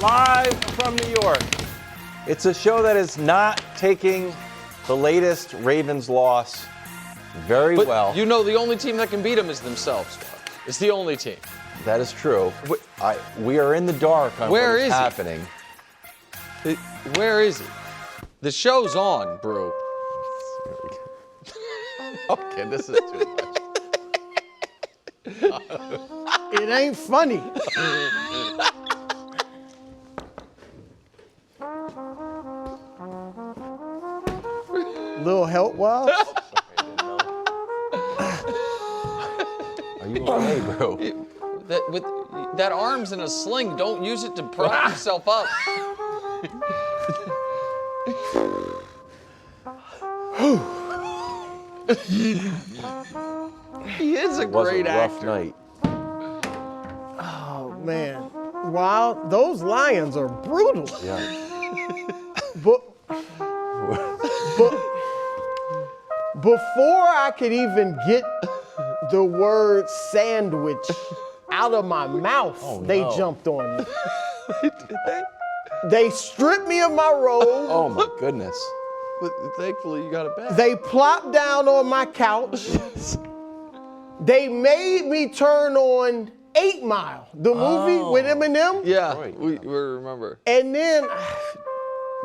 live from New York. It's a show that is not taking the latest Ravens loss very well. You know, the only team that can beat them is themselves. It's the only team. That is true. We are in the dark on what is happening. Where is he? The show's on, Brou. Okay, this is too much. It ain't funny. Little help, Wild? Are you okay, bro? That arm's in a sling. Don't use it to prop yourself up. He is a great actor. Night. Oh, man. Wow, those Lions are brutal. Yeah. But before I could even get the word sandwich out of my mouth, they jumped on me. They stripped me of my robe. Oh, my goodness. But thankfully, you got a bag. They plopped down on my couch. They made me turn on 8 Mile, the movie with Eminem. Yeah, we remember. And then,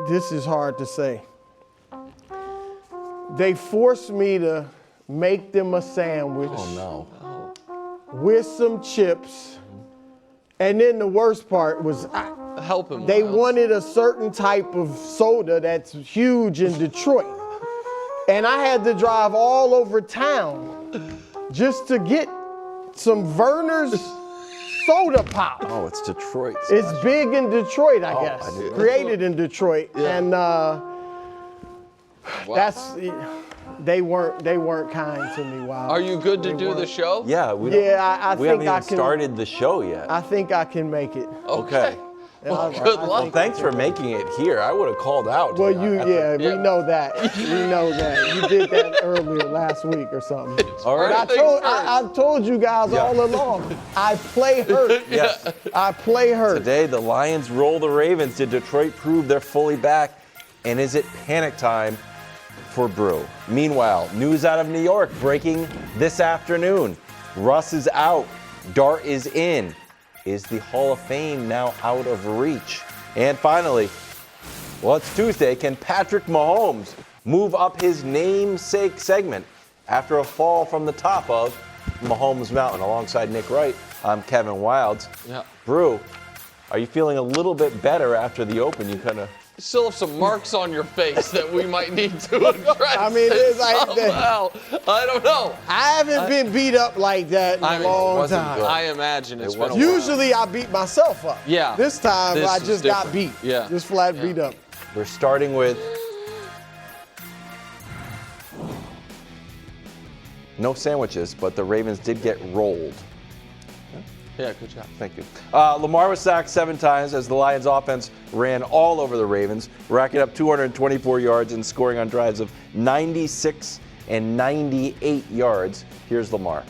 this is hard to say. They forced me to make them a sandwich with some chips. And then the worst part was help him. They wanted a certain type of soda that's huge in Detroit. And I had to drive all over town just to get some Verner's soda pop. Oh, it's Detroit. It's big in Detroit, I guess. Created in Detroit. Yeah. And they weren't kind to me. Wow. Are you good to do the show? Yeah, I think we haven't even started the show yet. I think I can make it. Okay. Well, good luck. Well, thanks for making it here. I would have called out. Well, we know that. We know that. You did that earlier last week or something. All right. I told you guys all along. I play hurt. Yes. I play hurt. Today, the Lions roll the Ravens. Did Detroit prove they're fully back? And is it panic time for Brou? Meanwhile, news out of New York breaking this afternoon. Russ is out. Dart is in. Is the Hall of Fame now out of reach? And finally, well, it's Tuesday. Can Patrick Mahomes move up his namesake segment after a fall from the top of Mahomes Mountain? Alongside Nick Wright, I'm Kevin Wilds. Yeah. Brou, are you feeling a little bit better after the Open? You kind of still have some marks on your face that we might need to address. I mean, it's like somehow. I don't know. I haven't been beat up like that in a long time. I imagine it's been a while. Usually I beat myself up. Yeah. This time I just got beat. Yeah. Just flat beat up. We're starting with no sandwiches, but the Ravens did get rolled. Yeah, good job. Thank you. Lamar was sacked 7 times as the Lions offense ran all over the Ravens, racking up 224 yards and scoring on drives of 96 and 98 yards. Here's Lamar.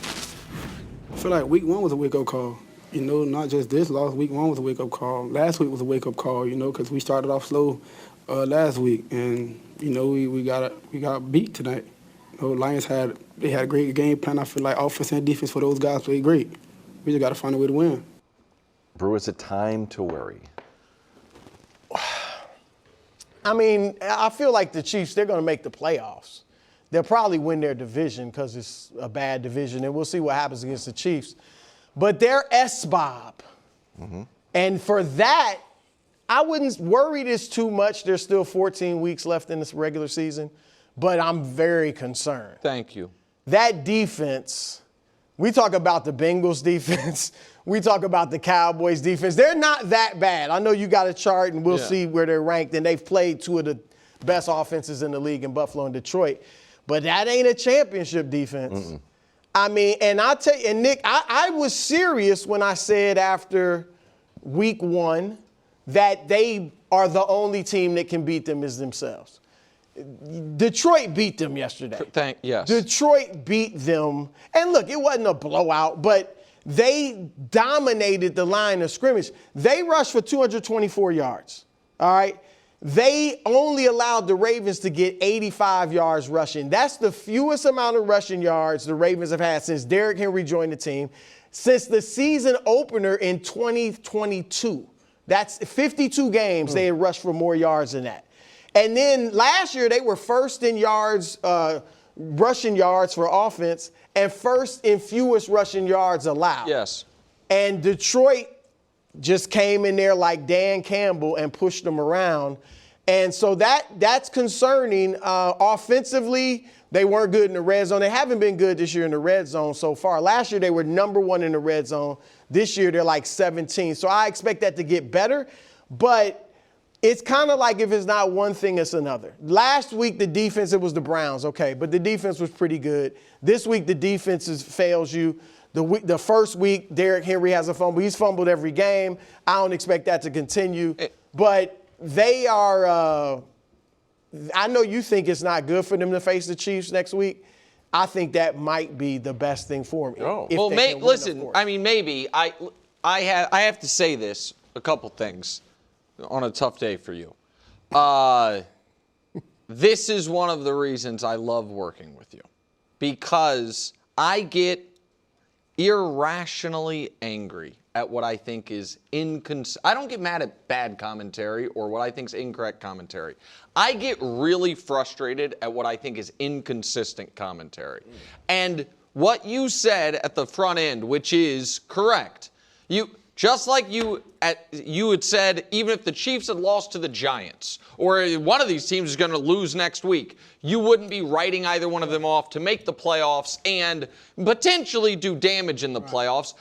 I feel like week 1 was a wake-up call. You know, not just this loss. Week 1 was a wake-up call. Last week was a wake-up call, you know, because we started off slow last week. And, you know, we got beat tonight. You know, Lions had a great game plan. I feel like offense and defense for those guys played great. We just got to find a way to win. Brou, is it time to worry? I mean, I feel like the Chiefs, they're going to make the playoffs. They'll probably win their division because it's a bad division, and we'll see what happens against the Chiefs. But they're SBOB. Mm-hmm. And for that, I wouldn't worry this too much. There's still 14 weeks left in this regular season, but I'm very concerned. Thank you. That defense, we talk about the Bengals defense. We talk about the Cowboys defense. They're not that bad. I know you got a chart, and we'll see where they're ranked, and they've played 2 of the best offenses in the league in Buffalo and Detroit. But that ain't a championship defense. Mm-mm. I mean, and I'll tell you, and Nick, I was serious when I said after week 1 that they are the only team that can beat them is themselves. Detroit beat them yesterday. Yes. Detroit beat them. And look, it wasn't a blowout, but they dominated the line of scrimmage. They rushed for 224 yards, all right? They only allowed the Ravens to get 85 yards rushing. That's the fewest amount of rushing yards the Ravens have had since Derrick Henry joined the team, since the season opener in 2022. That's 52 games they had rushed for more yards than that. And then last year they were first in yards, rushing yards for offense, and first in fewest rushing yards allowed. Yes. And Detroit just came in there like Dan Campbell and pushed them around. And so that's concerning. Offensively, they weren't good in the red zone. They haven't been good this year in the red zone so far. Last year, they were number 1 in the red zone. This year, they're like 17. So I expect that to get better. But it's kind of like if it's not one thing, it's another. Last week, the defense, it was the Browns, okay, but the defense was pretty good. This week, the defense fails you. The first week, Derrick Henry has a fumble. He's fumbled every game. I don't expect that to continue. But they are I know you think it's not good for them to face the Chiefs next week. I think that might be the best thing for me. Oh. Well, listen, I mean, maybe. I have to say this, a couple things on a tough day for you. This is one of the reasons I love working with you, because I get irrationally angry at what I think is I don't get mad at bad commentary or what I think is incorrect commentary. I get really frustrated at what I think is inconsistent commentary. And what you said at the front end, which is correct, just like you had said, even if the Chiefs had lost to the Giants, or one of these teams is going to lose next week, you wouldn't be writing either one of them off to make the playoffs and potentially do damage in the playoffs.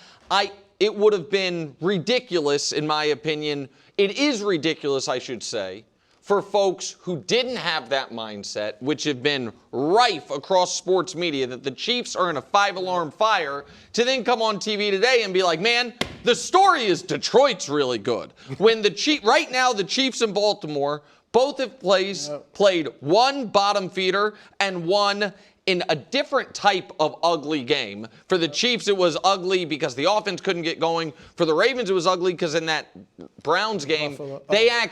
It would have been ridiculous, in my opinion. It is ridiculous, I should say, for folks who didn't have that mindset, which have been rife across sports media, that the Chiefs are in a 5-alarm fire, to then come on TV today and be like, man, the story is Detroit's really good. When right now, the Chiefs and Baltimore both have played one bottom feeder and one in a different type of ugly game. For the Chiefs, it was ugly because the offense couldn't get going. For the Ravens, it was ugly because in that Browns game, I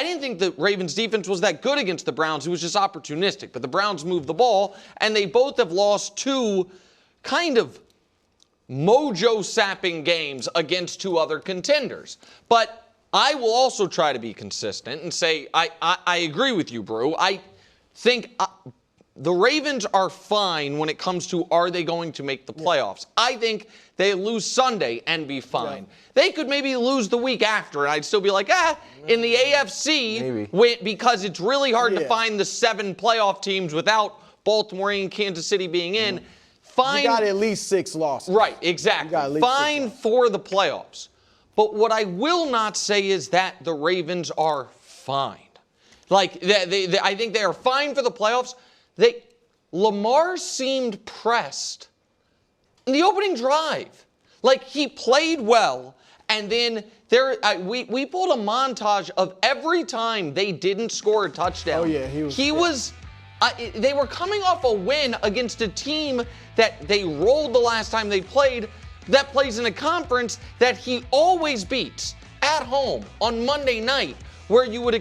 didn't think the Ravens defense was that good against the Browns. It was just opportunistic. But the Browns moved the ball, and they both have lost two kind of mojo-sapping games against two other contenders. But I will also try to be consistent and say I agree with you, Brou. I think the Ravens are fine when it comes to are they going to make the playoffs. I think they lose Sunday and be fine. Yeah. They could maybe lose the week after, and I'd still be like, in the AFC, because it's really hard to find the 7 playoff teams without Baltimore and Kansas City being in. Fine. You got at least 6 losses. Right, exactly. Fine for the playoffs. But what I will not say is that the Ravens are fine. Like, I think they are fine for the playoffs. Lamar seemed pressed in the opening drive. Like, he played well, and then we pulled a montage of every time they didn't score a touchdown. Oh, yeah, he was. They were coming off a win against a team that they rolled the last time they played, that plays in a conference that he always beats at home on Monday night, where you would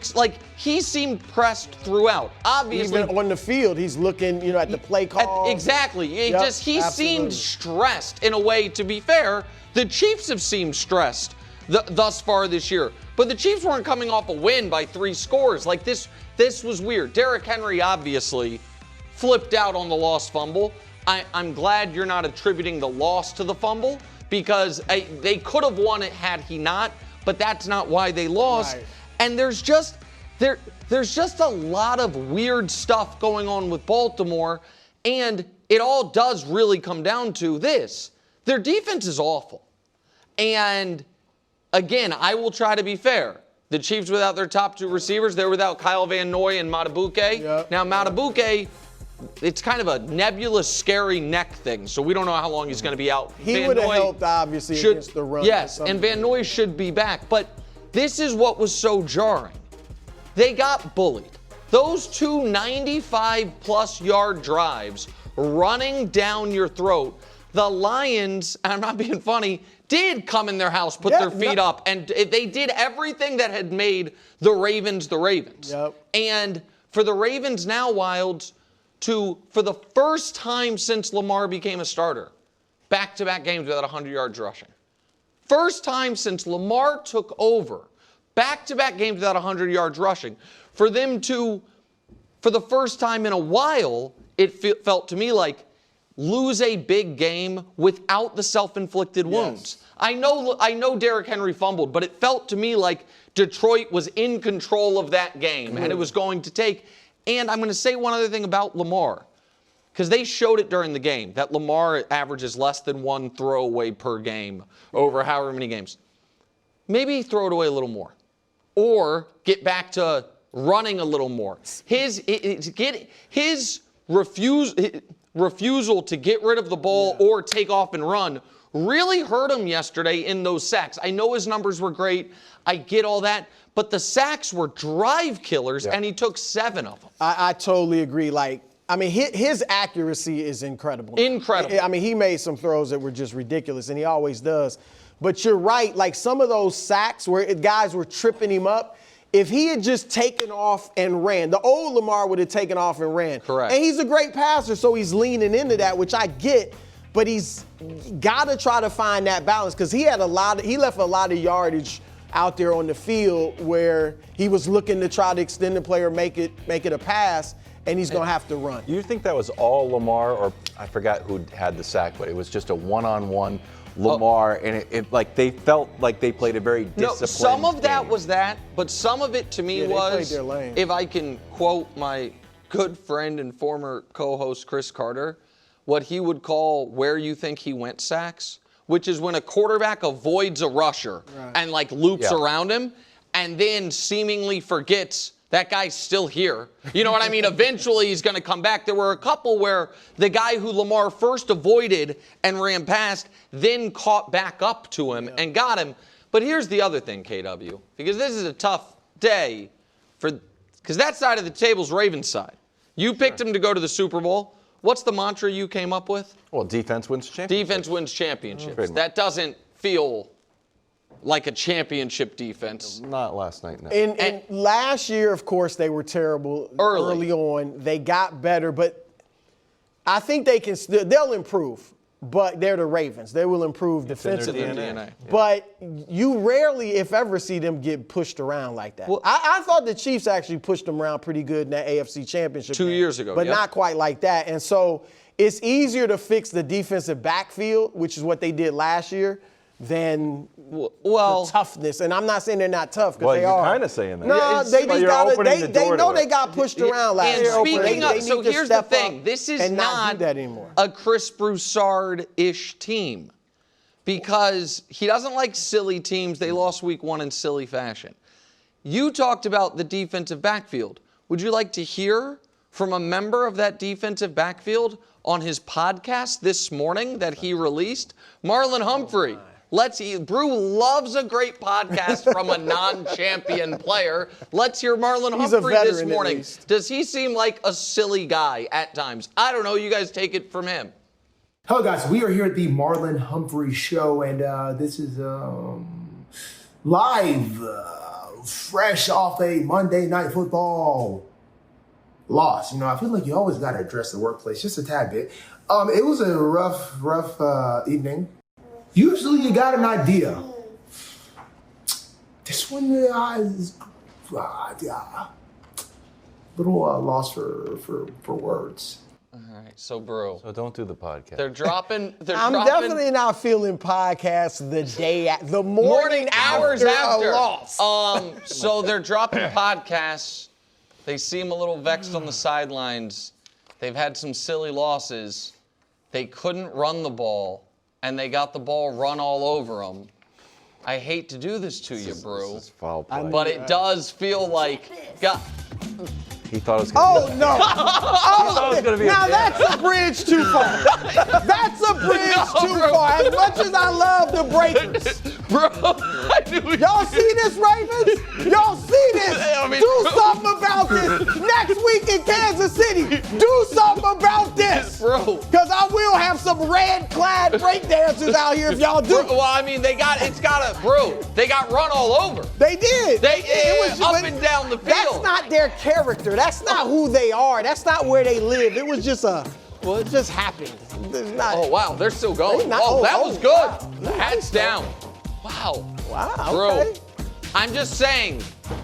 he seemed pressed throughout. Obviously, even on the field, he's looking, at the play call. Exactly. He seemed stressed in a way. To be fair, the Chiefs have seemed stressed thus far this year, but the Chiefs weren't coming off a win by 3 scores. Like this was weird. Derrick Henry obviously flipped out on the lost fumble. I'm glad you're not attributing the loss to the fumble, because they could have won it had he not, but that's not why they lost. Right. And there's just a lot of weird stuff going on with Baltimore, and it all does really come down to this. Their defense is awful. And again, I will try to be fair. The Chiefs without their top 2 receivers, they're without Kyle Van Noy and Matabuke. Yep. Now, Matabuke, it's kind of a nebulous, scary neck thing, so we don't know how long he's going to be out. He would have helped, obviously, against the run. Yes, and Van Noy should be back. But this is what was so jarring. They got bullied. Those 2 95-plus yard drives running down your throat the Lions, and I'm not being funny, did come in their house, put their feet up, and they did everything that had made the Ravens the Ravens. Yep. And for the Ravens now, Wilds, for the first time since Lamar became a starter, back-to-back games without 100 yards rushing. First time since Lamar took over, back-to-back games without 100 yards rushing. For them to, for the first time in a while, it felt to me like lose a big game without the self-inflicted wounds. I know Derrick Henry fumbled, but it felt to me like Detroit was in control of that game, and it was going to take. And I'm going to say one other thing about Lamar, because they showed it during the game, that Lamar averages less than one throwaway per game over however many games. Maybe throw it away a little more, or get back to running a little more. His refusal to get rid of the ball or take off and run really hurt him yesterday in those sacks. I know his numbers were great. I get all that. But the sacks were drive killers, and he took 7 of them. I totally agree. His accuracy is incredible. Incredible. I mean, he made some throws that were just ridiculous, and he always does. But you're right. Like some of those sacks where guys were tripping him up, if he had just taken off and ran, the old Lamar would have taken off and ran. Correct. And he's a great passer, so he's leaning into that, which I get. But he's got to try to find that balance because he left a lot of yardage out there on the field where he was looking to try to extend the play or make it a pass, and he's going to have to run. You think that was all Lamar, or I forgot who had the sack, but it was just a one-on-one Lamar, and they felt like they played a very disciplined No, some of that game. was that, but some of it to me was, if I can quote my good friend and former co-host Chris Carter, what he would call where you think he went sacks, which is when a quarterback avoids a rusher and loops around him and then seemingly forgets that guy's still here. You know what I mean? Eventually he's going to come back. There were a couple where the guy who Lamar first avoided and ran past then caught back up to him and got him. But here's the other thing, KW, because this is a tough day because that side of the table's Ravens side. You picked him to go to the Super Bowl. What's the mantra you came up with? Well, defense wins championships. Defense wins championships. That doesn't feel like a championship defense. Not last night, no. And last year, of course, they were terrible early on. They got better, but I think they'll improve. But they're the Ravens. They will improve defensively. DNA. But you rarely, if ever, see them get pushed around like that. Well, I thought the Chiefs actually pushed them around pretty good in that AFC Championship 2 game, years ago. but not quite like that. And so it's easier to fix the defensive backfield, which is what they did last year, than the toughness. And I'm not saying they're not tough because they are. You're kind of saying that. No, they just they know they got pushed around last year. And speaking of, so here's the thing. This is not that anymore. A Chris Broussard-ish team because he doesn't like silly teams. They lost week 1 in silly fashion. You talked about the defensive backfield. Would you like to hear from a member of that defensive backfield on his podcast this morning that he released? Marlon Humphrey. Brou loves a great podcast from a non-champion player. Let's hear Marlon Humphrey this morning. Does he seem like a silly guy at times? I don't know. You guys take it from him. Hello, guys. We are here at the Marlon Humphrey Show, and this is live, fresh off a Monday Night Football loss. You know, I feel like you always got to address the workplace just a tad bit. It was a rough evening. Usually you got an idea. This one is little lost for words. All right, so Brou. So don't do the podcast. They're dropping. I'm definitely not feeling podcasts the morning hours after a loss. So they're dropping podcasts. They seem a little vexed on the sidelines. They've had some silly losses. They couldn't run the ball, and they got the ball run all over them. I hate to do this to you, Brou, This is foul play. but it does feel like. He thought it was going to be Now that's a bridge too far. That's a bridge too far. As much as I love the Breakers. Bro, I knew Y'all see this, Ravens? Y'all see this? Do something about this. Next week in Kansas City, do something about this. Brew. Because I will have some red-clad breakdancers out here if y'all do. Well, I mean, they got run all over. They did. It was up and down the field. That's not their character. That's not who they are. That's not where they live. It was just it just happened. It's not, Oh, wow, they're still going. That was good. Wow. Hats down. Wow. Wow, Bro, okay. I'm just saying,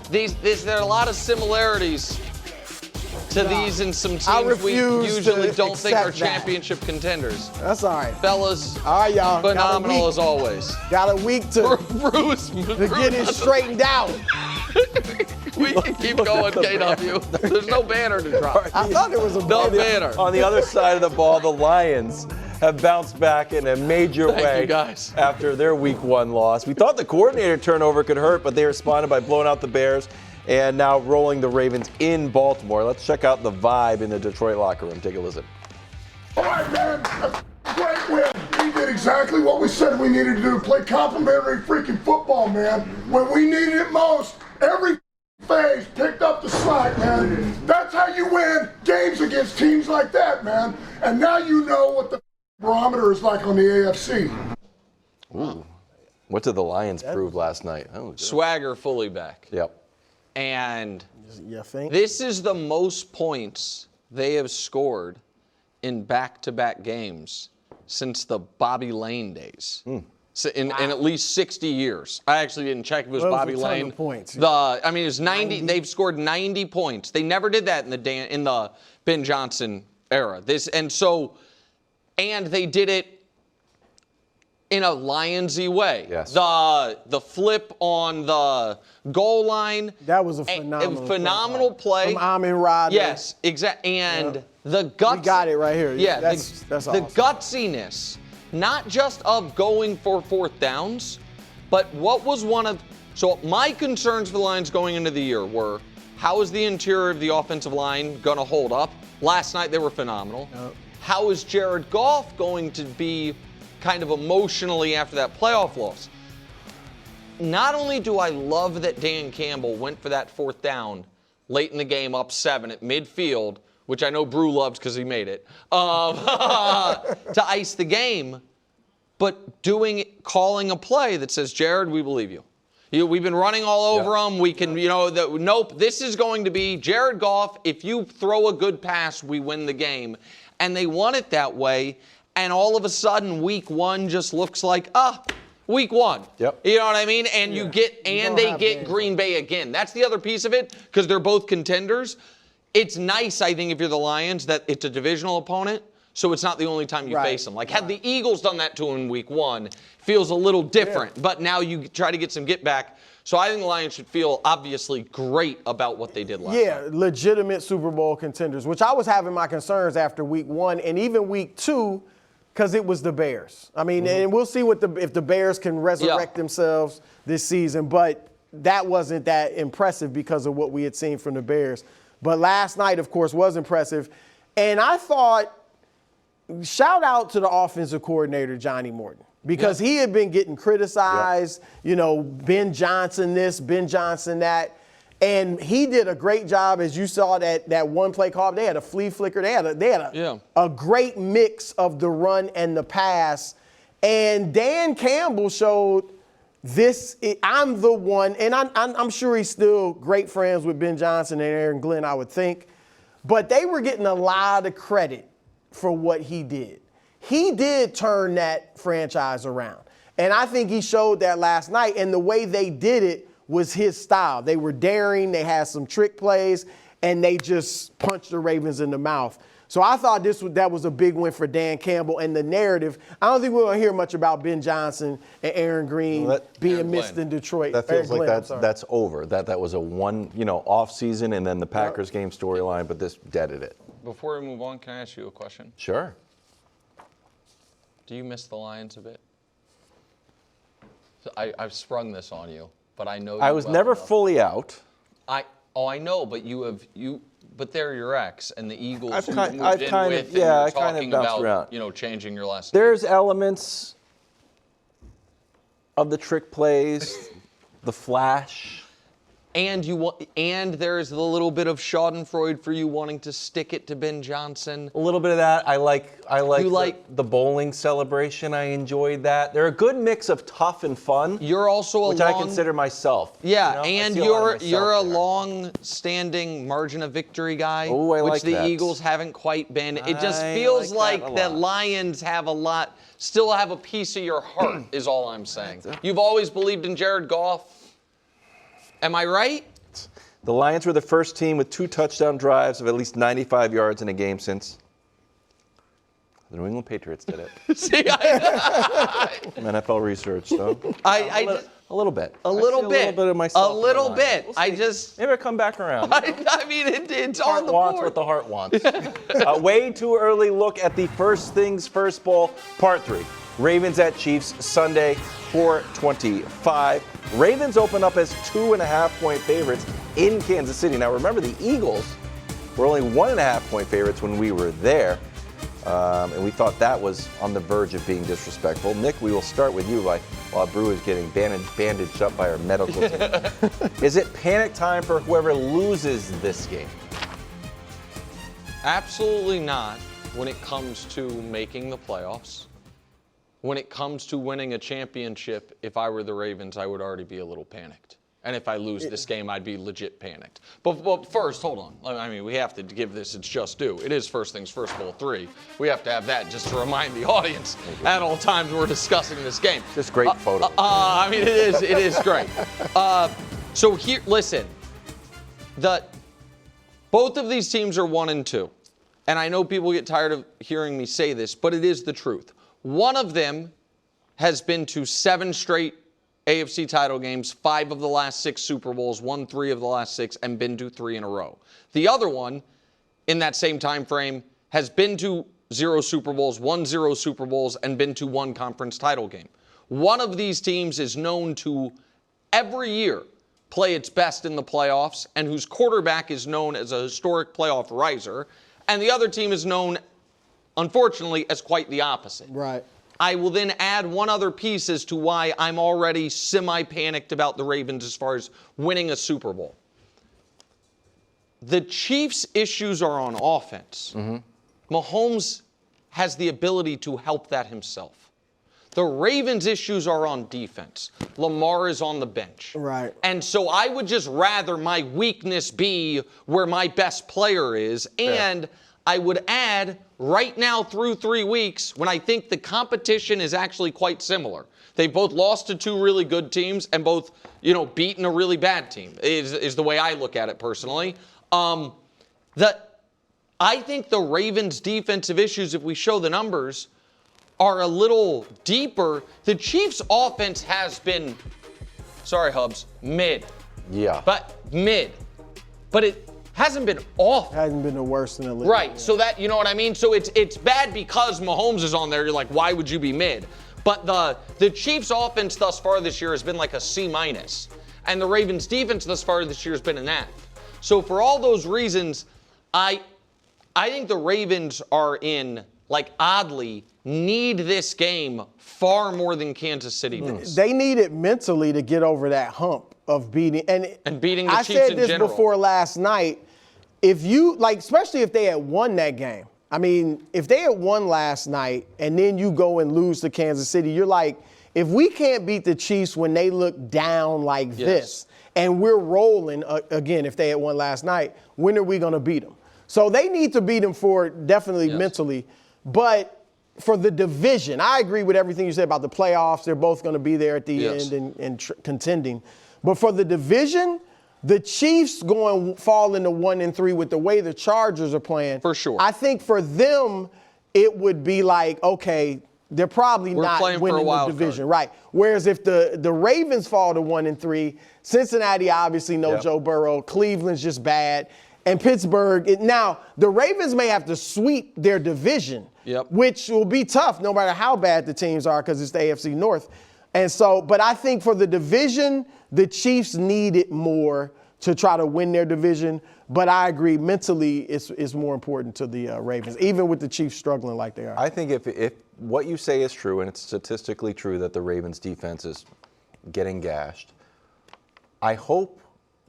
there are a lot of similarities to these and some I teams we refuse usually to don't think are accept that. championship contenders. That's all right. Fellas, All right, y'all. phenomenal as always. Got a week to Bruce, get it straightened out. We can keep going, KW. There's no banner to drop. I thought there was a No banner. On the other side of the ball, the Lions have bounced back in a major Thank way you, guys. after their Week 1 loss. We thought the coordinator turnover could hurt, but they responded by blowing out the Bears and now rolling the Ravens in Baltimore. Let's check out the vibe in the Detroit locker room. Take a listen. All right, man. That's a great win. We did exactly what we said we needed to do. Play complimentary freaking football, man. When we needed it most, every phase picked up the slack, man. That's how you win games against teams like that, man. And now you know what the barometer is like on the AFC. Ooh. What did the Lions prove last night? Oh, good. Swagger fully back. Yep. And You think? this is the most points they have scored in back-to-back games since the Bobby Lane days. So in at least 60 years. I actually didn't check if it was Well, it was Bobby a ton Lane. of points. It was 90. They've scored 90 points. They never did that in the Ben Johnson era. And they did it in a Lionsy way. Yes. The flip on the goal line. That was a phenomenal play. From Amin Rod. Yes, exactly. And the guts. We got it right here. Yeah, That's the awesome. gutsiness, not just of going for fourth downs, but what was so my concerns for the Lions going into the year were, how is the interior of the offensive line going to hold up? Last night they were phenomenal. Yep. How is Jared Goff going to be kind of emotionally after that playoff loss? Not only do I love that Dan Campbell went for that fourth down late in the game, up 7 at midfield, which I know Brou loved because he made it, to ice the game, but calling a play that says, Jared, we believe you. We've been running all over them. We can, nope, this is going to be Jared Goff. If you throw a good pass, we win the game. And they won it that way. And all of a sudden, Week 1 just looks like, Week 1. Yep. You know what I mean? And they get Green Bay again. That's the other piece of it, because they're both contenders. It's nice, I think, if you're the Lions, that it's a divisional opponent, so it's not the only time you face them. Like, had the Eagles done that to him in Week 1, feels a little different. But now you try to get some get back. So I think the Lions should feel, obviously, great about what they did last night. Legitimate Super Bowl contenders, which I was having my concerns after Week 1 and even Week 2, because it was the Bears. I mean, and we'll see if the Bears can resurrect themselves this season, but that wasn't that impressive because of what we had seen from the Bears. But last night, of course, was impressive. And I thought, shout out to the offensive coordinator, Johnny Morton, because he had been getting criticized, Ben Johnson this, Ben Johnson that. And he did a great job, as you saw that one play call. They had a flea flicker. They had a great mix of the run and the pass. And Dan Campbell showed I'm the one, and I'm sure he's still great friends with Ben Johnson and Aaron Glenn, I would think. But they were getting a lot of credit for what he did. He did turn that franchise around. And I think he showed that last night. And the way they did it was his style. They were daring, they had some trick plays, and they just punched the Ravens in the mouth. So I thought that was a big win for Dan Campbell and the narrative. I don't think we're going to hear much about Ben Johnson and Aaron Green being missed in Detroit. That feels like that's over. That was a off season and then the Packers game storyline, but this deaded it. Before we move on, can I ask you a question? Sure. Do you miss the Lions a bit? I've sprung this on you, but I know I was never fully out. I know, but but they're your ex, and the Eagles I've who kind moved in of- with, yeah, and I kind of talking bounced about, around. changing your last There's elements of the trick plays, the flash. And there's the little bit of Schadenfreude for you wanting to stick it to Ben Johnson. A little bit of that. I like the bowling celebration. I enjoyed that. They're a good mix of tough and fun. You're also which I consider myself. Yeah, you know? and you're a long-standing margin of victory guy, Oh, I like which the that. Eagles haven't quite been. It just feels like the Lions still have a piece of your heart, is all I'm saying. You've always believed in Jared Goff. Am I right? The Lions were the first team with 2 touchdown drives of at least 95 yards in a game since the New England Patriots did it. See, Some NFL research, though. A little bit. A little bit of myself. A little bit. We'll maybe I come back around. I mean, it's on the wants board. what the heart wants. Way too early look at the First Things First Bowl, Part 3. Ravens at Chiefs, Sunday, 4:25. Ravens open up as 2.5-point favorites in Kansas City. Now, remember, the Eagles were only 1.5-point favorites when we were there. And we thought that was on the verge of being disrespectful. Nick, we will start with you while Brou is getting bandaged up by our medical team. Is it panic time for whoever loses this game? Absolutely not when it comes to making the playoffs. When it comes to winning a championship, if I were the Ravens, I would already be a little panicked. And if I lose this game, I'd be legit panicked. But first, hold on. I mean, we have to give this its just due. It is First Things First Bowl 3. We have to have that just to remind the audience at all times we're discussing this game. Just great photo. I mean, it is great. So here, listen. Both of these teams are 1-2. And I know people get tired of hearing me say this, but it is the truth. One of them has been to 7 straight AFC title games, 5 of the last 6 Super Bowls, won 3 of the last 6, and been to 3 in a row. The other one, in that same time frame, has been to 0 Super Bowls, won 0 Super Bowls, and been to 1 conference title game. One of these teams is known to, every year, play its best in the playoffs, and whose quarterback is known as a historic playoff riser, and the other team is known, unfortunately, as quite the opposite. Right. I will then add one other piece as to why I'm already semi-panicked about the Ravens as far as winning a Super Bowl. The Chiefs' issues are on offense. Mm-hmm. Mahomes has the ability to help that himself. The Ravens' issues are on defense. Lamar is on the bench. Right. And so I would just rather my weakness be where my best player is. And I would add, right now through 3 weeks, when I think the competition is actually quite similar. They both lost to 2 really good teams and both, beaten a really bad team, is the way I look at it personally. I think the Ravens' defensive issues, if we show the numbers, are a little deeper. The Chiefs' offense has been, sorry, Hubs, mid. Yeah. But mid. But it hasn't been awful. Hasn't been the worst in the league. Right. So that, you know what I mean? So it's bad because Mahomes is on there. You're like, why would you be mid? But the Chiefs' offense thus far this year has been like a C-. And the Ravens' defense thus far this year has been an F. So for all those reasons, I think the Ravens are oddly, need this game far more than Kansas City does. They need it mentally to get over that hump of beating. And beating the I Chiefs in general. I said this before last night. If you, especially if they had won that game. I mean, if they had won last night and then you go and lose to Kansas City, you're like, if we can't beat the Chiefs when they look down like this and we're rolling, again, if they had won last night, when are we going to beat them? So they need to beat them for definitely mentally. But for the division, I agree with everything you said about the playoffs. They're both going to be there at the end and contending. But for the division, the Chiefs fall into 1-3 with the way the Chargers are playing. For sure. I think for them, it would be like, okay, they're probably not winning the division. Right. Whereas if the Ravens fall to 1-3, Cincinnati obviously no Joe Burrow, Cleveland's just bad, and Pittsburgh. Now, the Ravens may have to sweep their division, which will be tough no matter how bad the teams are because it's the AFC North. And so, but I think for the division, the Chiefs need it more to try to win their division. But I agree, mentally, it's more important to the Ravens, even with the Chiefs struggling like they are. I think if what you say is true, and it's statistically true that the Ravens defense is getting gashed, I hope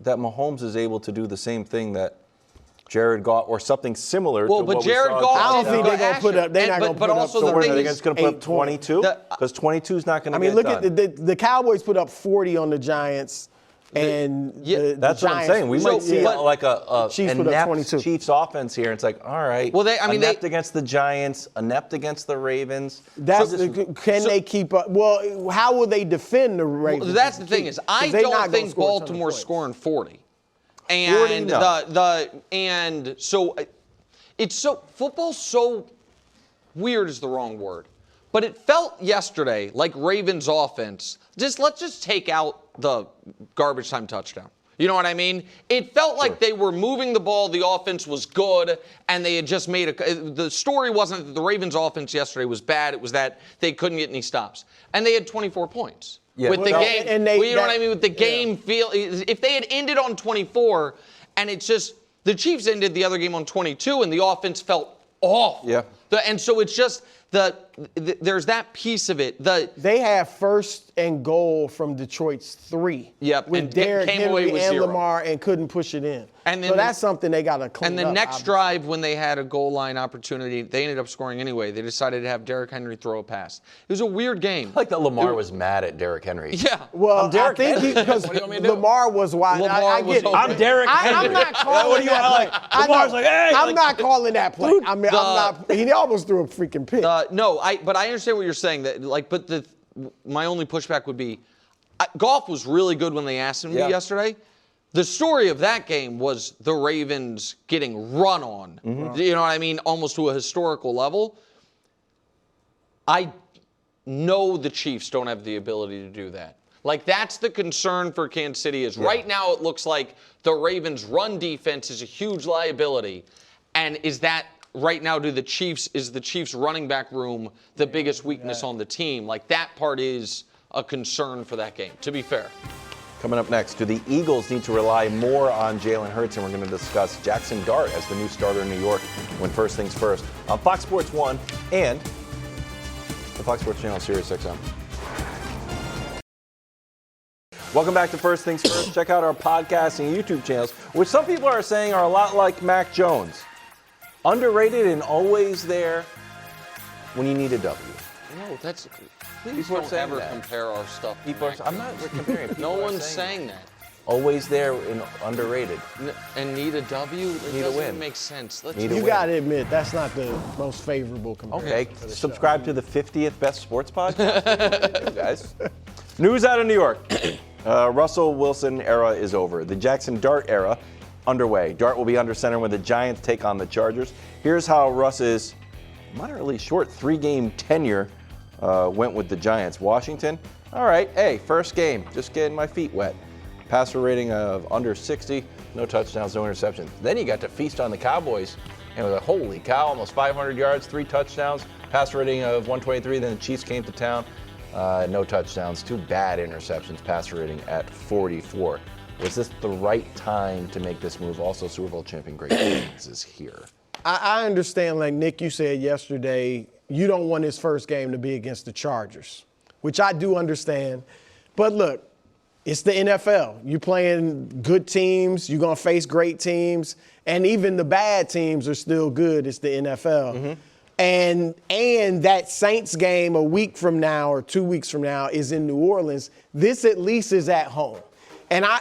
that Mahomes is able to do the same thing that Jared Goff or something similar Well, to but what Jared we saw. Goff I don't didn't think go they're gonna put up. They're not but, gonna but put up. also So the What are thing they is, going to put up 22? Because 22 is not going to I mean, get look done. at the Cowboys put up 40 on the Giants, and That's what I'm saying. We might see like a Chiefs put up inept 22. Chiefs offense here. It's like, all right. Well, inept against the Giants, inept against the Ravens. Can they keep up? Well, how will they defend the Ravens? Well, that's the thing is, I don't think Baltimore's scoring 40. And 40, and so it's so football's so weird is the wrong word. But it felt yesterday like Ravens offense. Let's just take out the garbage time touchdown. You know what I mean? It felt like they were moving the ball, the offense was good, and they had just made the story wasn't that the Ravens offense yesterday was bad, it was that they couldn't get any stops. And they had 24 points. Yeah. With the game, and you know what I mean? With the game feel, if they had ended on 24, and it's just the Chiefs ended the other game on 22, and the offense felt off. Yeah. And so it's just there's that piece of it. They have first and goal from Detroit's 3. Yep, With and Derrick came away Henry with and 0. Lamar and couldn't push it in. And then so that's something they got to clean up. And the next obviously. drive, when they had a goal line opportunity, they ended up scoring anyway. They decided to have Derrick Henry throw a pass. It was a weird game. I like that Lamar was mad at Derrick Henry. Yeah. Well, I think Henry. because What do you want me to do? Lamar was wide. I get it. I'm Derrick Henry. I'm not calling that play. Lamar's like, hey. I'm not calling that play. I mean, I'm not. He almost threw a freaking pick. But I understand what you're saying. But my only pushback would be, Goff was really good when they asked him to yesterday. The story of that game was the Ravens getting run on. Mm-hmm. You know what I mean? Almost to a historical level. I know the Chiefs don't have the ability to do that. Like, that's the concern for Kansas City is right now it looks like the Ravens' run defense is a huge liability. And is that right now is the Chiefs running back room the biggest weakness on the team? Like, that part is a concern for that game, to be fair. Coming up next, do the Eagles need to rely more on Jalen Hurts? And we're going to discuss Jaxson Dart as the new starter in New York when First Things First on Fox Sports 1 and the Fox Sports Channel, Sirius XM. Welcome back to First Things First. Check out our podcast and YouTube channels, which some people are saying are a lot like Mac Jones. Underrated and always there when you need a W. No, that's... Please People are don't saying ever that. compare our stuff. I'm not comparing. No one's saying that. Always there and underrated. And need a W? It Need a doesn't win. make sense. You got to admit, that's not the most favorable comparison. Okay, subscribe to the 50th Best Sports Podcast. You guys. News out of New York. Russell Wilson era is over. The Jaxson Dart era underway. Dart will be under center when the Giants take on the Chargers. Here's how Russ's moderately short 3-game tenure went with the Giants. Washington, all right, hey, first game, just getting my feet wet. Passer rating of under 60, no touchdowns, no interceptions. Then you got to feast on the Cowboys, and it was like, holy cow, almost 500 yards, 3 touchdowns, passer rating of 123. Then the Chiefs came to town, no touchdowns, 2 bad interceptions, passer rating at 44. Was this the right time to make this move? Also, Super Bowl champion Great Plains is here. I understand, like Nick, you said yesterday, you don't want his first game to be against the Chargers, which I do understand. But look, it's the NFL. You're playing good teams. You're going to face great teams. And even the bad teams are still good. It's the NFL. Mm-hmm. And that Saints game a week from now or 2 weeks from now is in New Orleans. This at least is at home. And I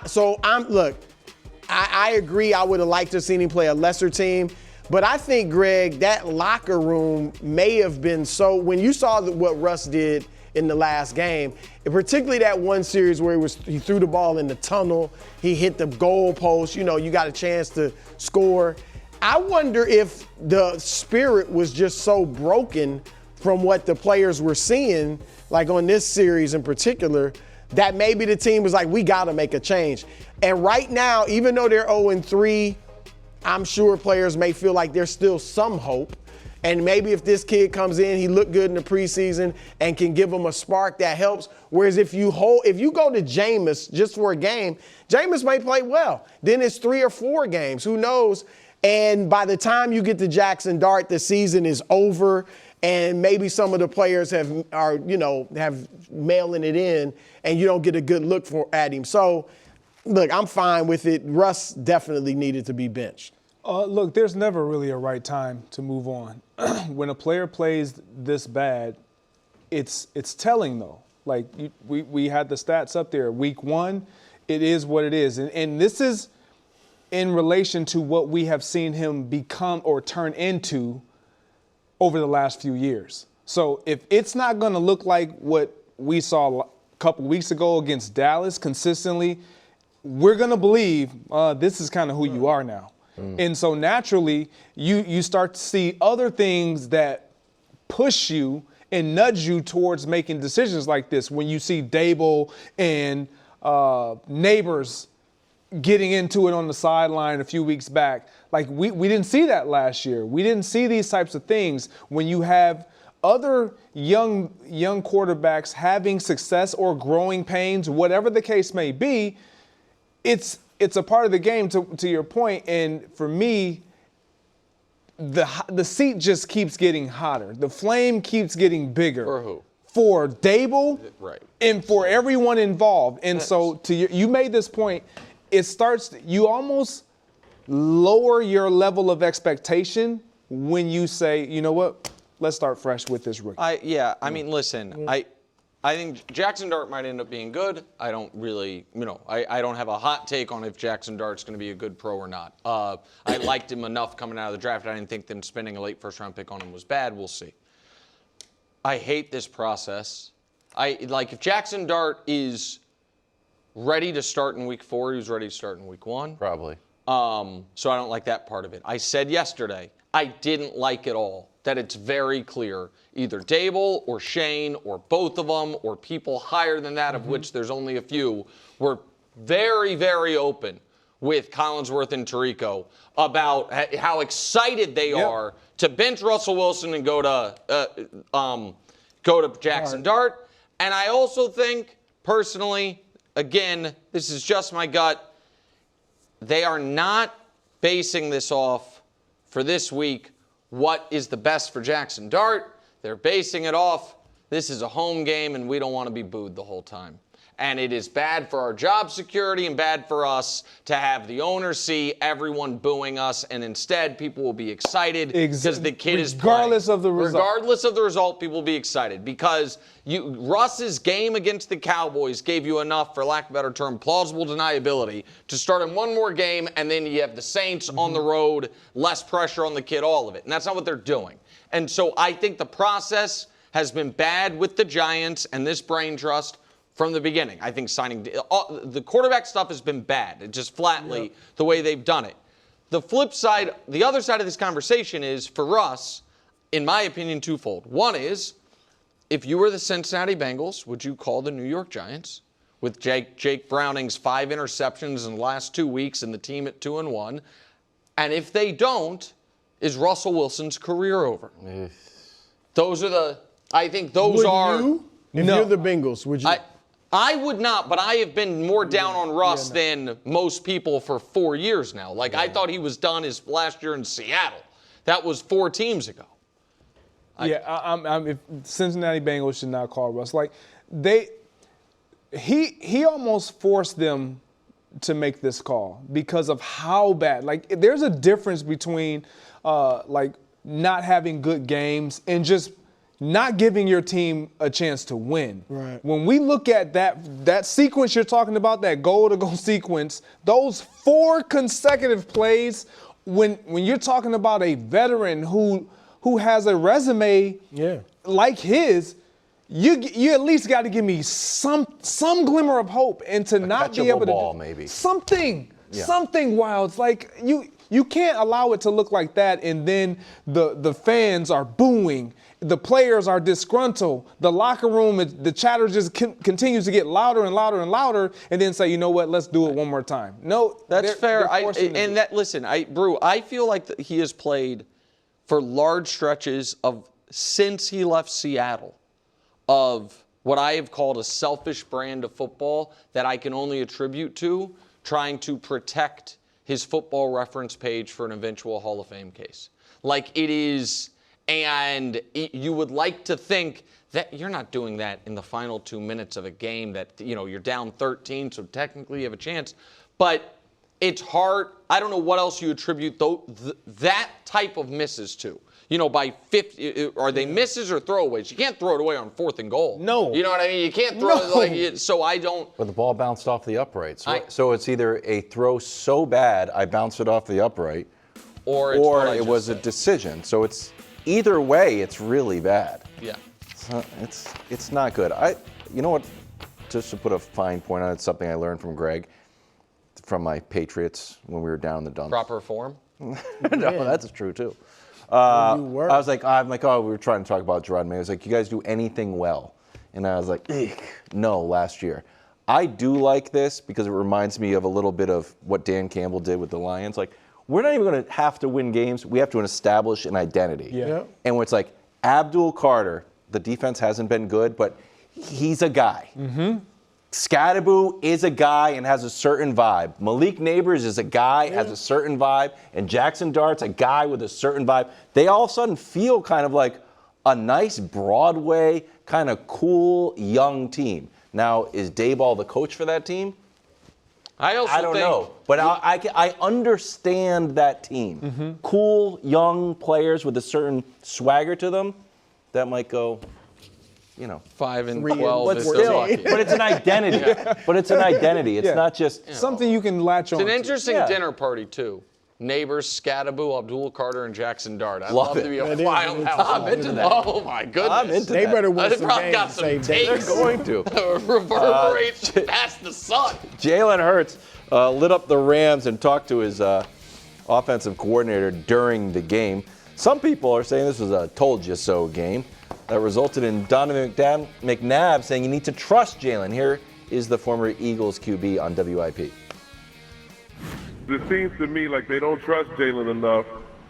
agree. I would have liked to have seen him play a lesser team. But I think, Greg, that locker room may have been so – when you saw what Russ did in the last game, and particularly that one series where he threw the ball in the tunnel, he hit the goal post, you got a chance to score. I wonder if the spirit was just so broken from what the players were seeing, like on this series in particular, that maybe the team was like, we got to make a change. And right now, even though they're 0-3, I'm sure players may feel like there's still some hope. And maybe if this kid comes in, he looked good in the preseason and can give them a spark that helps. Whereas if you go to Jameis just for a game, Jameis may play well. Then it's 3 or 4 games. Who knows? And by the time you get to Jaxson Dart, the season is over. And maybe some of the players have mailing it in and you don't get a good look at him. So look, I'm fine with it. Russ definitely needed to be benched. Look, there's never really a right time to move on. When a player plays this bad, it's telling though. Like we had the stats up there. Week 1, it is what it is, and this is in relation to what we have seen him become or turn into over the last few years. So if it's not going to look like what we saw a couple weeks ago against Dallas consistently, we're going to believe this is kind of who you are now. And so naturally, you start to see other things that push you and nudge you towards making decisions like this. When you see Dable and Neighbors getting into it on the sideline a few weeks back, like we didn't see that last year. We didn't see these types of things when you have other young quarterbacks having success or growing pains, whatever the case may be. It's a part of the game, to your point, and for me, the seat just keeps getting hotter. The flame keeps getting bigger. For who? For Dable, right, and for everyone involved. And so you made this point. It starts. You almost lower your level of expectation when you say, you know what, let's start fresh with this rookie. I mean, listen, I think Jaxson Dart might end up being good. I don't really, I don't have a hot take on if Jaxson Dart's going to be a good pro or not. I liked him enough coming out of the draft. I didn't think them spending a late first-round pick on him was bad. We'll see. I hate this process. If Jaxson Dart is ready to start in week 4, he was ready to start in week 1. Probably. So I don't like that part of it. I said yesterday, I didn't like it all, that it's very clear either Dable or Shane or both of them or people higher than that, of which there's only a few, were very, very open with Collinsworth and Tirico about how excited they are to bench Russell Wilson and go to Jaxson Dart. And I also think, personally, again, this is just my gut, they are not basing this off for this week what is the best for Jaxson Dart. They're basing it off, this is a home game and we don't want to be booed the whole time. And it is bad for our job security and bad for us to have the owner see everyone booing us, and instead people will be excited because the kid is playing. Regardless of the result. Regardless of the result, people will be excited because Russ's game against the Cowboys gave you enough, for lack of a better term, plausible deniability to start in one more game, and then you have the Saints on the road, less pressure on the kid, all of it. And that's not what they're doing. And so I think the process has been bad with the Giants and this brain trust from the beginning. I think signing the quarterback stuff has been bad. It just flatly the way they've done it. The flip side, the other side of this conversation is, for Russ, in my opinion, twofold. One is, if you were the Cincinnati Bengals, would you call the New York Giants with Jake Browning's 5 interceptions in the last 2 weeks and the team at 2-1? And if they don't, is Russell Wilson's career over? Those are I think those are. If you're the Bengals, would you? I would not, but I have been more down on Russ than most people for 4 years now. I thought he was done his last year in Seattle. That was 4 teams ago. If Cincinnati Bengals should not call Russ. He almost forced them to make this call because of how bad. There's a difference between not having good games and just not giving your team a chance to win. Right. When we look at that sequence you're talking about, that goal-to-goal sequence, those 4 consecutive plays, when you're talking about a veteran who has a resume like his, you at least got to give me some glimmer of hope, and to not be able to ball, maybe. something wild. It's like you can't allow it to look like that, and then the fans are booing. The players are disgruntled. The locker room, the chatter just continues to get louder and louder and louder, and then say, you know what, let's do it one more time. No, that's fair. Brou, I feel like he has played for large stretches since he left Seattle of what I have called a selfish brand of football that I can only attribute to trying to protect his Football Reference page for an eventual Hall of Fame case. It is And you would like to think that you're not doing that in the final 2 minutes of a game that, you're down 13, so technically you have a chance. But it's hard. I don't know what else you attribute that type of misses to. By 50, are they misses or throwaways? You can't throw it away on 4th and goal. No. You know what I mean? You can't throw it so I don't. But the ball bounced off the upright. So it's either a throw so bad I bounced it off the upright, or it was a decision. So it's either way, it's really bad. Yeah. It's not good. You know what? Just to put a fine point on it, something I learned from Greg, from my Patriots when we were down in the dumps. Proper form? No, that's true too. I was like, we were trying to talk about Gerard May. I was like, you guys do anything well? And I was like, no, last year. I do like this because it reminds me of a little bit of what Dan Campbell did with the Lions. Like, we're not even going to have to win games. We have to establish an identity. Yeah. And when it's like Abdul Carter, the defense hasn't been good, but he's a guy. Mm-hmm. Scadaboo is a guy and has a certain vibe. Malik Neighbors is a guy, has a certain vibe. And Jaxson Dart's a guy with a certain vibe. They all of a sudden feel kind of like a nice Broadway, kind of cool, young team. Now, is Dayball the coach for that team? I don't know. But I understand that team. Mm-hmm. Cool, young players with a certain swagger to them that might go, 5 and 12. But it's an identity. But it's an identity. It's not just something you can latch on. It's an interesting dinner party too. Neighbors, Scadaboo, Abdul Carter, and Jaxson Dart. I'd love to be a wild house. I'm into that. Oh my goodness. I'm into they that. better win some probably games. got some takes. They're going to. Reverberate past the sun. Jalen Hurts lit up the Rams and talked to his offensive coordinator during the game. Some people are saying this was a told-you-so game that resulted in Donovan McNabb saying you need to trust Jalen. Here is the former Eagles QB on WIP. It seems to me like they don't trust Jalen enough,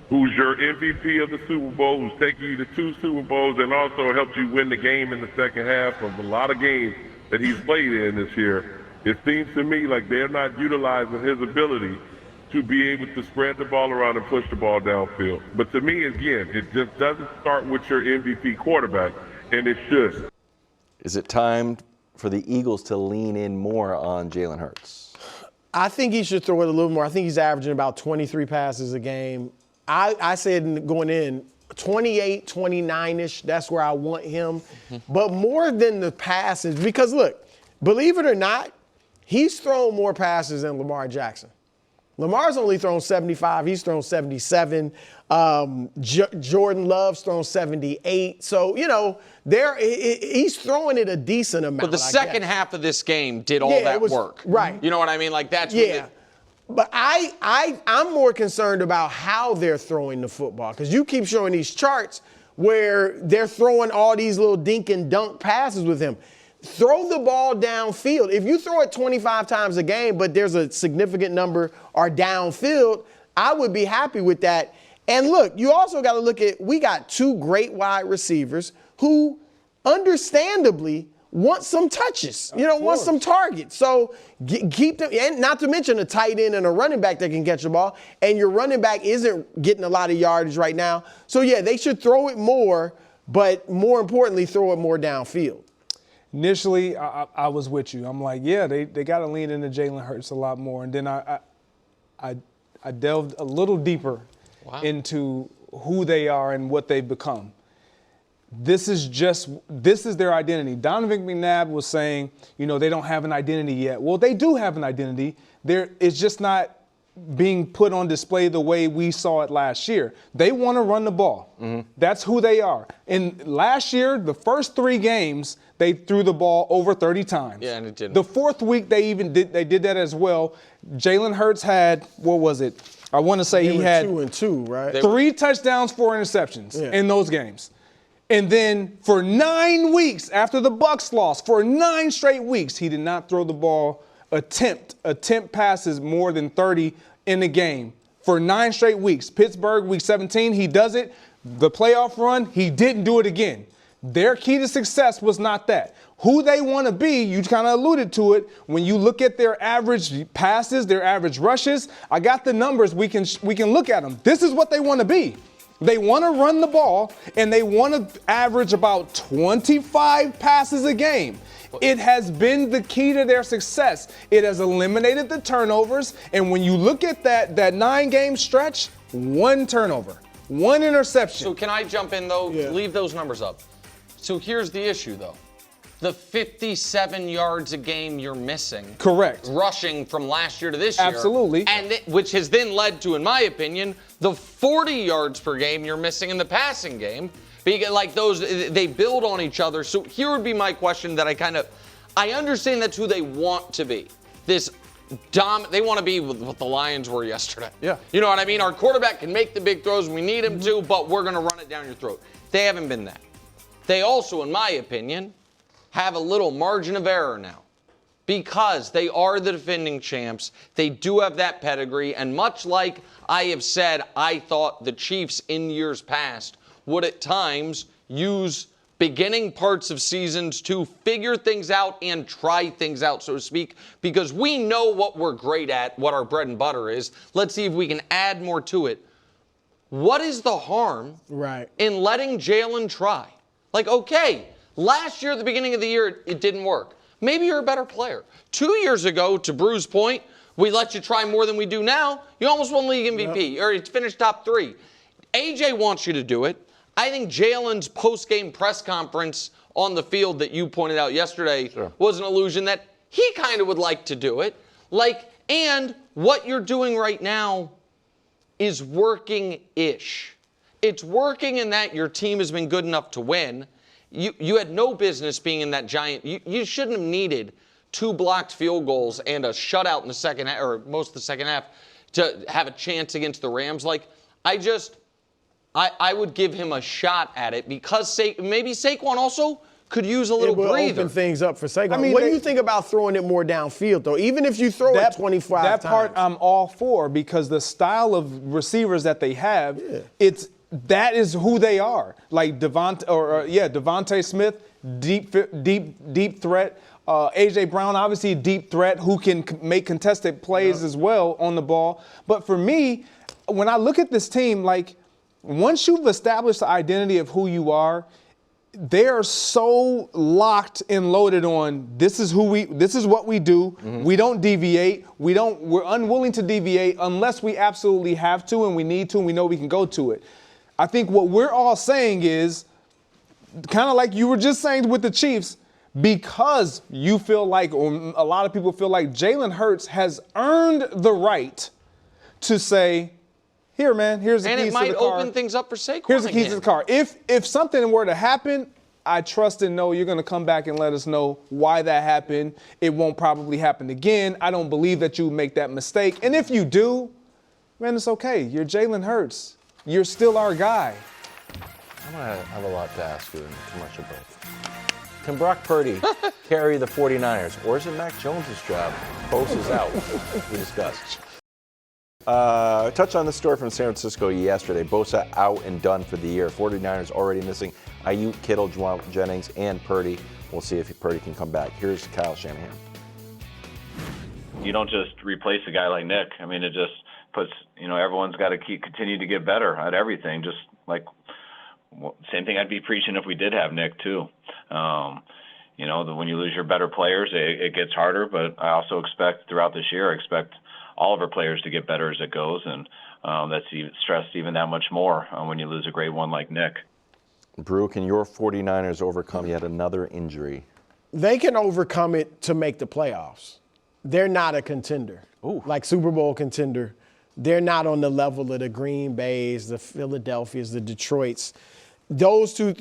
who's your MVP of the Super Bowl, who's taken you to 2 Super Bowls and also helped you win the game in the second half of a lot of games that he's played in this year. It seems to me like they're not utilizing his ability to be able to spread the ball around and push the ball downfield. But to me, again, it just doesn't start with your MVP quarterback, and it should. Is it time for the Eagles to lean in more on Jalen Hurts? I think he should throw it a little more. I think he's averaging about 23 passes a game. I said going in, 28, 29-ish, that's where I want him. Mm-hmm. But more than the passes, because look, believe it or not, he's thrown more passes than Lamar Jackson. Lamar's only thrown 75. He's thrown 77. Jordan Love's thrown 78. So, he's throwing it a decent amount. But the second half of this game did all that work. Right. You know what I mean? Like, that's But I'm more concerned about how they're throwing the football, because you keep showing these charts where they're throwing all these little dink and dunk passes with him. Throw the ball downfield. If you throw it 25 times a game, but there's a significant number are downfield, I would be happy with that. And look, you also got to look at, we got 2 great wide receivers who understandably want some touches, want some targets. So keep them, and not to mention a tight end and a running back that can catch the ball. And your running back isn't getting a lot of yardage right now. So yeah, they should throw it more, but more importantly, throw it more downfield. Initially, I was with you. I'm like, yeah, they got to lean into Jalen Hurts a lot more. And then I delved a little deeper into who they are and what they've become. This is their identity. Donovan McNabb was saying, they don't have an identity yet. Well, they do have an identity. It's just not being put on display the way we saw it last year. They want to run the ball. Mm-hmm. That's who they are. And last year, the first 3 games, they threw the ball over 30 times. Yeah, and it didn't. The 4th week, they did that as well. Jalen Hurts had, what was it? I want to say he had 2 and 2, right? 3 touchdowns, 4 interceptions in those games. And then for 9 weeks after the Bucs lost, for 9 straight weeks, he did not throw the ball, attempt passes more than 30 in the game. For 9 straight weeks. Pittsburgh, week 17, he does it. The playoff run, he didn't do it again. Their key to success was not that. Who they want to be, you kind of alluded to it. When you look at their average passes, their average rushes, I got the numbers. We can look at them. This is what they want to be. They want to run the ball, and they want to average about 25 passes a game. It has been the key to their success. It has eliminated the turnovers, and when you look at that 9-game stretch, 1 turnover, 1 interception. So can I jump in, though? Yeah. Leave those numbers up. So here's the issue, though. The 57 yards a game you're missing. Correct. Rushing from last year to this year. Absolutely. And which has then led to, in my opinion, the 40 yards per game you're missing in the passing game. Because like those, they build on each other. So here would be my question that I understand that's who they want to be. They want to be what the Lions were yesterday. Yeah. You know what I mean? Our quarterback can make the big throws when we need him to, but we're going to run it down your throat. They haven't been that. They also, in my opinion, have a little margin of error now because they are the defending champs. They do have that pedigree, and much like I have said, I thought the Chiefs in years past would at times use beginning parts of seasons to figure things out and try things out, so to speak, because we know what we're great at, what our bread and butter is. Let's see if we can add more to it. What is the harm in letting Jalen try? Like, okay, last year at the beginning of the year, it didn't work. Maybe you're a better player. 2 years ago, to Bru's point, we let you try more than we do now. You almost won league MVP, or you finished top 3. AJ wants you to do it. I think Jalen's post-game press conference on the field that you pointed out yesterday was an illusion that he kind of would like to do it. And what you're doing right now is working-ish. It's working in that your team has been good enough to win. You had no business being in that giant. You shouldn't have needed 2 blocked field goals and a shutout in the second half, or most of the second half, to have a chance against the Rams. I would give him a shot at it because maybe Saquon also could use a little breather. It will open things up for Saquon. What do you think about throwing it more downfield, though? Even if you throw it 25 times. That part I'm all for because the style of receivers that they have, that is who they are. Like Devontae Smith, deep threat. A.J. Brown, obviously a deep threat who can make contested plays as well on the ball. But for me, when I look at this team, once you've established the identity of who you are, they are so locked and loaded on this is what we do. Mm-hmm. We don't deviate. We're unwilling to deviate unless we absolutely have to and we need to and we know we can go to it. I think what we're all saying is kind of like you were just saying with the Chiefs, because you feel like, or a lot of people feel like Jalen Hurts has earned the right to say, here, man, here's the keys to the car. And it might open things up for Saquon. Here's the keys to the car. If something were to happen, I trust and know you're going to come back and let us know why that happened. It won't probably happen again. I don't believe that you make that mistake. And if you do, man, it's okay. You're Jalen Hurts. You're still our guy. I'm going to have a lot to ask you in the commercial break. Can Brock Purdy carry the 49ers, or is it Mac Jones' job? Bosa's out. We discussed. Touch on the story from San Francisco yesterday. Bosa out and done for the year. 49ers already missing Ayuk, Kittle, Juwan Jennings, and Purdy. We'll see if Purdy can come back. Here's Kyle Shanahan. You don't just replace a guy like Nick. I mean, it just puts, everyone's got to continue to get better at everything. Just like same thing I'd be preaching if we did have Nick too. When you lose your better players, it gets harder. But I also expect throughout this year, all of our players to get better as it goes, and that's stressed even that much more when you lose a great one like Nick. Brou, can your 49ers overcome yet another injury? They can overcome it to make the playoffs. They're not a contender, like Super Bowl contender. They're not on the level of the Green Bays, the Philadelphias, the Detroits. Those 3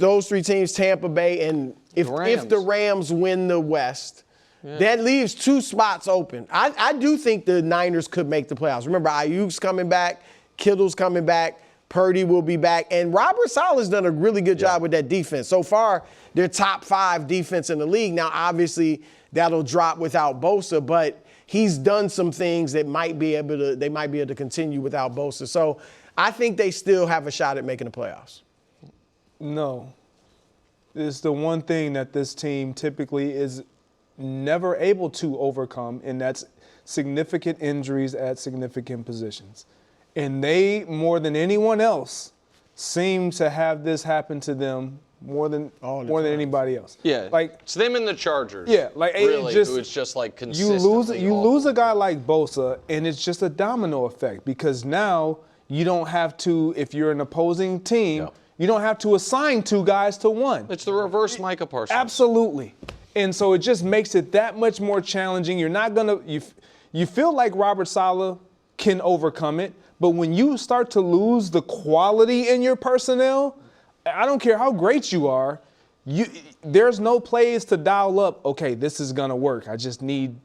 teams, Tampa Bay, and if the Rams win the West, that leaves 2 spots open. I do think the Niners could make the playoffs. Remember, Ayuk's coming back, Kittle's coming back, Purdy will be back, and Robert Saleh's done a really good job with that defense. So far, they're top 5 defense in the league. Now, obviously, that'll drop without Bosa, but he's done some things that they might be able to continue without Bosa. So I think they still have a shot at making the playoffs. No. It's the one thing that this team typically is never able to overcome, and that's significant injuries at significant positions. And they, more than anyone else, seem to have this happen to them more than anybody else. Yeah, like it's them and the Chargers. Yeah, like really, it just, it's just like you consistently. lose a guy like Bosa, and it's just a domino effect because now you don't have to, if you're an opposing team, you don't have to assign 2 guys to one. It's the reverse Micah Parsons. Absolutely, and so it just makes it that much more challenging. You're not gonna you feel like Robert Saleh can overcome it, but when you start to lose the quality in your personnel, I don't care how great you are, there's no plays to dial up, okay, this is going to work. I just need,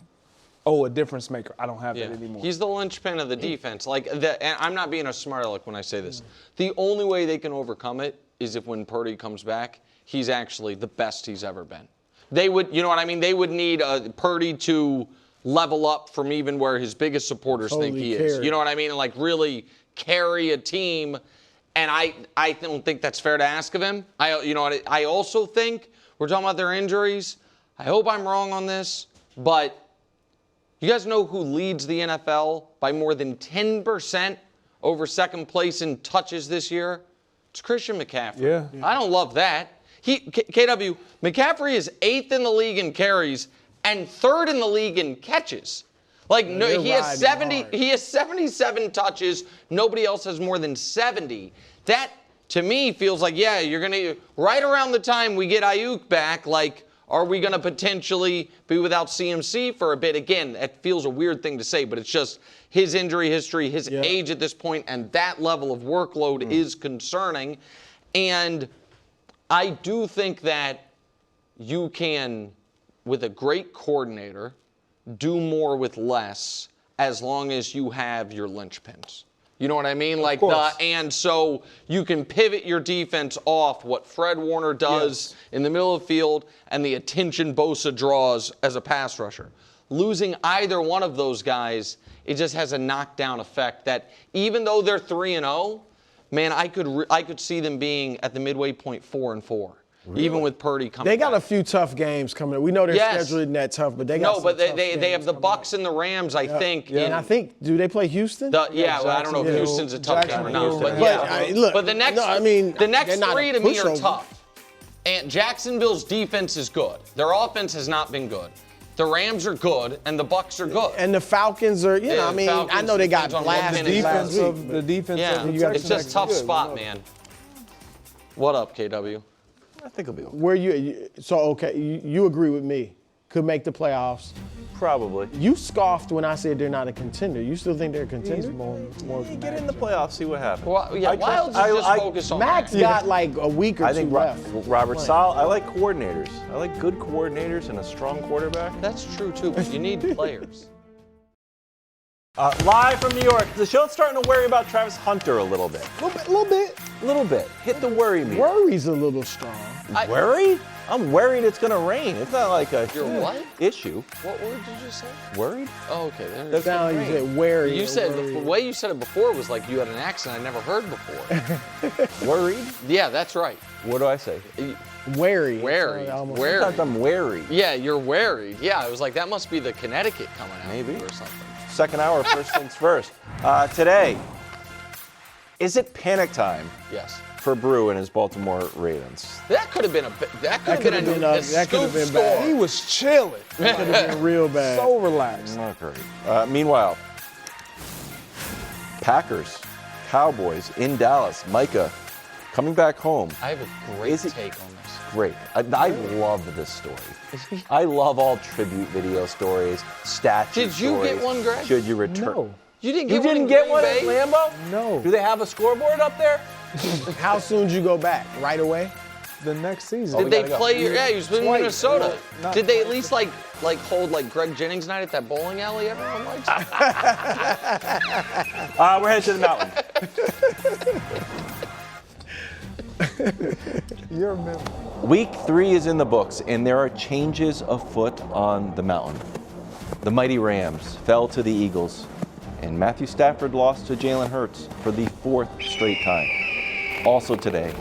a difference maker. I don't have that anymore. He's the linchpin of the defense. And I'm not being a smart aleck when I say this. The only way they can overcome it is if when Purdy comes back, he's actually the best he's ever been. They would, you know what I mean? They would need Purdy to level up from even where his biggest supporters think he is. You know what I mean? And like really carry a team. And I don't think that's fair to ask of him. I also think we're talking about their injuries. I hope I'm wrong on this, but you guys know who leads the NFL by more than 10% over second place in touches this year? It's Christian McCaffrey. Yeah. I don't love that. KW, McCaffrey is 8th in the league in carries and 3rd in the league in catches. Like he has 77 touches. Nobody else has more than 70. That to me feels like you're gonna right around the time we get Ayuk back. Like, are we gonna potentially be without CMC for a bit? Again, that feels a weird thing to say, but it's just his injury history, his age at this point, and that level of workload is concerning. And I do think that you can, with a great coordinator, do more with less as long as you have your linchpins. You know what I mean? And so you can pivot your defense off what Fred Warner does in the middle of the field and the attention Bosa draws as a pass rusher. Losing either one of those guys, it just has a knockdown effect that even though they're 3-0, man, I could see them being at the midway point 4-4. Really? Even with Purdy coming They got back. a few tough games coming up. We know their schedule isn't that tough, but they got some tough they have the Bucs up. and the Rams, I think. Yeah. And I think, do they play Houston? I don't know if Houston's a tough game or not. But the next three to me are tough. And Jacksonville's defense is good. Their offense has not been good. The Rams are good, and the Bucs are good. And the Falcons are, I know they got blasted. The defense of it's just a tough spot, man. What up, KW? I think it'll be So okay. you agree with me? Could make the playoffs. Probably. You scoffed when I said they're not a contender. You still think they're a contender? More get in the playoffs, see what happens. Well, Wilds is just focused on Max got like a week or I think two left. Robert Saleh, I like coordinators. I like good coordinators and a strong quarterback. That's true, too, but you need players. Live from New York, the show's starting to worry about Travis Hunter a little bit. A little bit. Hit the worry meter. Worry's a little strong. Worried? I'm worried it's going to rain. It's not like a what? issue. What word did you say? Worried? Oh, okay. That's how you said worried. You said the way you said it before was like you had an accent I never heard before. Worried? Yeah, that's right. What do I say? Wary. Sometimes I'm wary. Yeah, you're worried. Yeah, I was like, that must be the Connecticut coming out. Maybe. Or something. Second hour, first things first. Today, is it panic time? Yes. For Brou and his Baltimore Ravens. That could have been a scoop score. Bad. He was chilling. That could have been real bad. So relaxed. Not great. Meanwhile, Packers, Cowboys in Dallas. Micah coming back home. I have a great take on this. Great. I love this story. I love all tribute video stories, statue Did you stories. Get one, Greg? Should you return? No. You didn't get one at Lambeau? No. Do they have a scoreboard up there? How soon did you go back? Right away? The next season. Did they play your? Yeah, you was in Minnesota. Did they at least like hold like Greg Jennings night at that bowling alley everyone likes? We're headed to the mountain. You're a member. Week 3 is in the books, and there are changes afoot on the mountain. The mighty Rams fell to the Eagles, and Matthew Stafford lost to Jalen Hurts for the 4th straight time. Also today,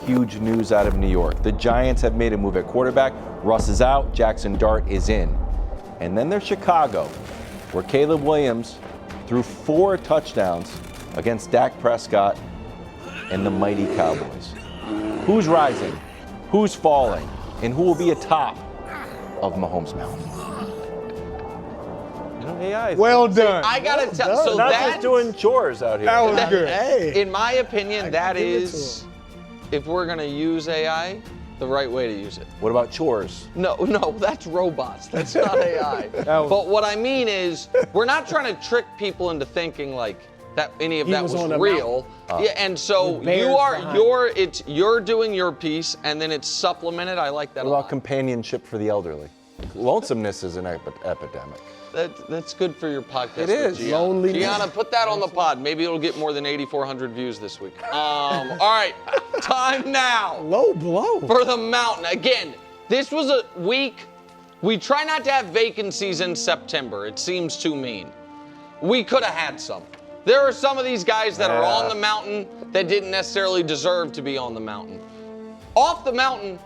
huge news out of New York. The Giants have made a move at quarterback. Russ is out, Jaxson Dart is in. And then there's Chicago, where Caleb Williams threw 4 touchdowns against Dak Prescott and the mighty Cowboys. Who's rising? Who's falling? And who will be atop of Mahomes Mountain? You know, AI. Well done. I gotta tell. So Not that's just doing chores out here. That was good. Hey. in my opinion, that give it to is, if we're gonna use AI, the right way to use it. What about chores? No, that's robots. That's not AI. But what I mean is, we're not trying to trick people into thinking like that any of He that was was on the real. Yeah, and so With bears you're doing your piece, and then it's supplemented. I like that What a about lot. companionship for the elderly? Lonesomeness is an epidemic. That's good for your podcast. It with is. Gianna. Loneliness. Gianna, put that on the pod. Maybe it'll get more than 8,400 views this week. All right, time now Low blow. for the Mountain. Again, this was a week. We try not to have vacancies in September. It seems too mean. We could have had some. There are some of these guys that are on the Mountain that didn't necessarily deserve to be on the Mountain. Off the Mountain,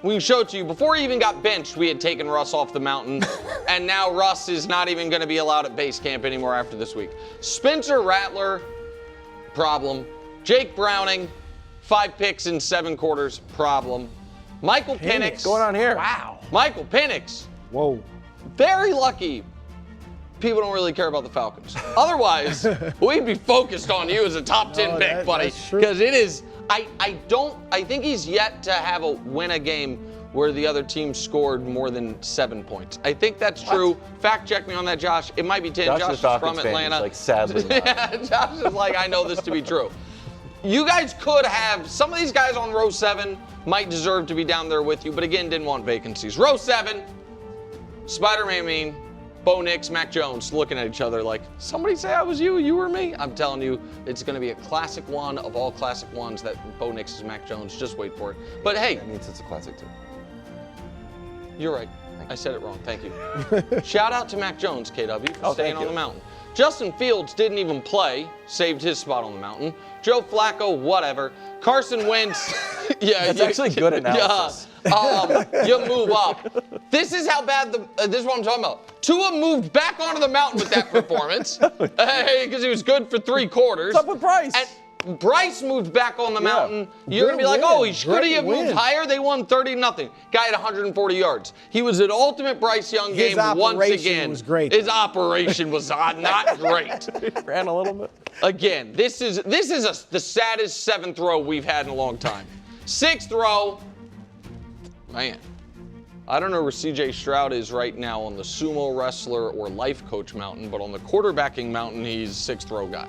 we can show it to you. Before he even got benched, we had taken Russ off the Mountain, and now Russ is not even going to be allowed at base camp anymore after this week. Spencer Rattler, problem. Jake Browning, 5 picks in 7 quarters, problem. Michael Penix. What's going on here? Wow. Michael Penix, Whoa. very lucky. People don't really care about the Falcons. Otherwise, we'd be focused on you as a top 10 pick, buddy. that's true. Because it is, I think he's yet to have win a game where the other team scored more than 7 points. I think that's true. Fact check me on that, Josh. It might be 10. Josh is from Atlanta. Like, sadly not. Yeah, Josh is like, I know this to be true. You guys could have, some of these guys on row 7 might deserve to be down there with you, but again, didn't want vacancies. Row 7, Spider-Man Mean, Bo Nix, Mac Jones looking at each other like, somebody say I was you, you were me? I'm telling you, it's going to be a classic one of all classic ones that Bo Nix is Mac Jones. Just wait for it. But hey, That means it's a classic too. you're right. I said it wrong. Thank you. Shout out to Mac Jones, KW, for Oh, staying thank on you. the Mountain. Justin Fields didn't even play, saved his spot on the Mountain. Joe Flacco, whatever. Carson Wentz, yeah. That's actually good analysis. You move up. This is how bad this is what I'm talking about. Tua moved back onto the Mountain with that performance because he was good for 3 quarters. What's up with Bryce? And Bryce moved back on the Mountain. You're going to be like, win. oh, could he have Great moved win. higher? They won 30-0. Guy had 140 yards. He was an ultimate Bryce Young His game once operation again. was great. His operation was not great. Ran a little bit. Again, this is the saddest 7th row we've had in a long time. 6th row, man. I don't know where CJ Stroud is right now on the sumo wrestler or life coach mountain, but on the quarterbacking mountain, he's 6th row guy.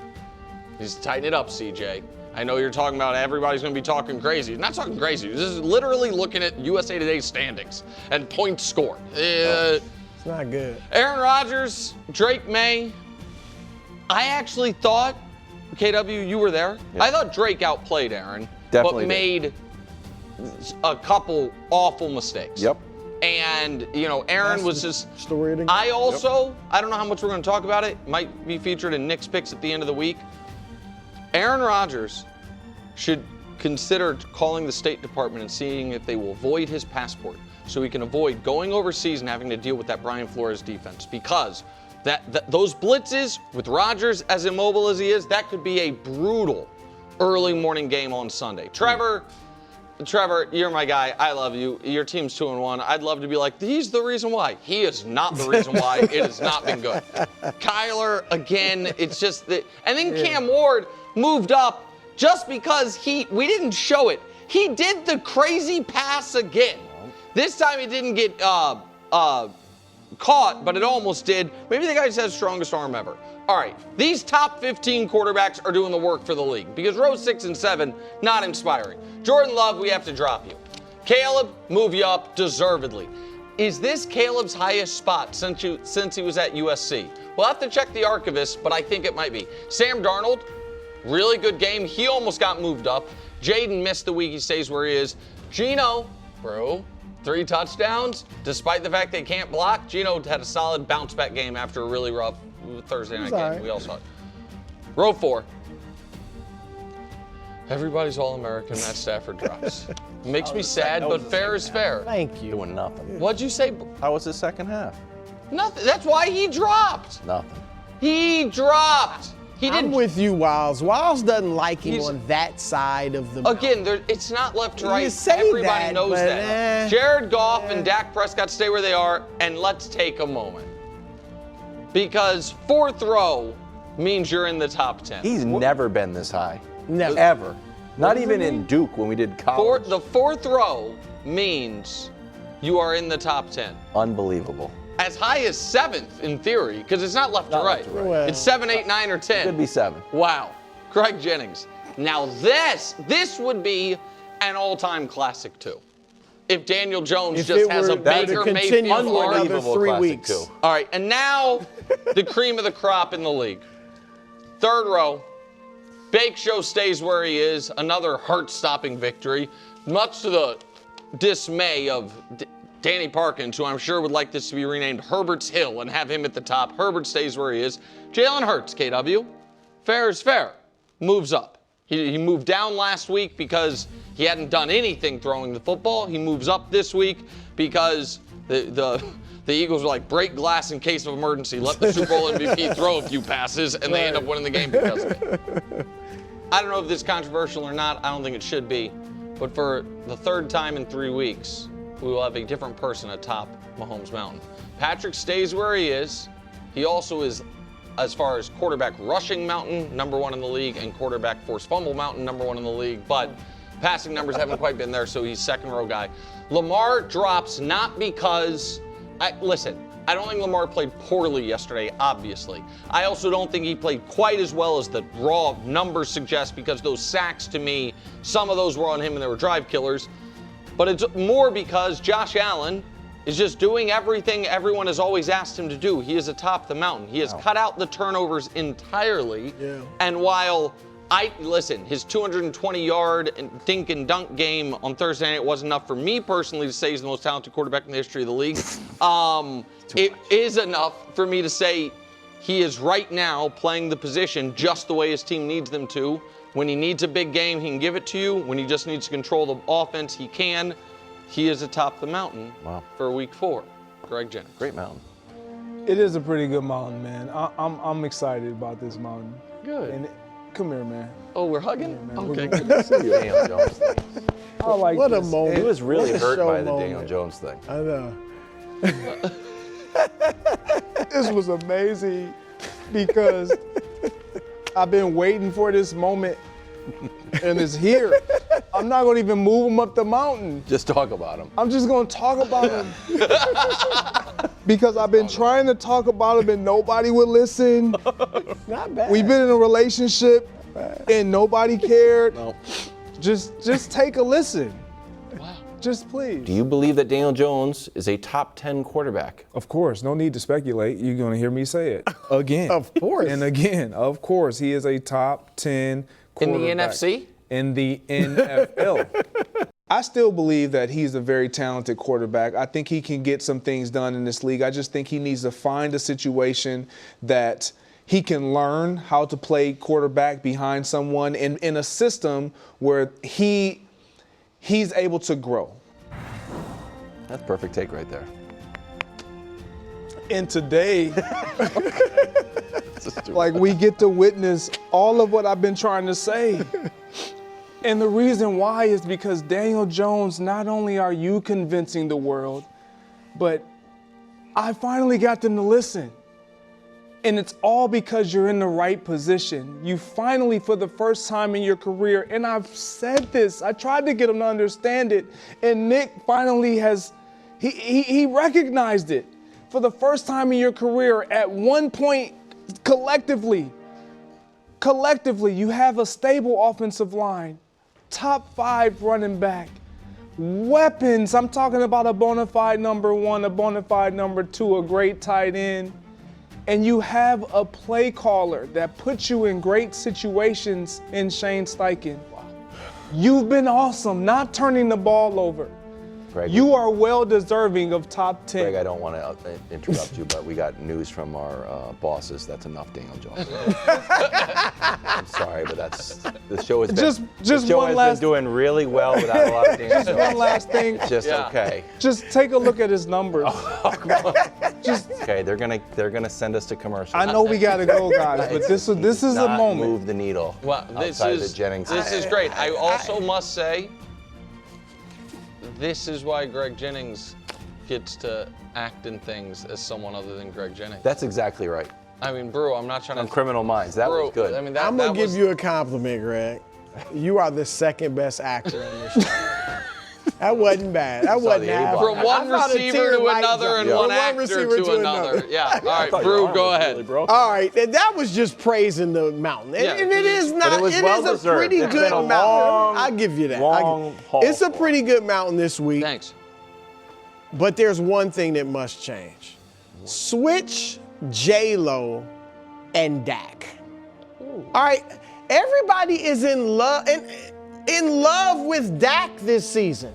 He's tighten it up, CJ. I know you're talking about everybody's going to be talking crazy. Not talking crazy. This is literally looking at USA Today's standings and points scored. It's not good. Aaron Rodgers, Drake May. I actually thought, KW, you were there. Yeah. I thought Drake outplayed Aaron, Definitely but did. made a couple awful mistakes. Yep. And, Aaron was just. Story of the I also, I don't know how much we're going to talk about it. Might be featured in Nick's picks at the end of the week. Aaron Rodgers should consider calling the State Department and seeing if they will void his passport so he can avoid going overseas and having to deal with that Brian Flores defense. Because those blitzes with Rodgers as immobile as he is, that could be a brutal early morning game on Sunday. Trevor, you're my guy. I love you. Your team's 2-1. I'd love to be like, he's the reason why. He is not the reason why. It has not been good. Kyler, again, it's just that. And then Cam Ward moved up just because we didn't show it. He did the crazy pass again. This time he didn't get caught, but it almost did. Maybe the guy just has the strongest arm ever. All right, these top 15 quarterbacks are doing the work for the league because row 6 and 7, not inspiring. Jordan Love, we have to drop you. Caleb, move you up deservedly. Is this Caleb's highest spot since he was at USC? We'll have to check the archivist, but I think it might be. Sam Darnold, really good game. He almost got moved up. Jaden missed the week. He stays where he is. Gino, Brou, 3 touchdowns. Despite the fact they can't block, Gino had a solid bounce-back game after a really rough Thursday night game. Right. We all saw it. Row 4. Everybody's All-American. Matt Stafford drops. Makes me sad, but fair is fair. Thank you. Doing nothing. What'd you say? How was his second half? Nothing. That's why he dropped. Nothing. He dropped. He didn't. I'm with you, Wiles. Wiles doesn't like him on that side of the Again, it's not left to right. You say Everybody that, knows but, that. Jared Goff and Dak Prescott stay where they are, and let's take a moment. Because fourth row means you're in the top 10. He's never been this high. Never. Ever. Not even in Duke when we did college. The fourth row means you are in the top 10. Unbelievable. As high as 7th in theory, because it's not left to right. Well, It's 7, 8, 9, or 10. Could be 7. Wow. Greg Jennings. Now this would be an all-time classic too. If Daniel Jones If just it has were a Baker to continue Mayfield for arm. another 3 classic, weeks. too. All right, and now the cream of the crop in the league. Third row. Bake Show stays where he is. Another heart-stopping victory, much to the dismay of Danny Parkins, who I'm sure would like this to be renamed Herbert's Hill and have him at the top. Herbert stays where he is. Jalen Hurts, KW. Fair is fair. Moves up. He moved down last week because he hadn't done anything throwing the football. He moves up this week because the Eagles were like, break glass in case of emergency. Let the Super Bowl MVP throw a few passes, and they end up winning the game because of it. I don't know if this is controversial or not. I don't think it should be. But for the third time in 3 weeks, we will have a different person atop Mahomes Mountain. Patrick stays where he is. He also is, as far as quarterback rushing mountain, #1 in the league, and quarterback forced fumble mountain, #1 in the league. But passing numbers haven't quite been there, so he's second row guy. Lamar drops not because, listen, I don't think Lamar played poorly yesterday, obviously. I also don't think he played quite as well as the raw numbers suggest, because those sacks, to me, some of those were on him and they were drive killers. But it's more because Josh Allen is just doing everything everyone has always asked him to do. He is atop the mountain. He has cut out the turnovers entirely. Yeah. And while his 220-yard dink and dunk game on Thursday night wasn't enough for me personally to say he's the most talented quarterback in the history of the league. It is enough for me to say he is right now playing the position just the way his team needs them to. When he needs a big game, he can give it to you. When he just needs to control the offense, he can. He is atop the mountain for week 4. Greg Jennings. Great mountain. It is a pretty good mountain, man. I'm excited about this mountain. Good. And come here, man. Oh, we're hugging? Yeah, man. Okay. Good to see you, Daniel Jones thing. I like What a this. moment. He was really What a hurt show by the moment. Daniel Jones thing. I know. This was amazing because I've been waiting for this moment, and it's here. I'm not going to even move him up the mountain. Just talk about him. I'm just going to talk about him because I've been trying to talk about him and nobody would listen. Not bad. We've been in a relationship and nobody cared. No. Just take a listen. Wow. Just please. Do you believe that Daniel Jones is a top 10 quarterback? Of course, no need to speculate. You're going to hear me say it again. Of course. And again, of course, he is a top 10 In quarterback. the NFC? In the NFL. I still believe that he's a very talented quarterback. I think he can get some things done in this league. I just think he needs to find a situation that he can learn how to play quarterback behind someone in a system where he's able to grow. That's a perfect take right there. And today, like, we get to witness all of what I've been trying to say. And the reason why is because Daniel Jones, not only are you convincing the world, but I finally got them to listen. And it's all because you're in the right position. You finally, for the first time in your career, and I've said this, I tried to get him to understand it, and Nick finally he recognized it. For the first time in your career, at one point, collectively, you have a stable offensive line, top 5 running back, weapons. I'm talking about a bona fide #1, a bona fide #2, a great tight end. And you have a play caller that puts you in great situations in Shane Steichen. Wow. You've been awesome, not turning the ball over. Greg, You are well deserving of top 10. Greg, I don't want to interrupt you, but we got news from our bosses. That's enough, Daniel Jones. I'm sorry, but the show has been been doing really well without a lot of Daniel Jones. One last thing. It's just okay. Just take a look at his numbers. Okay, they're gonna send us to commercial. I know we gotta go, guys, but this is a moment. Move the needle. Well, this outside is the Jennings. this is great. I also must say, this is why Greg Jennings gets to act in things as someone other than Greg Jennings. That's exactly right. I mean, Brou, I'm not trying On to. Criminal Minds, that was good. I mean, I'm going to give you a compliment, Greg. You are the second best actor on this show. That wasn't bad. That wasn't bad. From one receiver to another and one actor to another. Yeah. All right, Brou, go ahead. All right, that was just praising the mountain, and it is not. But it was it well is a deserved. pretty It's good been a mountain. long, I'll give you that. long haul It's a for pretty good mountain this week. Thanks. But there's one thing that must change. Switch J-Lo and Dak. All right, everybody is in love with Dak this season.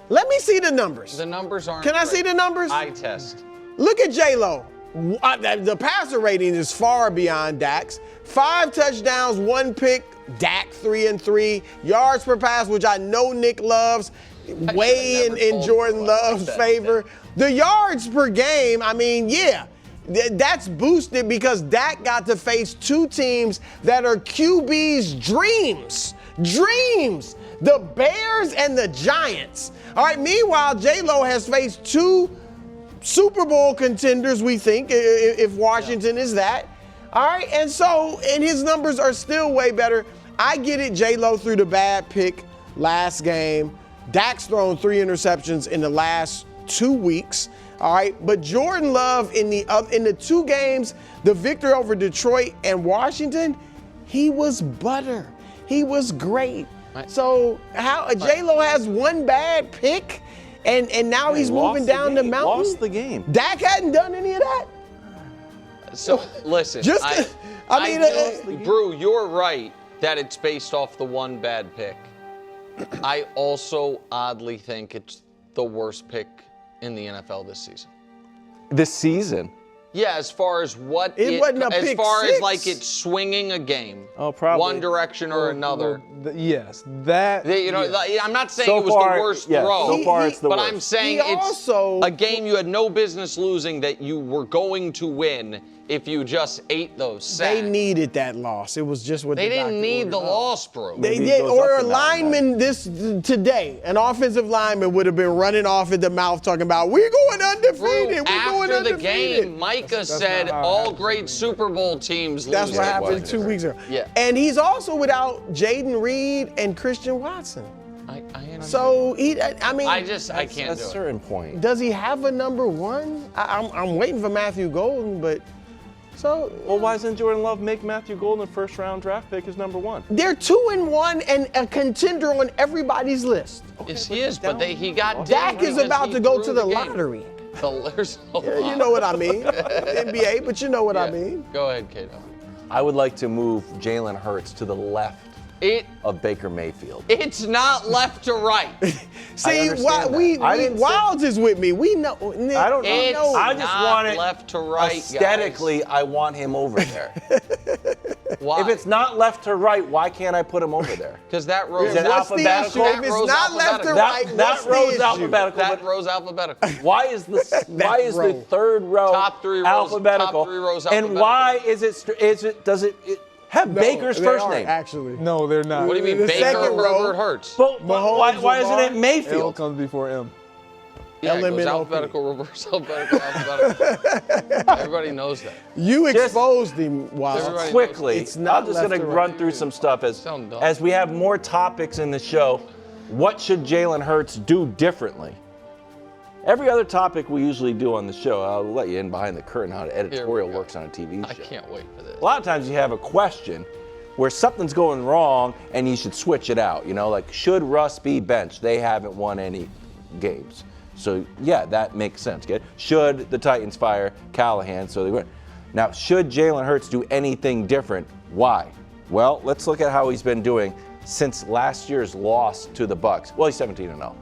Let me see the numbers. The numbers aren't. Can I great. see the numbers? Eye test. Look at J-Lo. The passer rating is far beyond Dak's. 5 touchdowns, 1 pick. Dak 3-3. Yards per pass, which I know Nick loves, way in Jordan Love's favor. The yards per game, I mean, yeah, that's boosted because Dak got to face 2 teams that are QB's dreams. Dreams. The Bears and the Giants. All right, meanwhile, J-Lo has faced 2 Super Bowl contenders, we think, if Washington is that. All right, and his numbers are still way better. I get it, J-Lo threw the bad pick last game. Dak's thrown 3 interceptions in the last 2 weeks. All right, but Jordan Love in the 2 games, the victory over Detroit and Washington, he was butter. He was great. Right. So how J-Lo has 1 bad pick, and now he's moving down the mountain. Lost the game. Dak hadn't done any of that. So listen, Brou, you're right that it's based off the 1 bad pick. I also oddly think it's the worst pick in the NFL this season. This season? Yeah, as far as what it wasn't a pick as like it's swinging a game. Oh, probably. One direction or another. Yes, that. I'm not saying it was the worst throw. So far, it's the worst. But I'm saying it's a game you had no business losing that you were going to win if you just ate those sacks. They needed that loss. It was just what they didn't need the loss, bro. They did, or a lineman today, an offensive lineman would have been running off at the mouth talking about, we're going undefeated. After the game, Micah said all great Super Bowl teams lose. That's what happened 2 weeks ago. Yeah. And he's also without Jaden Reed and Christian Watson. I understand. So I can't do it. At a certain point. Does he have a number 1? I'm waiting for Matthew Golden, but so. Well, why doesn't Jordan Love make Matthew Golden a 1st-round draft pick his number 1? They're 2-1 and a contender on everybody's list. Yes, he is, but he got Dak is about to go to the lottery. You know what I mean. NBA, but you know what I mean. Go ahead, Kato. I would like to move Jalen Hurts to the left of Baker Mayfield. It's not left to right. See, Wilds is with me. We know. I don't know. I just want it left to right. Aesthetically, guys. I want him over there. Why? If it's not left to right, why can't I put him over there? Because that row is alphabetical. If it's not left to right, that row is alphabetical. That row's alphabetical. Why is the 3rd row top 3 rows, alphabetical? Top 3 rows alphabetical. And why does it have Baker's first name? Actually, no, they're not. What do you mean, Baker Herbert Hurts? But why isn't it Mayfield? L comes before M. Yeah, it goes alphabetical, reverse alphabetical, alphabetical. Everybody knows that. You exposed him, Wild. Quickly. It's not I'm just going to run through some stuff as we have more topics in the show. What should Jalen Hurts do differently? Every other topic we usually do on the show, I'll let you in behind the curtain how the editorial works on a TV show. I can't wait for this. A lot of times you have a question where something's going wrong and you should switch it out. Like, should Russ be benched? They haven't won any games. So, yeah, that makes sense. Should the Titans fire Callahan so they win? Now, should Jalen Hurts do anything different? Why? Well, let's look at how he's been doing since last year's loss to the Bucs. Well, he's 17-0.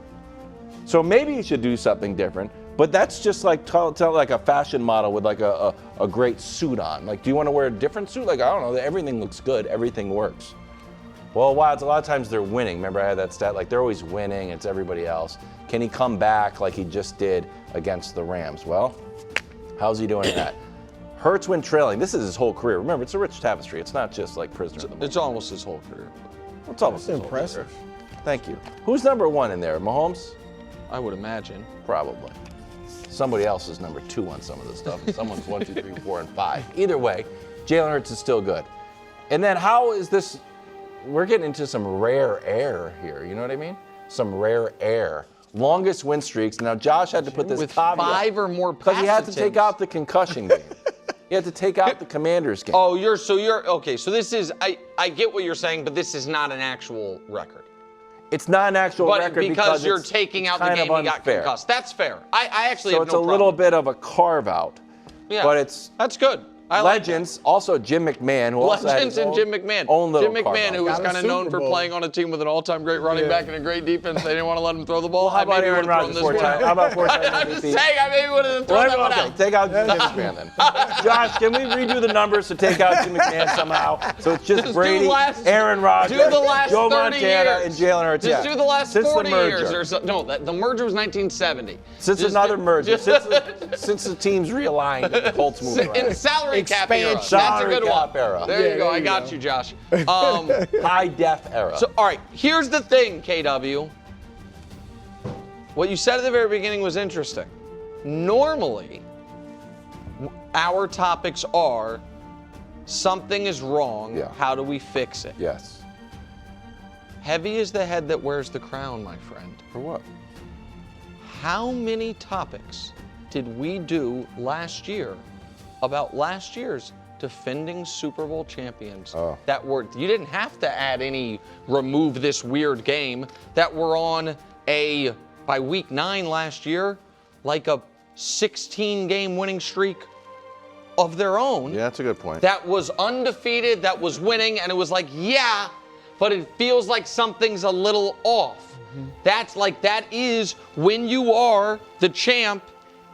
So maybe you should do something different. But that's just like tell like a fashion model with like a great suit on. Like, do you want to wear a different suit? Like, I don't know. Everything looks good. Everything works. Well, wow, it's a lot of times they're winning. Remember, I had that stat. Like, they're always winning. It's everybody else. Can he come back like he just did against the Rams? Well, how's he doing that? Hurts when trailing. This is his whole career. Remember, it's a rich tapestry. It's not just like prisoner. It's almost his whole career. It's almost That's his impressive. whole career. Thank you. Who's number 1 in there? Mahomes? I would imagine. Probably. Somebody else is number 2 on some of this stuff. Someone's 1, 2, 3, 4, and 5. Either way, Jalen Hurts is still good. And then how is this? We're getting into some rare air here. You know what I mean? Some rare air. Longest win streaks. Now, Josh had to put this with caveat 5 or more because he had to take passage out the concussion game. He had to take out the Commanders game. Oh, you're okay. So this is I get what you're saying, but this is not an actual record. It's not an actual But record because you're it's taking out the kind game of he got unfair. concussed. That's fair. I actually So have it's no a problem. little bit of a carve out. Yeah, but that's good. I like that. legends. Also, Jim McMahon, who also had Legends his and own, Jim McMahon. own little Jim McMahon, carve-out. who was Got a kind of known Super for Bowl. playing on a team with an all-time great running back and a great defense. They didn't want to let him throw the ball. How about I maybe Aaron would've thrown Rodgers this 4 one times? out. How about 4 times I'm just MVP? saying, I maybe would have thrown that one Okay, out. take out Jim McMahon then. Josh, can we redo the numbers to take out Jim McMahon somehow? So it's just Just do Brady, last- Aaron Rodgers, Do the last Joe 30 Montana, years. and Jalen Hurts. Just Yeah. do the last Since 40 the merger. years or so. No, the merger was 1970. Since Just another do- merger. just- Since the teams realigned, and the Colts moved in around. salary cap era. Expansion. That's a Salary good cap one. era. There you Yeah, go. there I you got go. you, Josh. High def era. So, all right, here's the thing, KW. What you said at the very beginning was interesting. Normally, our topics are something is wrong. Yeah. How do we fix it? Yes. Heavy is the head that wears the crown, my friend. For what? How many topics did we do last year about last year's defending Super Bowl champions that were, you didn't have to add any remove this weird game, that were on by week 9 last year, like a 16-game winning streak of their own. Yeah, that's a good point. That was undefeated, that was winning, and it was like, yeah, but it feels like something's a little off. That is when you are the champ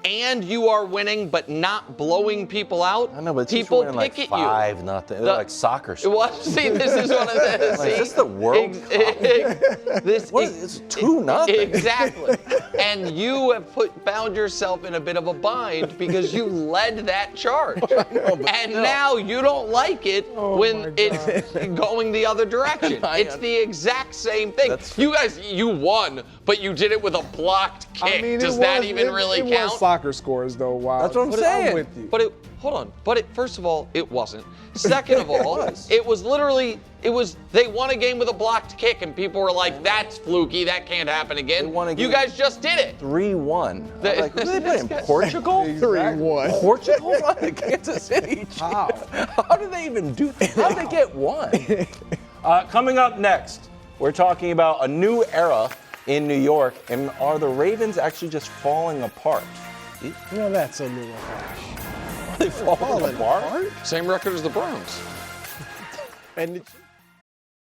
and you are winning but not blowing people out. I know, but it's people just winning pick like at 5-0. They're The- like soccer. Well, see, this is one of the. Like, is this the World Cup? It's 2-0. Exactly. And you have found yourself in a bit of a bind because you led that charge. And now you don't like it when it's going the other direction. It's the exact same thing. You guys, you won, but you did it with a blocked kick. Does that even really it count? was soccer scores, though. Wow. That's what I'm saying. I'm with you. But hold on. But first of all, it wasn't. Second of all, it was literally, they won a game with a blocked kick, and people were like, that's fluky, that can't happen again. They won a You game. guys just did it. 3-1. Like, who are they playing? Portugal? 3-1. Portugal won Kansas City. How? How did they even do that? How did they get one? Coming up next, we're talking about a new era in New York, and are the Ravens actually just falling apart? Well, that's a little harsh. Are they falling apart? Same record as the Browns. And it's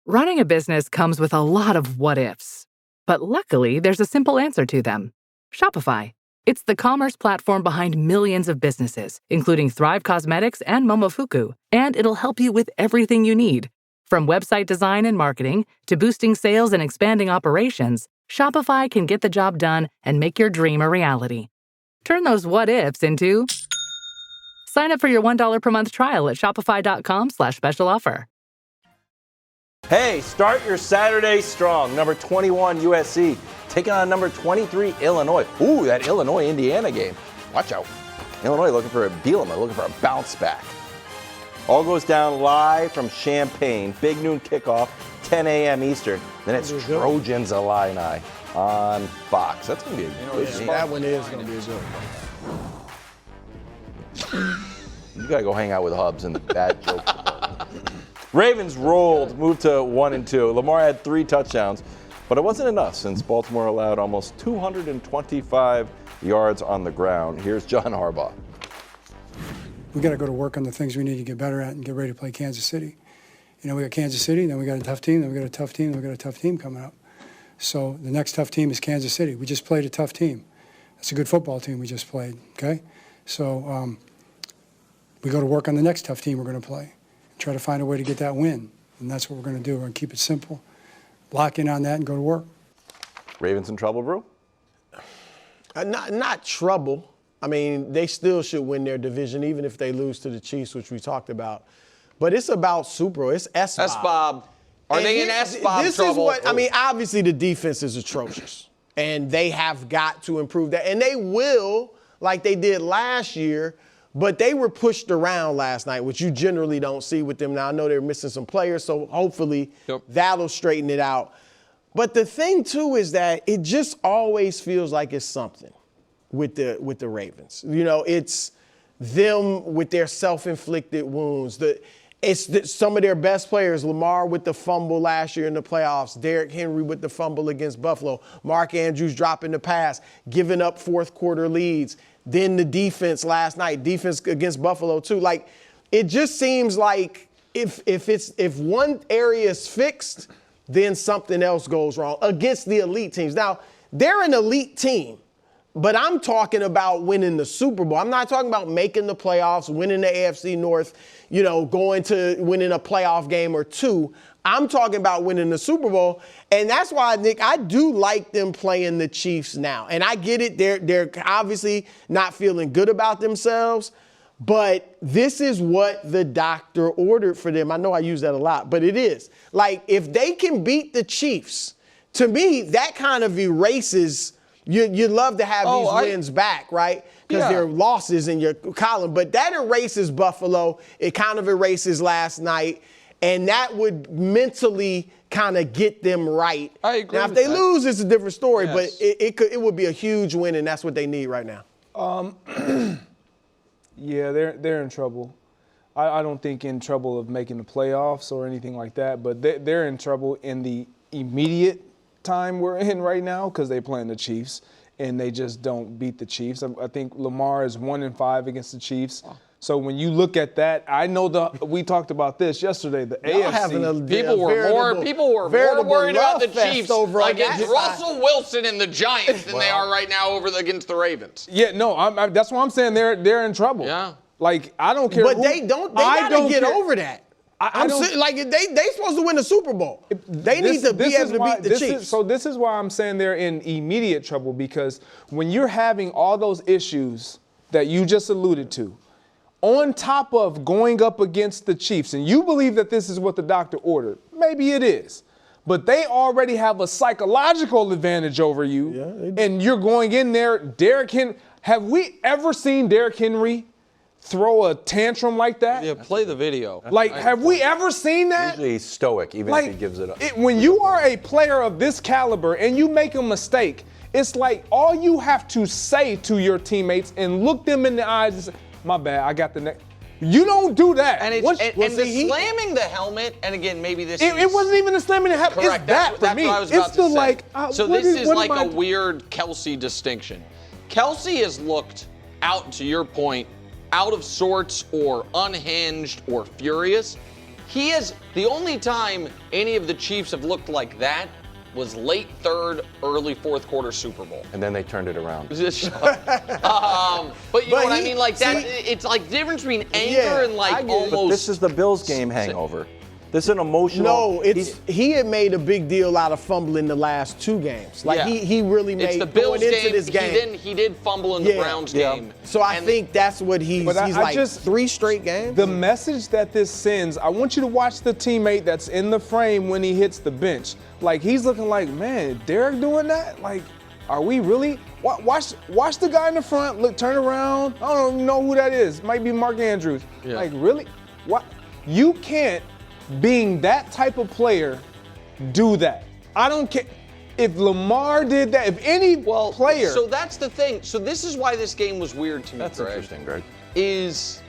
Running a business comes with a lot of what ifs. But luckily, there's a simple answer to them. Shopify. It's the commerce platform behind millions of businesses, including Thrive Cosmetics and Momofuku. And it'll help you with everything you need. From website design and marketing to boosting sales and expanding operations, Shopify can get the job done and make your dream a reality. Turn those what ifs into... Sign up for your $1 per month trial at shopify.com/special offer. Hey, start your Saturday strong. Number 21 USC taking on number 23 Illinois. Ooh, that Illinois-Indiana game. Watch out. Illinois looking for a Bielema, looking for a bounce back. All goes down live from Champaign. Big noon kickoff, 10 a.m. Eastern. Then it's Trojans Illini on Fox. That's going to be a good game. that one is going to be a good one. You got to go hang out with Hubs and the bad joke. Ravens rolled, moved to 1-2. Lamar had 3 touchdowns, but it wasn't enough since Baltimore allowed almost 225 yards on the ground. Here's John Harbaugh. We got to go to work on the things we need to get better at and get ready to play Kansas City. You know, we got Kansas City, then we got a tough team, then we got a tough team, then we got a tough team coming up. So the next tough team is Kansas City. We just played a tough team. That's a good football team we just played, okay? So we go to work on the next tough team we're going to play. Try to find a way to get that win. And that's what we're going to do. We're going to keep it simple, lock in on that, and go to work. Ravens in trouble, Brou? Not trouble. I mean, they still should win their division, even if they lose to the Chiefs, which we talked about. But it's about Super Bowl. It's S-Bob. S-Bob. Are they in S-Bob this trouble? Is what, I mean, obviously the defense is atrocious. And they have got to improve that. And they will, like they did last year, but they were pushed around last night, which you generally don't see with them. Now, I know they're missing some players, so hopefully that'll straighten it out. But the thing, too, is that it just always feels like it's something with the Ravens. You know, it's them with their self-inflicted wounds. Some of their best players, Lamar with the fumble last year in the playoffs, Derrick Henry with the fumble against Buffalo, Mark Andrews dropping the pass, giving up fourth quarter leads. Then the defense last night, defense against Buffalo too. Like, it just seems like if one area is fixed, then something else goes wrong against the elite teams. Now, they're an elite team. But I'm talking about winning the Super Bowl. I'm not talking about making the playoffs, winning the AFC North, you know, going to winning a playoff game or two. I'm talking about winning the Super Bowl. And that's why, Nick, I do like them playing the Chiefs now. And I get it. They're obviously not feeling good about themselves. But this is what the doctor ordered for them. I know I use that a lot, but it is. Like, if they can beat the Chiefs, to me, that kind of erases – You'd love to have these wins back, right? Because they're losses in your column. But that erases Buffalo. It kind of erases last night. And that would mentally kind of get them right. I agree. Now, if they lose, it's a different story. Yes. But it would be a huge win, and that's what they need right now. Yeah, they're in trouble. I don't think in trouble of making the playoffs or anything like that. But they're in trouble in the immediate time we're in right now because they're playing the Chiefs and they just don't beat the Chiefs. I think Lamar is 1-5 against the Chiefs. So when you look at that, I know we talked about this yesterday. The AFC people were more worried about the Chiefs against Russell Wilson and the Giants than they are right now against the Ravens. Yeah, no, that's why I'm saying they're in trouble. Yeah, like I don't care. But they gotta get over that. They supposed to win the Super Bowl. They need to be able to beat the Chiefs. So this is why I'm saying they're in immediate trouble, because when you're having all those issues that you just alluded to, on top of going up against the Chiefs, and you believe that this is what the doctor ordered, maybe it is, but they already have a psychological advantage over you, and you're going in there. Derrick Henry, have we ever seen Derrick Henry throw a tantrum like that? Yeah, play the video. Like, have we ever seen that? Usually he's stoic, even if he gives it up. When you are a player of this caliber and you make a mistake, it's like all you have to say to your teammates and look them in the eyes and say, my bad, I got the next. You don't do that. And slamming the helmet, and again, maybe this it wasn't even the slamming the helmet. Correct. It's That's for me. What I was about it's the to say. like. So this is like a weird Kelsey distinction. Kelsey has looked out, to your point, out of sorts or unhinged or furious. He is the only time any of the Chiefs have looked like that was late third, early fourth quarter Super Bowl. And then they turned it around. But you know what I mean? Like that, it's like the difference between anger and like almost. But this is the Bills game hangover. This is an emotional. No, he had made a big deal out of fumbling the last two games. Like he really made. It's the Bills going game. Into this game. He did fumble in the Browns game. So I think that's what he's like. Just 3 straight games. The message that this sends, I want you to watch the teammate that's in the frame when he hits the bench. Like, he's looking like, man, Derek doing that? Like, are we really? Watch the guy in the front. Look, turn around. I don't even know who that is. Might be Mark Andrews. Yeah. Like, really? What? You can't, being that type of player, do that. I don't care. If Lamar did that, if any player. So that's the thing. So this is why this game was weird to me, That's interesting, Greg. Is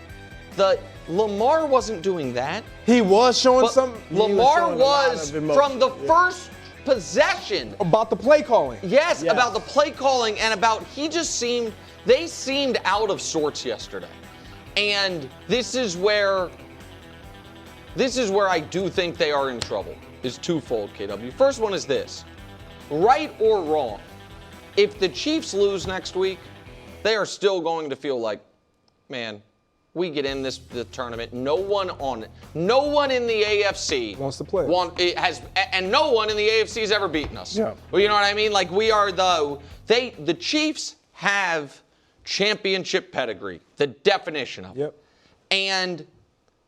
that Lamar wasn't doing that. He was showing some. Lamar was from the first possession. About the play calling. Yes, about the play calling and about they seemed out of sorts yesterday. And this is where I do think they are in trouble. Is twofold, KW. First one is this. right or wrong, if the Chiefs lose next week, they are still going to feel like, man, we get in the tournament. No one in the AFC wants to play. And no one in the AFC has ever beaten us. Yeah. Well, you know what I mean? Like we are the Chiefs have championship pedigree, the definition of it. Yep. And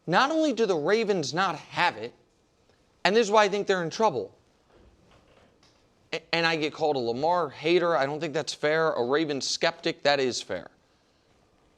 not only do the Ravens not have it, and this is why I think they're in trouble. And I get called a Lamar hater. I don't think that's fair. A Ravens skeptic, that is fair.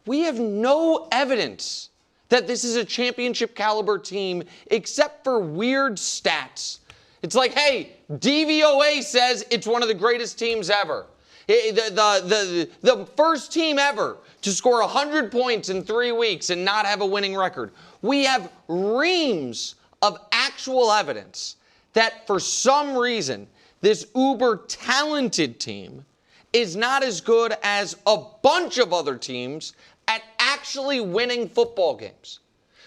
We have no evidence that this is a championship caliber team except for weird stats. It's like, hey, DVOA says it's one of the greatest teams ever. The first team ever to score 100 points in 3 weeks and not have a winning record. We have reams of actual evidence that for some reason this uber talented team is not as good as a bunch of other teams at actually winning football games.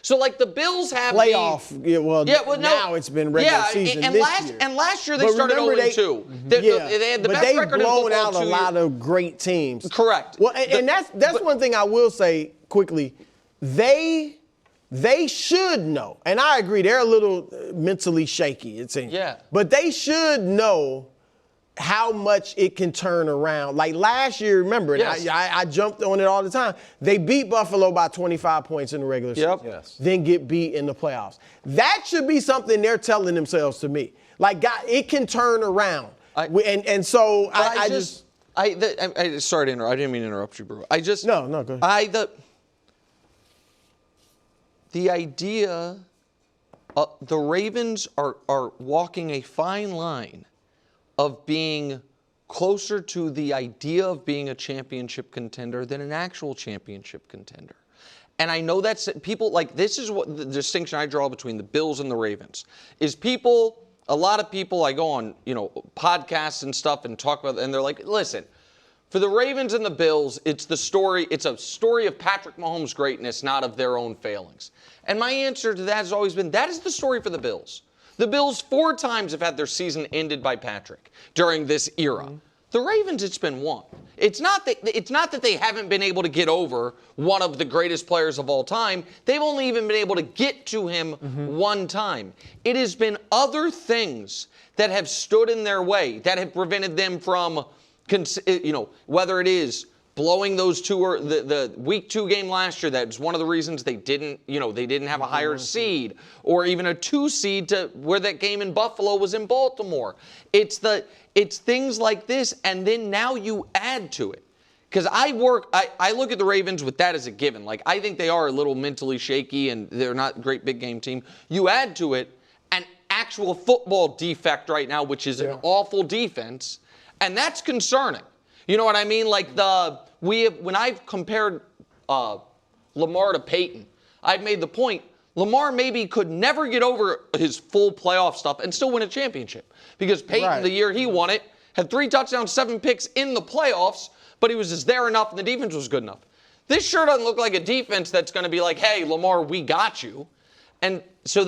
So, like, the Bills have now it's been regular season and this year. And last year they started 0-2. They had the best record in football. But they've blown out a lot of great teams. Correct. Well, and that's one thing I will say quickly. They should know, and I agree, they're a little mentally shaky, it seems. Yeah. But they should know how much it can turn around. Like last year, remember, Yes. and I jumped on it all the time. They beat Buffalo by 25 points in the regular season. Yes. Then get beat in the playoffs. That should be something they're telling themselves to me. Like, God, it can turn around. So I just sorry to interrupt. I didn't mean to interrupt you, Brou. No, go ahead. The idea, the Ravens are walking a fine line of being closer to the idea of being a championship contender than an actual championship contender. And I know that's people like this is what the distinction I draw between the Bills and the Ravens is a lot of people I go on, podcasts and stuff and talk about, and they're like, listen, for the Ravens and the Bills, it's a story of Patrick Mahomes' greatness, not of their own failings. And my answer to that has always been, that is the story for the Bills. The Bills 4 times have had their season ended by Patrick during this era. Mm-hmm. The Ravens, it's been 1. It's not that they haven't been able to get over one of the greatest players of all time. They've only even been able to get to him 1 time. It has been other things that have stood in their way, that have prevented them from, whether it is blowing those the week 2 game last year, that's one of the reasons they didn't have a higher seed, or even a 2 seed to where that game in Buffalo was in Baltimore. It's things like this, and then now you add to it. Because I look at the Ravens with that as a given. Like, I think they are a little mentally shaky and they're not a great big game team. You add to it an actual football defect right now, which is an awful defense, and that's concerning. You know what I mean? Like when I've compared Lamar to Peyton, I've made the point Lamar maybe could never get over his full playoff stuff and still win a championship. Because Peyton, the year he won it, had 3 touchdowns, 7 picks in the playoffs, but he was just there enough and the defense was good enough. This sure doesn't look like a defense that's going to be like, hey, Lamar, we got you. And so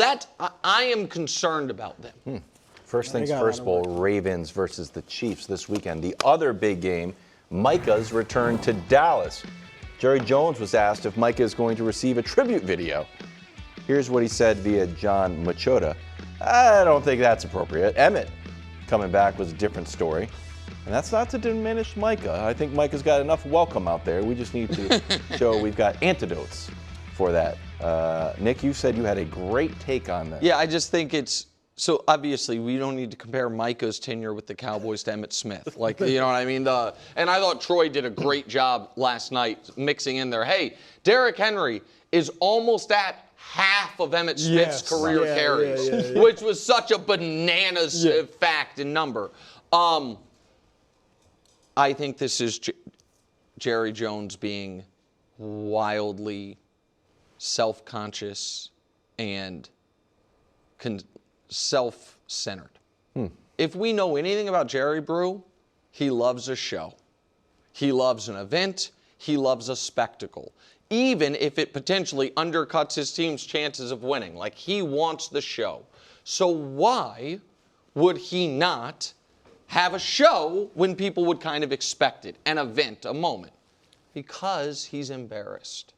I am concerned about them. First things first, Bowl, Ravens versus the Chiefs this weekend. The other big game, Micah's return to Dallas. Jerry Jones was asked if Micah is going to receive a tribute video. Here's what he said via John Machota. I don't think that's appropriate. Emmett coming back was a different story. And that's not to diminish Micah. I think Micah's got enough welcome out there. We just need to show we've got antidotes for that. Nick, you said you had a great take on that. Yeah, I just think so obviously we don't need to compare Micah's tenure with the Cowboys to Emmitt Smith. Like, you know what I mean? And I thought Troy did a great job last night mixing in there. Hey, Derrick Henry is almost at half of Emmitt Smith's career carries, which was such a bananas fact and number. I think this is Jerry Jones being wildly self-conscious and self-centered. If we know anything about Jerry Brou, he loves a show. He loves an event. He loves a spectacle, even if it potentially undercuts his team's chances of winning. Like, he wants the show. So why would he not have a show when people would kind of expect it, an event, a moment? Because he's embarrassed.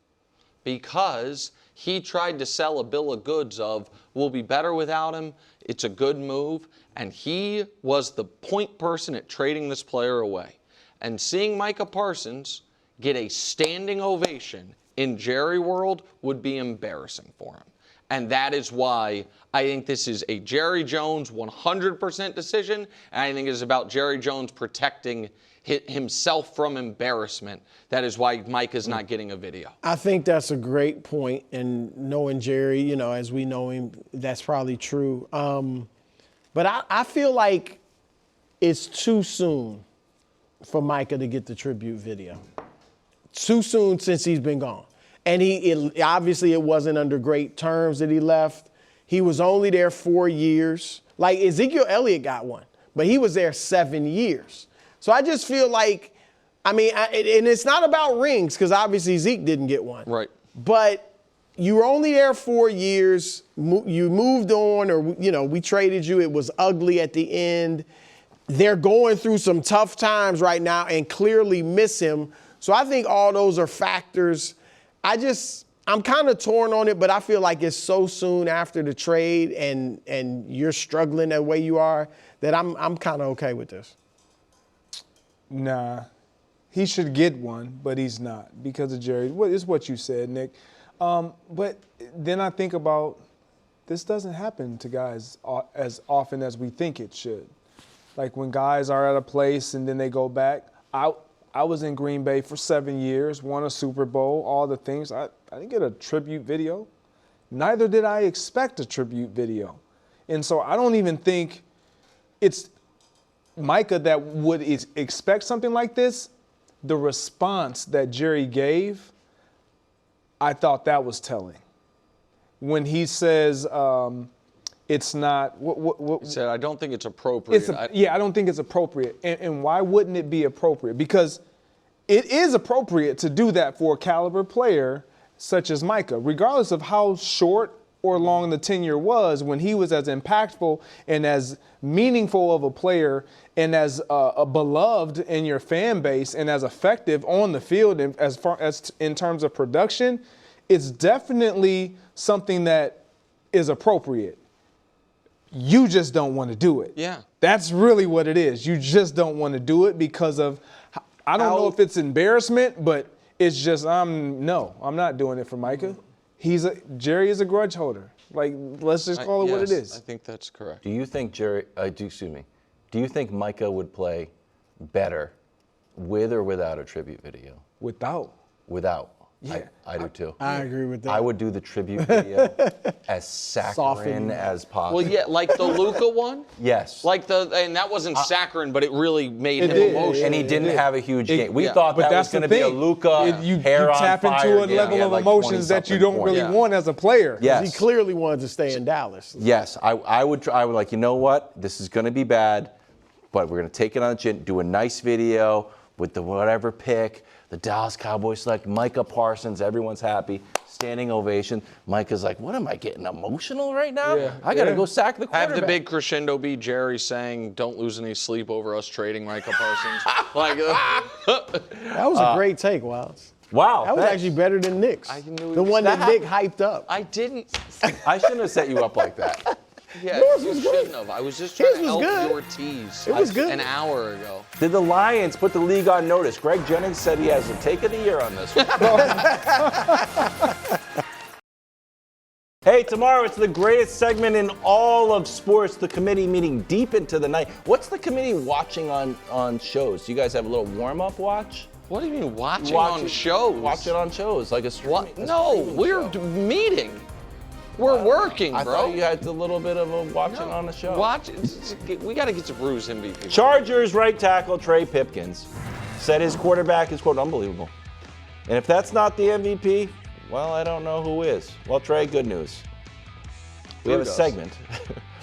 Because he tried to sell a bill of goods of, we'll be better without him, it's a good move, and he was the point person at trading this player away. And seeing Micah Parsons get a standing ovation in Jerry world would be embarrassing for him. And that is why I think this is a Jerry Jones 100% decision, and I think it is about Jerry Jones protecting himself from embarrassment. That is why Mike is not getting a video. I think that's a great point, and knowing Jerry, as we know him, that's probably true. But I feel like it's too soon for Micah to get the tribute video. Too soon since he's been gone. And obviously it wasn't under great terms that he left. He was only there 4 years. Like Ezekiel Elliott got one, but he was there 7 years. So I just feel like, and it's not about rings, because obviously Zeke didn't get one. Right. But you were only there 4 years. You moved on, or, we traded you. It was ugly at the end. They're going through some tough times right now and clearly miss him. So I think all those are factors. I'm kind of torn on it, but I feel like it's so soon after the trade and you're struggling the way you are that I'm kind of okay with this. Nah, he should get one, but he's not because of Jerry. It's what you said, Nick. But then I think about this doesn't happen to guys as often as we think it should. Like when guys are at a place and then they go back. I was in Green Bay for 7 years, won a Super Bowl, all the things. I didn't get a tribute video. Neither did I expect a tribute video. And so I don't even think it's Micah that would expect something like this. The response that Jerry gave, I thought that was telling. When he says it's not He said, I don't think it's appropriate. I don't think it's appropriate. And why wouldn't it be appropriate? Because it is appropriate to do that for a caliber player such as Micah, regardless of how short or long the tenure was. When he was as impactful and as meaningful of a player and as beloved in your fan base and as effective on the field and as far as in terms of production, it's definitely something that is appropriate. You just don't want to do it. Yeah. That's really what it is. You just don't want to do it because of, I don't know if it's embarrassment, but it's just, I'm not doing it for Micah. Jerry is a grudge holder. Like, let's just call it what it is. I think that's correct. Do you think do you think Micah would play better with or without a tribute video? Without. Yeah. I do too. I agree with that. I would do the tribute video as saccharine as possible. Well, yeah, like the Luka one? Yes. And that wasn't saccharine, but it really made him emotional. And he didn't have a huge game. We thought but that was going to be a Luka you hair on tap fire into a level of emotions that you don't really want as a player. Yes. He clearly wanted to stay in Dallas. Yes. I would like, you know what? This is going to be bad, but we're going to take it on the chin, do a nice video with the whatever pick. The Dallas Cowboys select Micah Parsons. Everyone's happy. Standing ovation. Micah's like, what am I getting emotional right now? Yeah. I got to go sack the quarterback. Have the big crescendo be Jerry saying, don't lose any sleep over us trading Micah Parsons. That was a great take, Wilds. Wow. That was actually better than Nick's. The one that Nick hyped up. I didn't. I shouldn't have set you up like that. Yeah, Yours you was shouldn't good. have. I was just trying to was help good. your tease. It was good. An hour ago. Did the Lions put the league on notice? Greg Jennings said he has the take of the year on this one. Hey, tomorrow it's the greatest segment in all of sports, the committee meeting deep into the night. What's the committee watching on shows? Do you guys have a little warm-up watch? What do you mean watching on shows? Watch it on shows, like a streaming. No, we're meeting. We're working, bro. I thought you had a little bit of a watching on the show. We got to get to Bru's MVP. Chargers right tackle Trey Pipkins said his quarterback is, quote, unbelievable. And if that's not the MVP, well, I don't know who is. Well, Trey, good news. We have a segment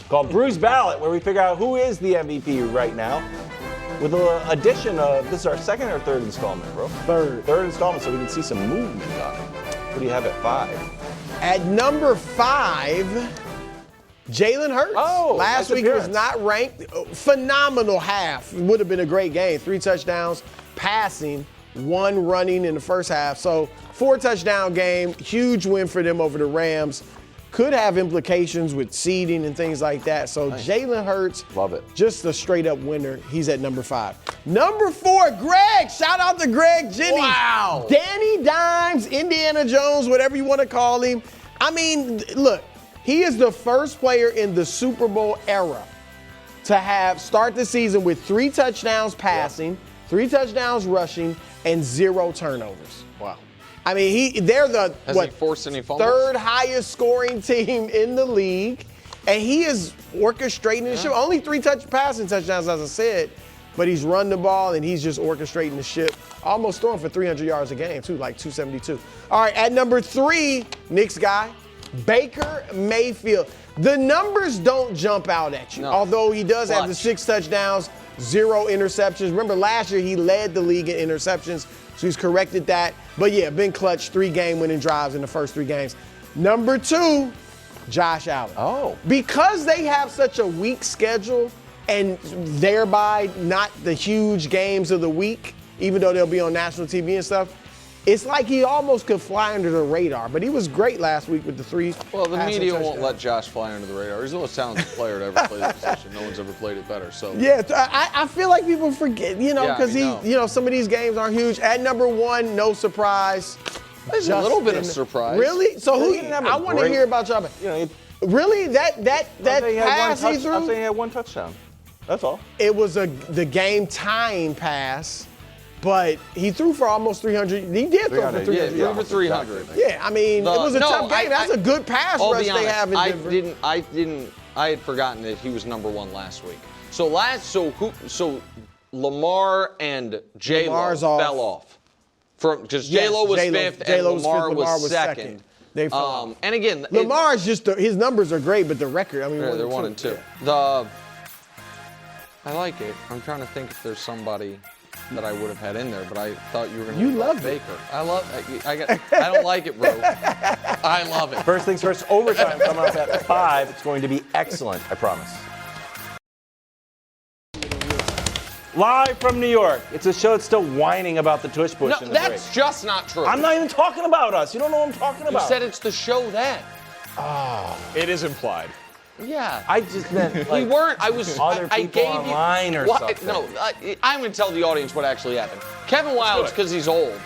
called Bru's Ballot where we figure out who is the MVP right now with an addition of, this is our second or third installment, bro? Third installment, so we can see some movement on it. What do you have at 5? At number 5, Jalen Hurts. Last nice week he was appearance. not ranked. Phenomenal half. It would have been a great game. 3 touchdowns passing, 1 running in the first half. So 4 touchdown game. Huge win for them over the Rams. Could have implications with seeding and things like that. So Jalen Hurts, love it. Just a straight up winner. He's at number 5. Number 4, Greg. Shout out to Greg Jennings. Wow. Danny Dimes, Indiana Jones, whatever you want to call him. I mean, look, he is the first player in the Super Bowl era to start the season with 3 touchdowns passing, 3 touchdowns rushing, and 0 turnovers. Wow. I mean, they're the Has he forced any fumbles? 3rd highest scoring team in the league, and he is orchestrating the ship. Only 3 passing touchdowns, as I said, but he's run the ball and he's just orchestrating the ship. Almost throwing for 300 yards a game too, like 272. All right, at number 3, Knicks guy, Baker Mayfield. The numbers don't jump out at you, although he does have the 6 touchdowns, 0 interceptions. Remember last year he led the league in interceptions, so he's corrected that. But yeah, been clutch, 3 game-winning drives in the first 3 games. Number 2, Josh Allen. Because they have such a weak schedule and thereby not the huge games of the week, even though they'll be on national TV and stuff, it's like he almost could fly under the radar. But he was great last week with the 3. Well, the passing media won't touchdowns. let Josh fly under the radar. He's the most talented player to ever play the position. No one's ever played it better. So Yeah, I feel like people forget, because some of these games aren't huge. At number 1, no surprise. There's a little bit of surprise. Really? So Yeah, who? he didn't have a I want to great- hear about y'all. Really? That pass he threw? I'm saying he had 1 touchdown. That's all. It was the game-tying pass, but he threw for almost 300. He did throw for 300. Yeah, threw yards. for 300. Yeah, I mean, it was a tough game. That's a good pass I'll rush be honest, they have in Denver. I had forgotten that he was number 1 last week. So Lamar and J-Lo fell off. Because J-Lo was 5th and Lamar was 2nd. They fell off. And again, Lamar's his numbers are great, but the record, I mean, they're 1 and 2. I like it. I'm trying to think if there's somebody that I would have had in there, but I thought you were going to love Baker. I don't like it, bro. I love it. First things first, overtime coming up at 5. It's going to be excellent, I promise. Live from New York. It's a show that's still whining about the tush push No, in the break. that's just not true. I'm not even talking about us. You don't know what I'm talking about. You said it's the show then. It is implied. Yeah. I just meant like we weren't. I was. other I people gave online you, or what, something. No, I'm going to tell the audience what actually happened. Kevin Wildes, because he's old,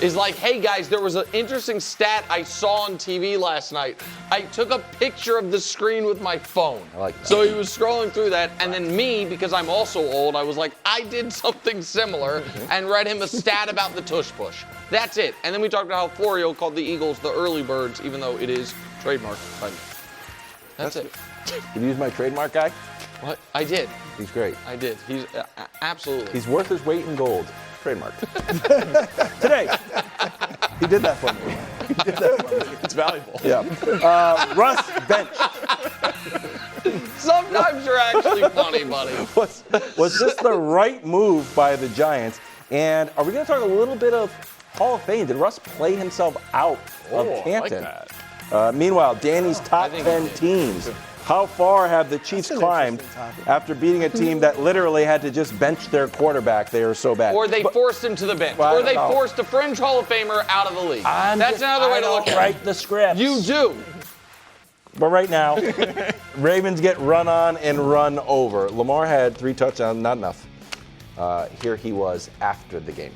is like, hey guys, there was an interesting stat I saw on TV last night. I took a picture of the screen with my phone. I like that. So he was scrolling through that, and then me, because I'm also old, I was like, I did something similar and read him a stat about the tush push. That's it. And then we talked about how Florio called the Eagles the early birds, even though it is trademarked by me. That's it. Did you use my trademark guy? What? I did. He's great. I did. He's absolutely. He's worth his weight in gold. Trademark. Today, he did that for me. It's valuable. Yeah. Russ bench. Sometimes you're actually funny, buddy. Was this the right move by the Giants? And are we going to talk a little bit of Hall of Fame? Did Russ play himself out of Canton? I like that. Meanwhile, Danny's top think 10 he did. teams. How far have the Chiefs climbed after beating a team that literally had to just bench their quarterback? They are so bad. Or they forced him to the bench. Well, or they no. forced a fringe Hall of Famer out of the league. That's another way to look at it. Write the script. You do. But right now, Ravens get run on and run over. Lamar had 3 touchdowns, not enough. Here he was after the game.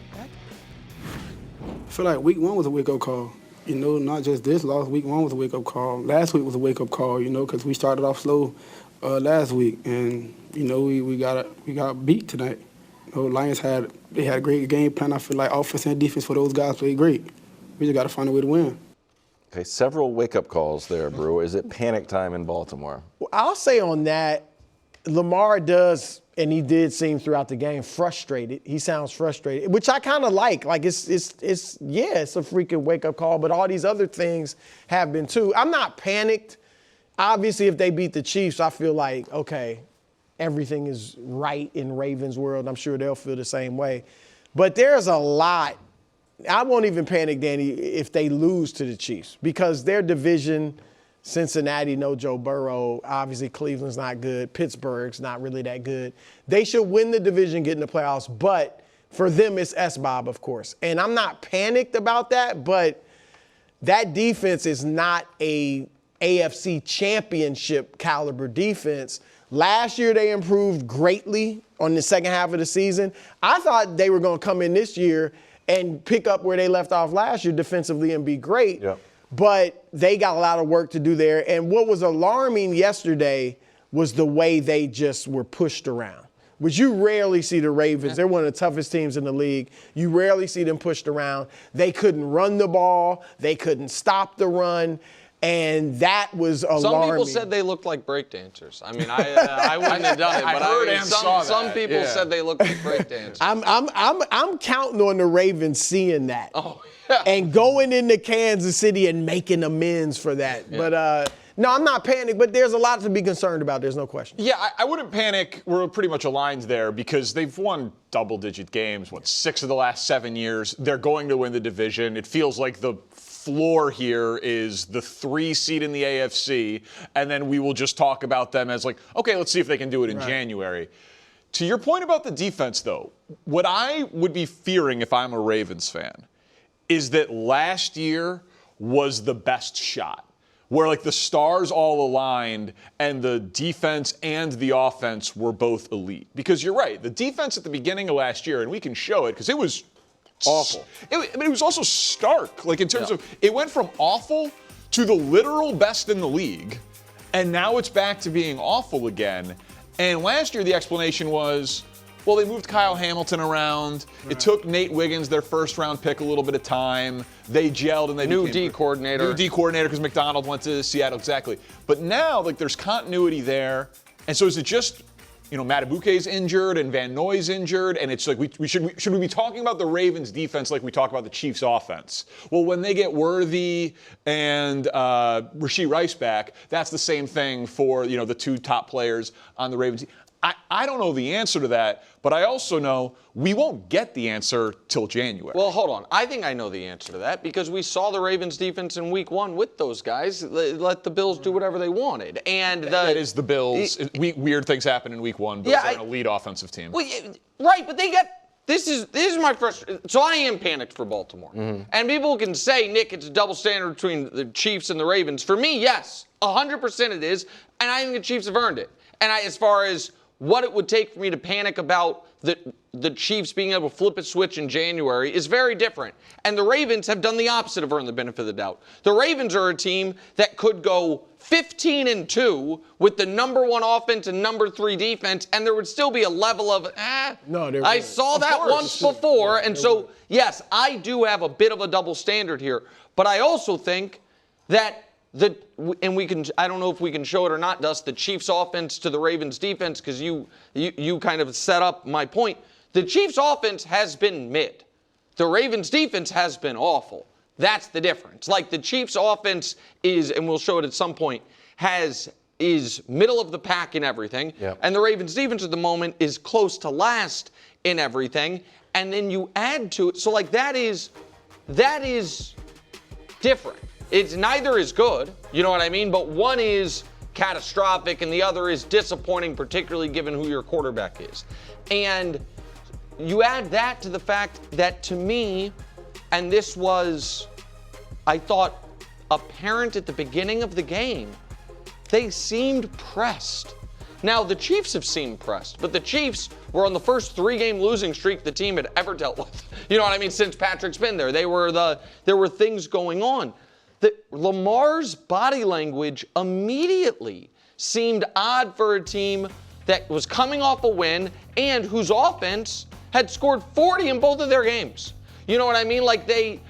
I feel like week 1 was a wake-up call. Not just this loss. Week 1 was a wake-up call. Last week was a wake-up call, because we started off slow last week, and we got beat tonight. Lions had a great game plan. I feel like offense and defense for those guys played great. We just got to find a way to win. Okay, several wake-up calls there, Brou. Is it panic time in Baltimore? Well, I'll say on that, Lamar does, and he did seem throughout the game frustrated. He sounds frustrated, which I kind of like. Like it's a freaking wake-up call, but all these other things have been too. I'm not panicked. Obviously, if they beat the Chiefs, I feel like, okay, everything is right in Ravens world. I'm sure they'll feel the same way. But there's a lot. I won't even panic, Danny, if they lose to the Chiefs because their division, Cincinnati, no Joe Burrow. Obviously, Cleveland's not good. Pittsburgh's not really that good. They should win the division, get in the playoffs, but for them, it's S-Bob, of course. And I'm not panicked about that, but that defense is not a AFC championship caliber defense. Last year, they improved greatly on the second half of the season. I thought they were going to come in this year and pick up where they left off last year defensively and be great. Yep. But they got a lot of work to do there. And what was alarming yesterday was the way they just were pushed around, which you rarely see the Ravens. They're one of the toughest teams in the league. You rarely see them pushed around. They couldn't run the ball. They couldn't stop the run. And that was alarming. Some people said they looked like breakdancers. I mean, I wouldn't have done it, but some people said they looked like breakdancers. I'm counting on the Ravens seeing that. Oh, yeah. And going into Kansas City and making amends for that. Yeah. But no, I'm not panicked, but there's a lot to be concerned about. There's no question. Yeah, I wouldn't panic. We're pretty much aligned there because they've won double-digit games, 6 of the last 7 years. They're going to win the division. It feels like the floor here is the 3 seed in the AFC, and then we will just talk about them as like, okay, let's see if they can do it in January. To your point about the defense, though, what I would be fearing if I'm a Ravens fan is that last year was the best shot, where like the stars all aligned and the defense and the offense were both elite. Because you're right, the defense at the beginning of last year, and we can show it because it was awful. It was also stark, like in terms of it went from awful to the literal best in the league, and now it's back to being awful again. And last year the explanation was, well, they moved Kyle Hamilton around. Right. It took Nate Wiggins, their first-round pick, a little bit of time. They gelled and they New D coordinator because McDonald went to Seattle, exactly. But now, like, there's continuity there. And so is it just, Matabuke's injured and Van Noy's injured, and it's like should we be talking about the Ravens defense like we talk about the Chiefs offense? Well, when they get Worthy and Rashee Rice back, that's the same thing for the 2 top players on the Ravens. I don't know the answer to that, but I also know we won't get the answer till January. Well, hold on. I think I know the answer to that because we saw the Ravens defense in week 1 with those guys. Let the Bills do whatever they wanted. And that is the Bills. Weird things happen in week 1. Bills are an elite offensive team. Well, right, but they got this is my frustration. So I am panicked for Baltimore. Mm-hmm. And people can say, Nick, it's a double standard between the Chiefs and the Ravens. For me, yes, 100% it is, and I think the Chiefs have earned it. And as far as what it would take for me to panic about the Chiefs being able to flip a switch in January is very different. And the Ravens have done the opposite of earn the benefit of the doubt. The Ravens are a team that could go 15-2 with the number 1 offense and number 3 defense, and there would still be a level of, I saw that once before. And so, yes, I do have a bit of a double standard here. But I also think that I don't know if we can show it or not, Dust, the Chiefs offense to the Ravens defense, because you kind of set up my point. The Chiefs offense has been mid. The Ravens defense has been awful. That's the difference. Like the Chiefs offense is, and we'll show it at some point, is middle of the pack in everything. Yep. And the Ravens defense at the moment is close to last in everything. And then you add to it, so like that is different. It's neither is good, you know what I mean? But one is catastrophic and the other is disappointing, particularly given who your quarterback is. And you add that to the fact that to me, and this was, I thought, apparent at the beginning of the game, they seemed pressed. Now, the Chiefs have seemed pressed, but the Chiefs were on the first 3-game losing streak the team had ever dealt with. You know what I mean? Since Patrick's been there. There were things going on. Lamar's body language immediately seemed odd for a team that was coming off a win and whose offense had scored 40 in both of their games. You know what I mean? Like they're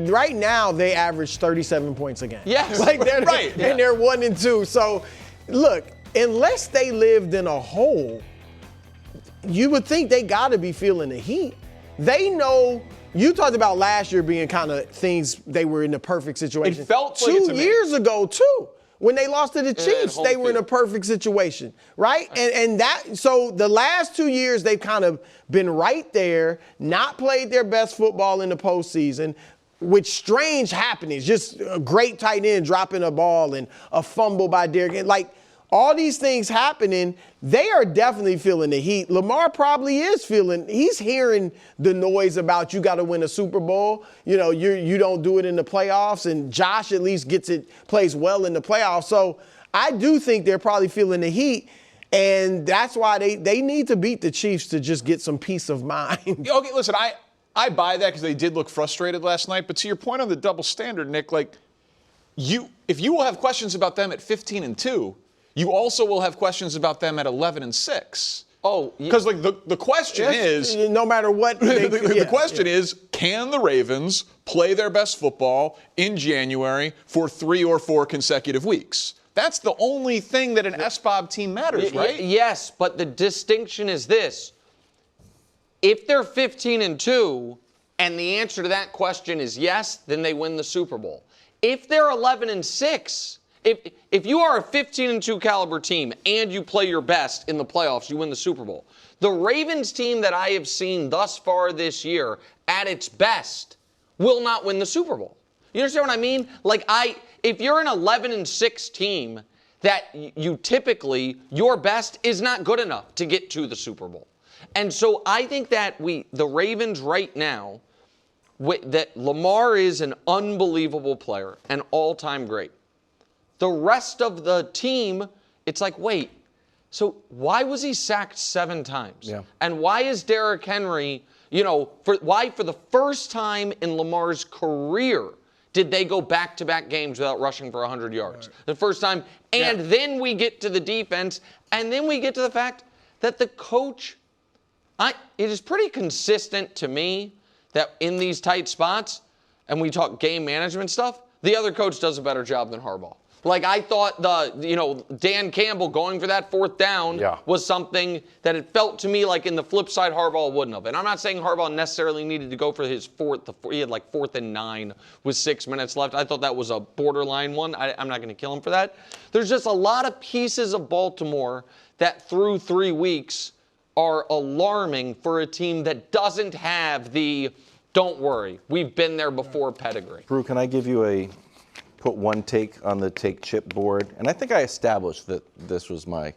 right now they average 37 points a game. Yes, like they're right, and they're 1-2. So look, unless they lived in a hole, you would think they got to be feeling the heat. They know. You talked about last year being kind of things they were in the perfect situation. It felt like 2 years ago too. When they lost to the Chiefs, they were in a perfect situation, right? And so the last 2 years they've kind of been right there, not played their best football in the postseason. with strange happenings, just a great tight end dropping a ball and a fumble by Derrick. Like, all these things happening, they are definitely feeling the heat. Lamar probably is he's hearing the noise about you got to win a Super Bowl. You know, you don't do it in the playoffs, and Josh at least plays well in the playoffs. So I do think they're probably feeling the heat, and that's why they need to beat the Chiefs to just get some peace of mind. Okay, listen, I buy that because they did look frustrated last night, but to your point on the double standard, Nick, like, if you will have questions about them at 15-2, you also will have questions about them at 11-6. Oh, because like the question is, no matter what, the question is, can the Ravens play their best football in January for 3 or 4 consecutive weeks? That's the only thing that an SBOB team matters, right? Yes, but the distinction is this: if they're 15-2, and the answer to that question is yes, then they win the Super Bowl. If they're 11-6. If you are a 15-2 caliber team and you play your best in the playoffs, you win the Super Bowl. The Ravens team that I have seen thus far this year at its best will not win the Super Bowl. You understand what I mean? Like, if you're an 11-6 team, that you typically, your best is not good enough to get to the Super Bowl. And so I think that the Ravens right now, that Lamar is an unbelievable player, an all-time great. The rest of the team, it's like, wait, so why was he sacked 7 times? Yeah. And why is Derrick Henry, why for the first time in Lamar's career did they go back-to-back games without rushing for 100 yards? Right. The first time. And then we get to the defense, and then we get to the fact that the coach, it is pretty consistent to me that in these tight spots, and we talk game management stuff, the other coach does a better job than Harbaugh. Like, I thought Dan Campbell going for that 4th down was something that it felt to me like in the flip side Harbaugh wouldn't have. And I'm not saying Harbaugh necessarily needed to go for his 4th. He had like 4th and 9 with 6 minutes left. I thought that was a borderline one. I'm not going to kill him for that. There's just a lot of pieces of Baltimore that through 3 weeks are alarming for a team that doesn't have the don't worry, we've been there before pedigree. Brou, can I give you put one take on the take chip board? And I think I established that this was my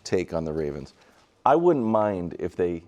take on the Ravens. I wouldn't mind if they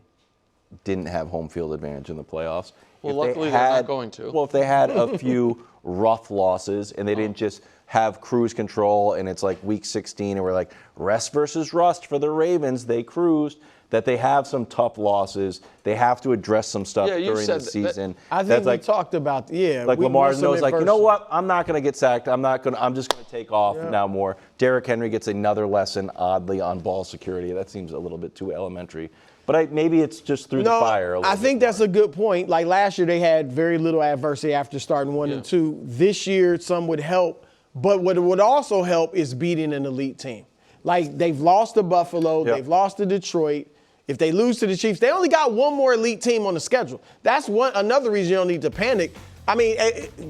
didn't have home field advantage in the playoffs. Well, luckily they're not going to. Well, if they had a few rough losses and they didn't just have cruise control and it's like week 16 and we're like rest versus rust for the Ravens, they cruised, that they have some tough losses. They have to address some stuff during the season. I think we talked about, like Lamar knows, like, you know what? I'm not going to get sacked. I'm just going to take off now more. Derrick Henry gets another lesson, oddly, on ball security. That seems a little bit too elementary. But maybe it's just through the fire. I think that's a good point. Like last year, they had very little adversity after starting 1-2. This year, some would help. But what would also help is beating an elite team. Like, they've lost to Buffalo. They've lost to Detroit. If they lose to the Chiefs, they only got one more elite team on the schedule. That's another reason you don't need to panic. I mean,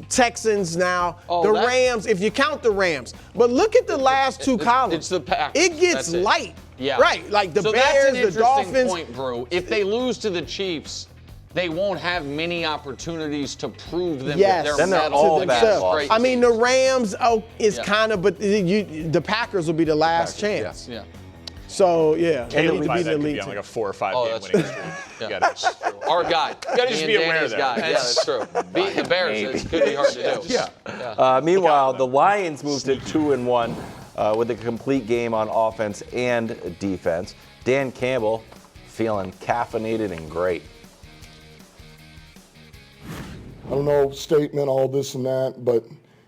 Texans now, the Rams, if you count the Rams. But look at the last 2 columns. It's the Packers. It gets light. Yeah. Right, like the Bears, the Dolphins. So that's an interesting point, Brou. If they lose to the Chiefs, they won't have many opportunities to prove them that they're then they're all bad. I mean, the Rams is kind of, but the Packers will be the last chance. Yeah. So, yeah. They need to be the elite team. Like a 4 or 5 game winning streak. Our guy. You got to just be aware of that. Yeah, that's true. Beating the Bears, it could be hard to do. Meanwhile, the Lions moved to 2-1 with a complete game on offense and defense. Dan Campbell feeling caffeinated and great. I don't know, statement, all this and that, but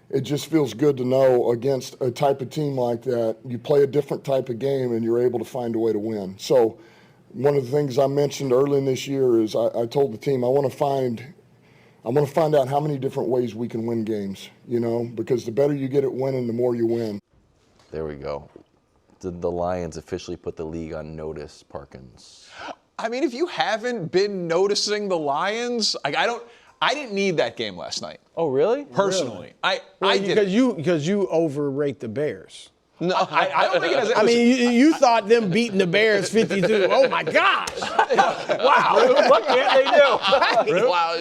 it just feels good to know against a type of team like that, you play a different type of game and you're able to find a way to win. So one of the things I mentioned early in this year is I told the team I want to find out how many different ways we can win games, because the better you get at winning, the more you win. There we go. Did the Lions officially put the league on notice, Parkins? I mean, if you haven't been noticing the Lions, I didn't need that game last night. Oh, really? Personally. Really? I did. Because you overrate the Bears. No, I don't think it has. I mean, you thought them beating the Bears 52. Oh my gosh! Wow, what can't they do? wow,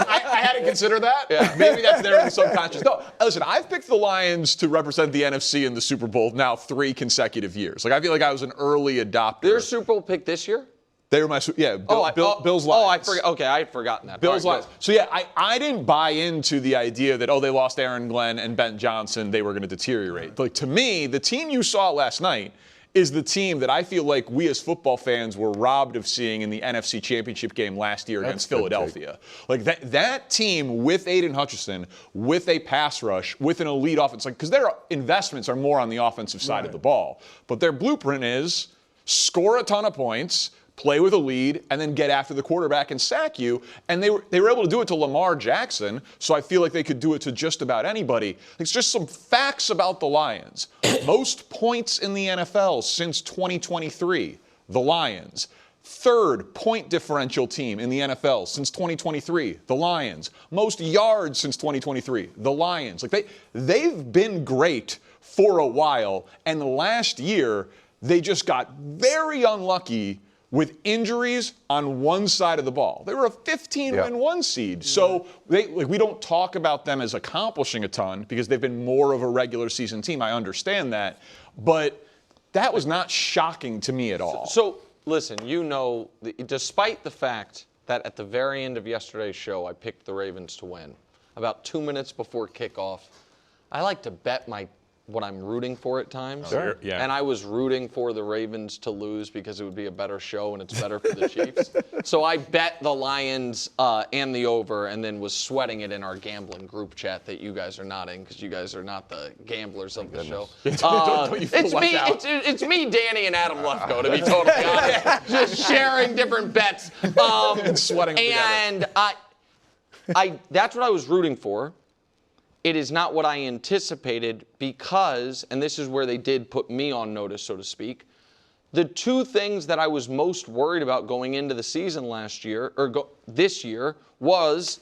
I hadn't considered that. Yeah. Maybe that's there in the subconscious. No, listen, I've picked the Lions to represent the NFC in the Super Bowl now 3 consecutive years. Like I feel like I was an early adopter. Their Super Bowl pick this year? They were my Bills Lions. Oh, I forgot. Okay, I had forgotten that. Bills Lions. So yeah, I didn't buy into the idea that they lost Aaron Glenn and Ben Johnson, they were going to deteriorate. Like to me, the team you saw last night is the team that I feel like we as football fans were robbed of seeing in the NFC Championship game last year against Philadelphia. Like that team with Aiden Hutchinson, with a pass rush, with an elite offense, like because their investments are more on the offensive side of the ball, but their blueprint is score a ton of points, play with a lead, and then get after the quarterback and sack you. And they were able to do it to Lamar Jackson, so I feel like they could do it to just about anybody. It's just some facts about the Lions. Most points in the NFL since 2023, the Lions. 3rd point differential team in the NFL since 2023, the Lions. Most yards since 2023, the Lions. Like they've been great for a while, and last year they just got very unlucky with injuries on one side of the ball. They were a 15-win 1 seed. So we don't talk about them as accomplishing a ton because they've been more of a regular season team. I understand that. But that was not shocking to me at all. So listen, despite the fact that at the very end of yesterday's show, I picked the Ravens to win, about 2 minutes before kickoff, I like to bet what I'm rooting for at times. Sure. Yeah. And I was rooting for the Ravens to lose because it would be a better show and it's better for the Chiefs. So I bet the Lions and the over and then was sweating it in our gambling group chat that you guys are not in because you guys are not the gamblers of the show. It's me, Danny, and Adam Lefko, to be totally honest. Just sharing different bets. And sweating them and that's what I was rooting for. It is not what I anticipated because, and this is where they did put me on notice, so to speak, the 2 things that I was most worried about going into the season this year was,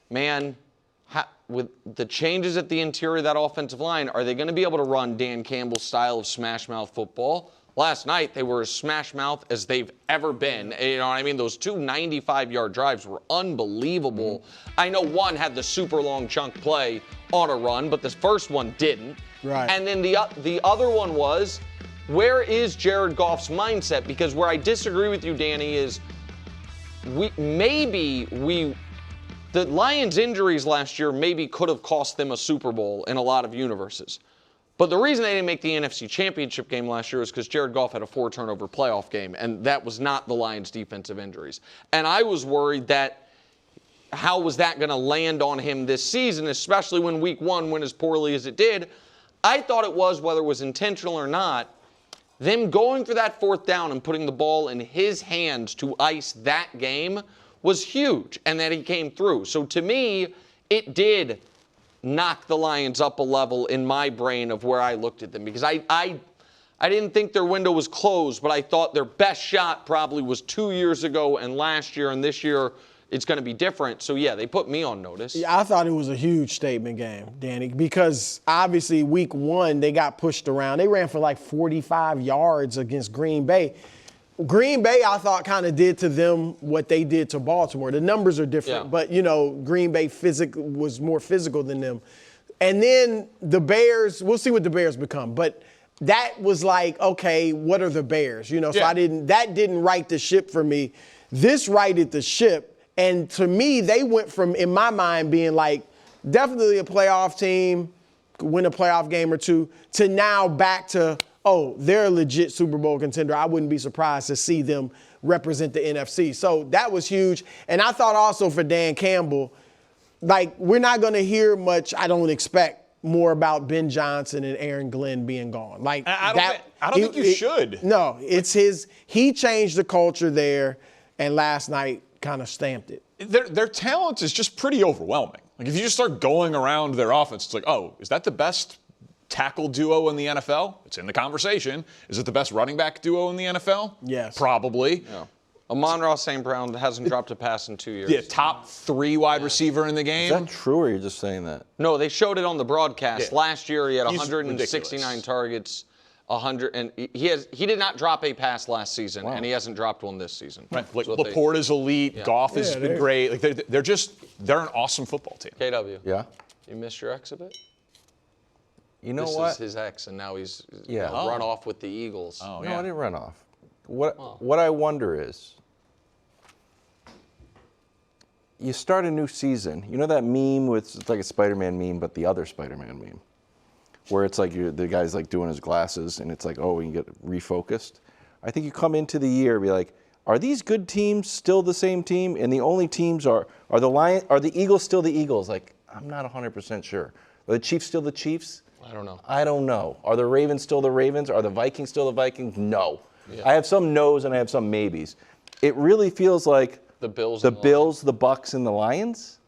with the changes at the interior of that offensive line, are they going to be able to run Dan Campbell's style of smash mouth football? Last night, they were as smash mouth as they've ever been. You know what I mean? Those 2 95-yard drives were unbelievable. I know one had the super long chunk play on a run, but the first one didn't. Right. And then the other one was, where is Jared Goff's mindset? Because where I disagree with you, Danny, is the Lions' injuries last year maybe could have cost them a Super Bowl in a lot of universes. But the reason they didn't make the NFC Championship game last year is because Jared Goff had a 4-turnover playoff game, and that was not the Lions' defensive injuries. And I was worried that how was that going to land on him this season, especially when Week 1 went as poorly as it did. I thought it was, whether it was intentional or not, them going for that 4th down and putting the ball in his hands to ice that game was huge, and that he came through. So to me, it did knock the Lions up a level in my brain of where I looked at them, because I didn't think their window was closed, but I thought their best shot probably was 2 years ago and last year, and this year it's going to be different. So, yeah, they put me on notice. Yeah, I thought it was a huge statement game, Danny, because obviously Week 1 they got pushed around. They ran for like 45 yards against Green Bay. Green Bay, I thought, kind of did to them what they did to Baltimore. The numbers are different, but, Green Bay was more physical than them. And then the Bears, we'll see what the Bears become. But that was like, okay, what are the Bears? So that didn't right the ship for me. This righted the ship. And to me, they went from, in my mind, being like definitely a playoff team, win a playoff game or 2, to now back to, they're a legit Super Bowl contender. I wouldn't be surprised to see them represent the NFC. So that was huge. And I thought also for Dan Campbell, we're not going to hear much, I don't expect, more about Ben Johnson and Aaron Glenn being gone. I don't think you should. No, it's he changed the culture there, and last night kind of stamped it. Their talent is just pretty overwhelming. If you just start going around their offense, it's like, is that the best tackle duo in the NFL? It's in the conversation. Is it the best running back duo in the NFL? Yes. Probably. Yeah. Amon-Ra St. Brown hasn't dropped a pass in 2 years. Yeah, top 3 wide receiver in the game. Is that true, or you're just saying that? No, they showed it on the broadcast. Yeah. Last year, he had He's 169 ridiculous. targets, 100, and he did not drop a pass last season, and he hasn't dropped one this season. Right. Like That's what they- Laporta's elite. Yeah. Goff has been great. Like they're an awesome football team. KW. Yeah. You missed your exhibit? You know This what? is his ex, and now he's Yeah. run off with the Eagles. Oh, No, yeah. I didn't run off. What I wonder is, you start a new season. You know that meme with it's like a Spider-Man meme, but the other Spider-Man meme, where it's like the guy's like doing his glasses, and it's like, oh, we can get refocused. I think you come into the year and be like, are these good teams still the same team? And the only teams are the Eagles still the Eagles? Like, I'm not 100% sure. Are the Chiefs still the Chiefs? I don't know. I don't know. Are the Ravens still the Ravens? Are the Vikings still the Vikings? No. Yeah. I have some no's and I have some maybes. It really feels like The Bills. the and Bills, the Bucks, and the Lions.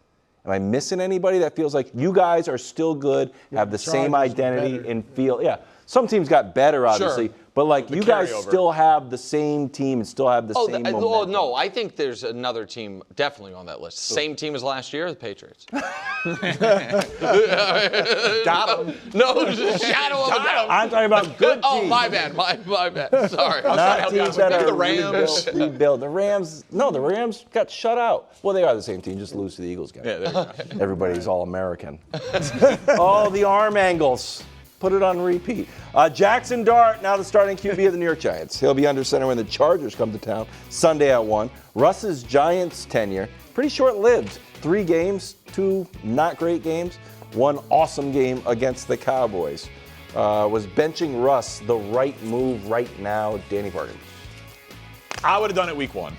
Am I missing anybody that feels like you guys are still good, have the same Chargers identity better. and feel? Yeah, some teams got better, obviously, Sure. but like The you guys carryover. still have the same team and still have the same momentum. Oh, no, I think there's another team definitely on that list. Same team as last year, the Patriots. Got him. No, there's a shadow of a doubt. I'm talking about good teams. Oh, my bad, my bad. Sorry. Not teams that Maybe are the Rams. rebuild. The Rams got shut out. Well, they are the same team, just lose to the Eagles guys. Yeah, there you go. Everybody's all American. Oh, the arm angles. Put it on repeat. Jaxson Dart, now the starting QB of the New York Giants. He'll be under center when the Chargers come to town Sunday at 1. Russ's Giants tenure, pretty short-lived. 3 games, 2 not great games, 1 awesome game against the Cowboys. Was benching Russ the right move right now, Danny Parkin? I would have done it week 1.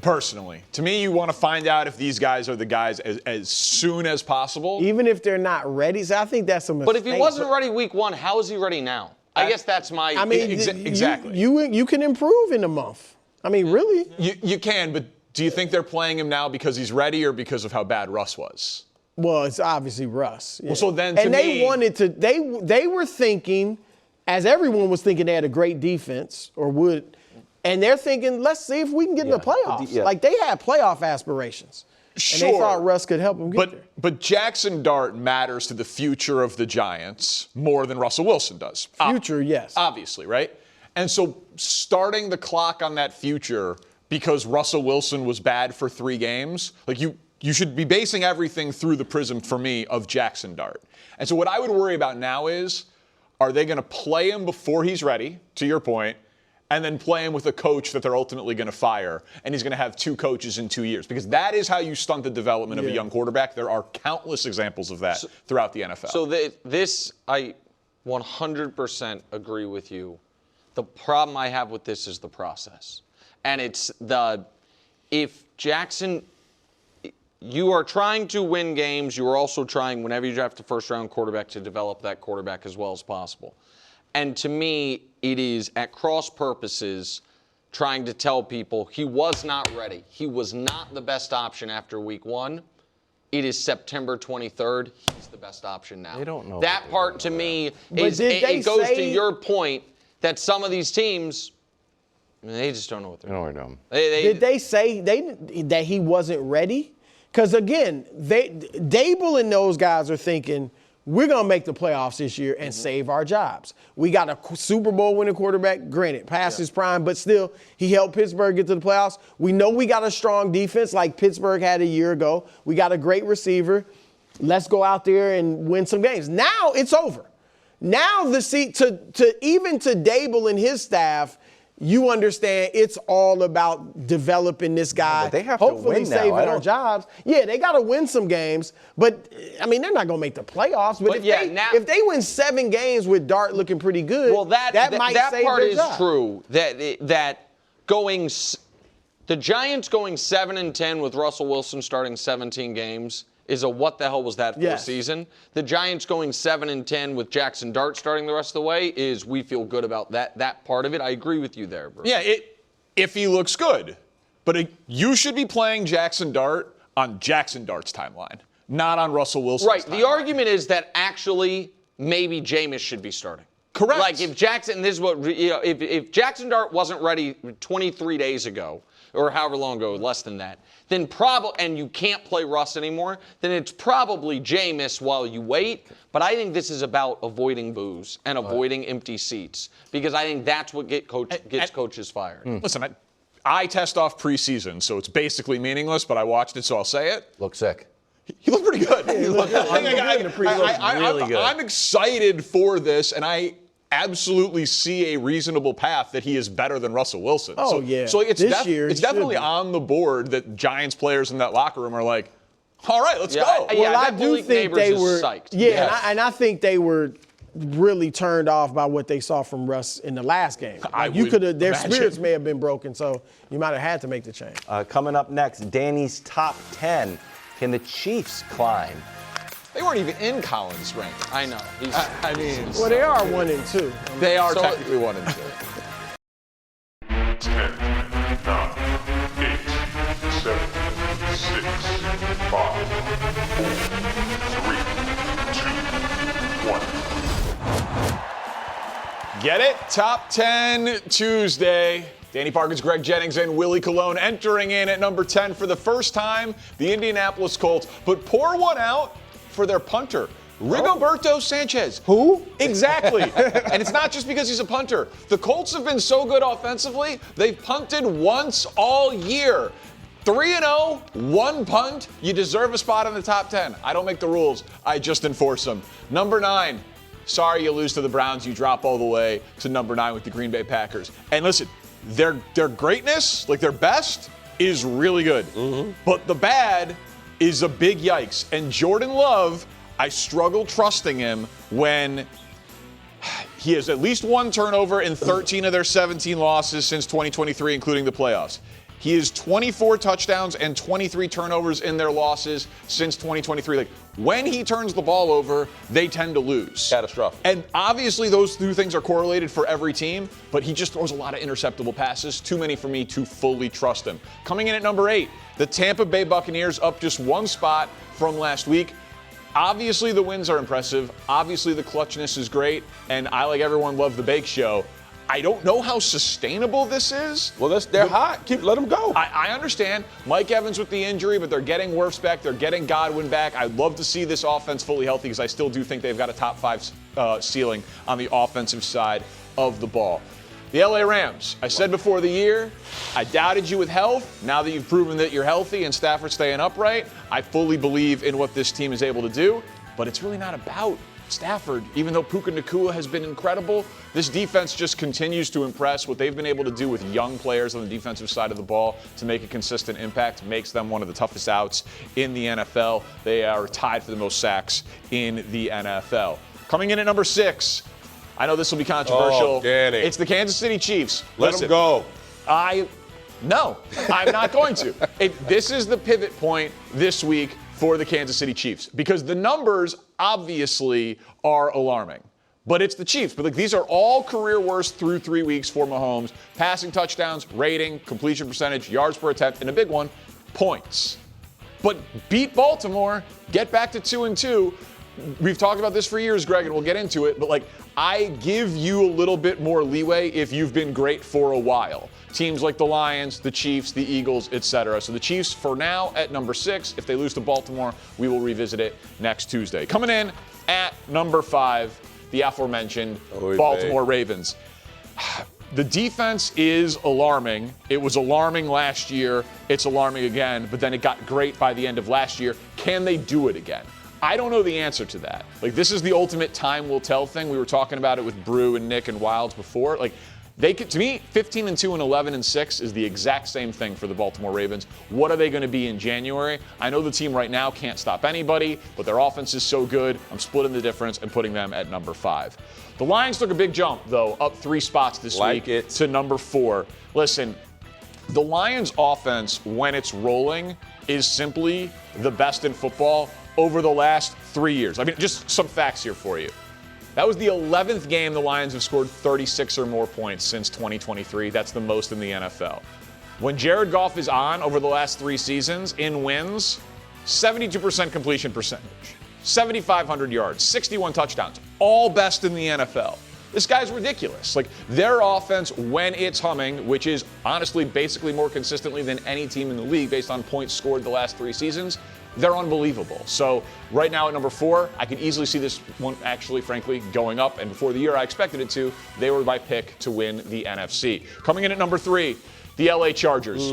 Personally, to me, you want to find out if these guys are the guys as soon as possible. Even if they're not ready, so I think that's a mistake. But if he wasn't ready week 1, how is he ready now? I guess that's my. I mean, exactly. You can improve in a month. I mean, really. You can, but do you think they're playing him now because he's ready or because of how bad Russ was? Well, it's obviously Russ. Yeah. Well, so then and to they me- wanted to. They were thinking, as everyone was thinking, they had a great defense or would. And they're thinking, let's see if we can get in the playoffs. Yeah. Like, they had playoff aspirations. Sure. And they thought Russ could help them get there. But Jaxson Dart matters to the future of the Giants more than Russell Wilson does. Future, yes. Obviously, right? And so starting the clock on that future because Russell Wilson was bad for 3 games, like you should be basing everything through the prism, for me, of Jaxson Dart. And so what I would worry about now is, are they going to play him before he's ready, to your point, and then play him with a coach that they're ultimately going to fire, and he's going to have 2 coaches in 2 years? Because that is how you stunt the development of a young quarterback. There are countless examples of that throughout the NFL. So this, I 100% agree with you. The problem I have with this is the process. And it's if Jackson, you are trying to win games, you are also trying, whenever you draft a first-round quarterback, to develop that quarterback as well as possible. And to me, it is at cross purposes trying to tell people he was not ready. He was not the best option after week 1. It is September 23rd. He's the best option now. They don't know That what part to me But is did they it goes to say- your point that some of these teams, they just don't know what they're You know doing. what I'm doing. Did they say that he wasn't ready? Because, again, Dable and those guys are thinking, we're going to make the playoffs this year and save our jobs. We got a Super Bowl winning quarterback, granted, past his prime, but still, he helped Pittsburgh get to the playoffs. We know we got a strong defense like Pittsburgh had a year ago. We got a great receiver. Let's go out there and win some games. Now it's over. Now even to Dable and his staff, you understand it's all about developing this guy. but they have to hopefully win now. saving I our don't- jobs. Yeah, they got to win some games, but I mean they're not going to make the playoffs. But if they win 7 games with Dart looking pretty good, Well, that might that save part their is job. true. That the Giants going 7-10 with Russell Wilson starting 17 games is a what the hell was that for a season? The Giants going 7-10 with Jaxson Dart starting the rest of the way is we feel good about that part of it. I agree with you there, bro. Yeah, if he looks good. But you should be playing Jaxson Dart on Jaxson Dart's timeline, not on Russell Wilson's Right. timeline. The argument is that actually maybe Jameis should be starting. Correct. Like if Jaxson, this is what, if Jaxson Dart wasn't ready 23 days ago, or however long ago, less than that, then and you can't play Russ anymore, then it's probably Jameis while you wait. But I think this is about avoiding boos and avoiding empty seats, because I think that's what gets coaches fired. Listen, I test off preseason, so it's basically meaningless, but I watched it, so I'll say it. Look sick. He looked pretty good. Really good. I'm excited for this, and I absolutely see a reasonable path that he is better than Russell Wilson. So it's it's definitely on the board that Giants players in that locker room are like, all right, let's go. I do think they were psyched. Yeah, and I think they were really turned off by what they saw from Russ in the last game. Their spirits may have been broken, so you might have had to make the change. Coming up next, Danny's top 10. Can the Chiefs climb? They weren't even in Collins' rank. I know. Well, they are 1 and 2. They are technically 1 and 2. 10, 9, 8, 7, 6, 5, 4, 3, 2, 1. Get it? Top 10 Tuesday. Danny Parkins, Greg Jennings, and Willie Colon entering in at number 10 for the first time. The Indianapolis Colts, but pour one out for their punter, Rigoberto Sanchez. Who? Exactly. And it's not just because he's a punter. The Colts have been so good offensively, they've punted once all year. 3-0, 1 punt. You deserve a spot in the top 10. I don't make the rules. I just enforce them. Number 9. Sorry you lose to the Browns. You drop all the way to number 9 with the Green Bay Packers. And listen, their greatness, like their best, is really good. Mm-hmm. But the bad is a big yikes. And Jordan Love, I struggle trusting him when he has at least 1 turnover in 13 of their 17 losses since 2023, including the playoffs. He has 24 touchdowns and 23 turnovers in their losses since 2023. Like, when he turns the ball over, they tend to lose. Catastrophic. And obviously those two things are correlated for every team, but he just throws a lot of interceptable passes. Too many for me to fully trust him. Coming in at number 8, the Tampa Bay Buccaneers, up just 1 spot from last week. Obviously the wins are impressive. Obviously the clutchness is great. And I, like everyone, love the Bake Show. I don't know how sustainable this is. Well, they're hot. Let them go. I understand. Mike Evans with the injury, but they're getting Wirfs back. They're getting Godwin back. I'd love to see this offense fully healthy because I still do think they've got a top 5 ceiling on the offensive side of the ball. The LA Rams, I said before the year, I doubted you with health. Now that you've proven that you're healthy and Stafford's staying upright, I fully believe in what this team is able to do. But it's really not about Stafford. Even though Puka Nacua has been incredible, this defense just continues to impress. What they've been able to do with young players on the defensive side of the ball to make a consistent impact makes them one of the toughest outs in the NFL. They are tied for the most sacks in the NFL. Coming in at number 6, I know this will be controversial. Oh, Danny. It's the Kansas City Chiefs. Let them go. No, I'm not going to. This is the pivot point this week for the Kansas City Chiefs because the numbers obviously are alarming. But it's the Chiefs. But these are all career worst through 3 weeks for Mahomes. Passing touchdowns, rating, completion percentage, yards per attempt, and a big one, points. But beat Baltimore, get back to 2-2. We've talked about this for years, Greg, and we'll get into it. But I give you a little bit more leeway if you've been great for a while. Teams like the Lions, the Chiefs, the Eagles, etc. So the Chiefs for now at number 6. If they lose to Baltimore, we will revisit it next Tuesday. Coming in at number 5, the aforementioned Baltimore Ravens. The defense is alarming. It was alarming last year. It's alarming again, but then it got great by the end of last year. Can they do it again? I don't know the answer to that. This is the ultimate time will tell thing. We were talking about it with Brou and Nick and Wilds before. They could, to me, 15-2 and 11-6 is the exact same thing for the Baltimore Ravens. What are they going to be in January? I know the team right now can't stop anybody, but their offense is so good. I'm splitting the difference and putting them at number 5. The Lions took a big jump, though, up 3 spots this week to number 4. Listen, the Lions' offense, when it's rolling, is simply the best in football over the last 3 years. I mean, just some facts here for you. That was the 11th game the Lions have scored 36 or more points since 2023. That's the most in the NFL. When Jared Goff is on over the last 3 seasons in wins, 72% completion percentage, 7,500 yards, 61 touchdowns, all best in the NFL. This guy's ridiculous. Like, their offense, when it's humming, which is honestly basically more consistently than any team in the league based on points scored the last 3 seasons, they're unbelievable. So right now at number 4, I could easily see this one actually, frankly, going up. And before the year I expected it to, they were my pick to win the NFC. Coming in at number 3, the LA Chargers.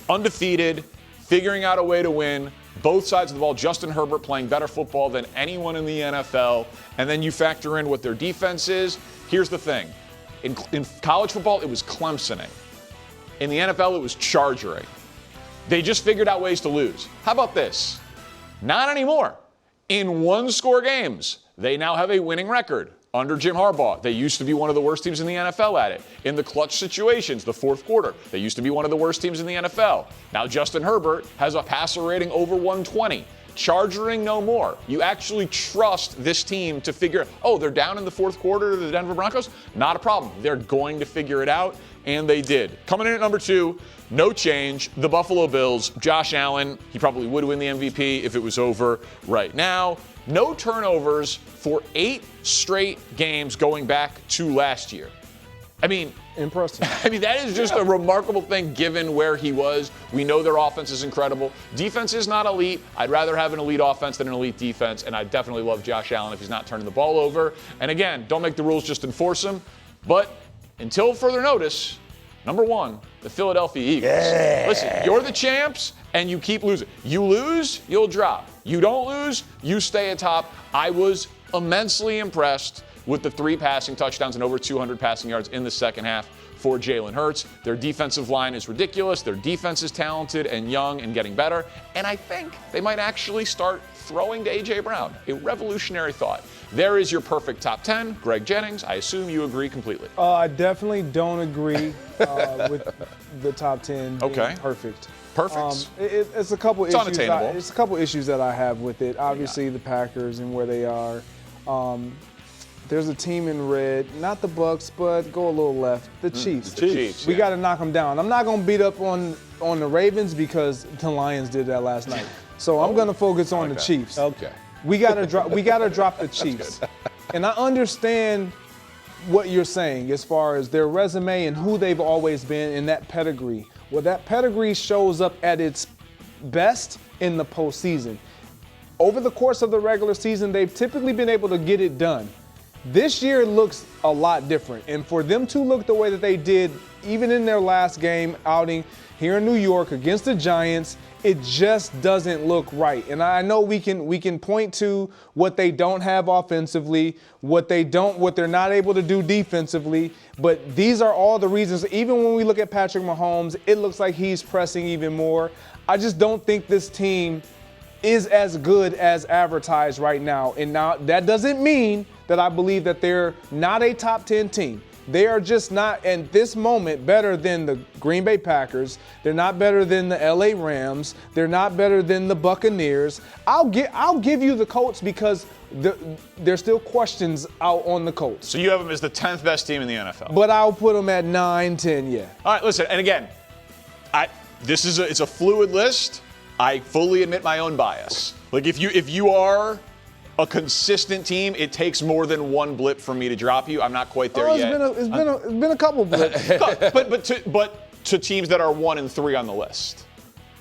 Undefeated, figuring out a way to win. Both sides of the ball, Justin Herbert playing better football than anyone in the NFL. And then you factor in what their defense is. Here's the thing. In college football, it was Clemsoning. In the NFL, it was Chargering. They just figured out ways to lose. How about this? Not anymore. In one-score games, they now have a winning record. Under Jim Harbaugh, they used to be one of the worst teams in the NFL at it. In the clutch situations, the fourth quarter, they used to be one of the worst teams in the NFL. Now Justin Herbert has a passer rating over 120. Chargering no more. You actually trust this team to figure, they're down in the fourth quarter to the Denver Broncos? Not a problem. They're going to figure it out, and they did. Coming in at number 2, no change, the Buffalo Bills. Josh Allen, he probably would win the MVP if it was over right now. No turnovers for 8 straight games going back to last year. I mean, impressive. I mean, that is just a remarkable thing given where he was. We know their offense is incredible. Defense is not elite. I'd rather have an elite offense than an elite defense, and I definitely love Josh Allen if he's not turning the ball over. And again, don't make the rules, just enforce them. But until further notice, number 1, the Philadelphia Eagles. Yeah. Listen, you're the champs, and you keep losing. You lose, you'll drop. You don't lose, you stay atop. I was immensely impressed with the 3 passing touchdowns and over 200 passing yards in the second half for Jalen Hurts. Their defensive line is ridiculous. Their defense is talented and young and getting better. And I think they might actually start throwing to A.J. Brown. A revolutionary thought. There is your perfect top 10. Greg Jennings, I assume you agree completely. I definitely don't agree with the top 10 being perfect. Perfect. It's a couple it's issues. Unattainable. It's a couple issues that I have with it. Obviously, the Packers and where they are. There's a team in red, not the Bucks, but go a little left. The Chiefs. The Chiefs. We got to knock them down. I'm not going to beat up on the Ravens because the Lions did that last night. So I'm going to focus on the Chiefs. Okay. We got to drop the Chiefs. And I understand what you're saying as far as their resume and who they've always been in that pedigree. Well, that pedigree shows up at its best in the postseason. Over the course of the regular season, they've typically been able to get it done. This year looks a lot different. And for them to look the way that they did, even in their last game outing here in New York against the Giants, it just doesn't look right. And I know we can point to what they don't have offensively, what they're not able to do defensively, but these are all the reasons. Even when we look at Patrick Mahomes, it looks like he's pressing even more. I just don't think this team is as good as advertised right now. And now that doesn't mean that I believe that they're not a top 10 team. They are just not, at this moment, better than the Green Bay Packers. They're not better than the LA Rams. They're not better than the Buccaneers. I'll give you the Colts because there's still questions out on the Colts. So you have them as the 10th best team in the NFL. But I'll put them at 9, 10, yeah. All right, listen, and again, it's a fluid list. I fully admit my own bias. Like if you are a consistent team, it takes more than one blip for me to drop you. I'm not quite there yet. It's been a couple blips. but to teams that are 1 and 3 on the list.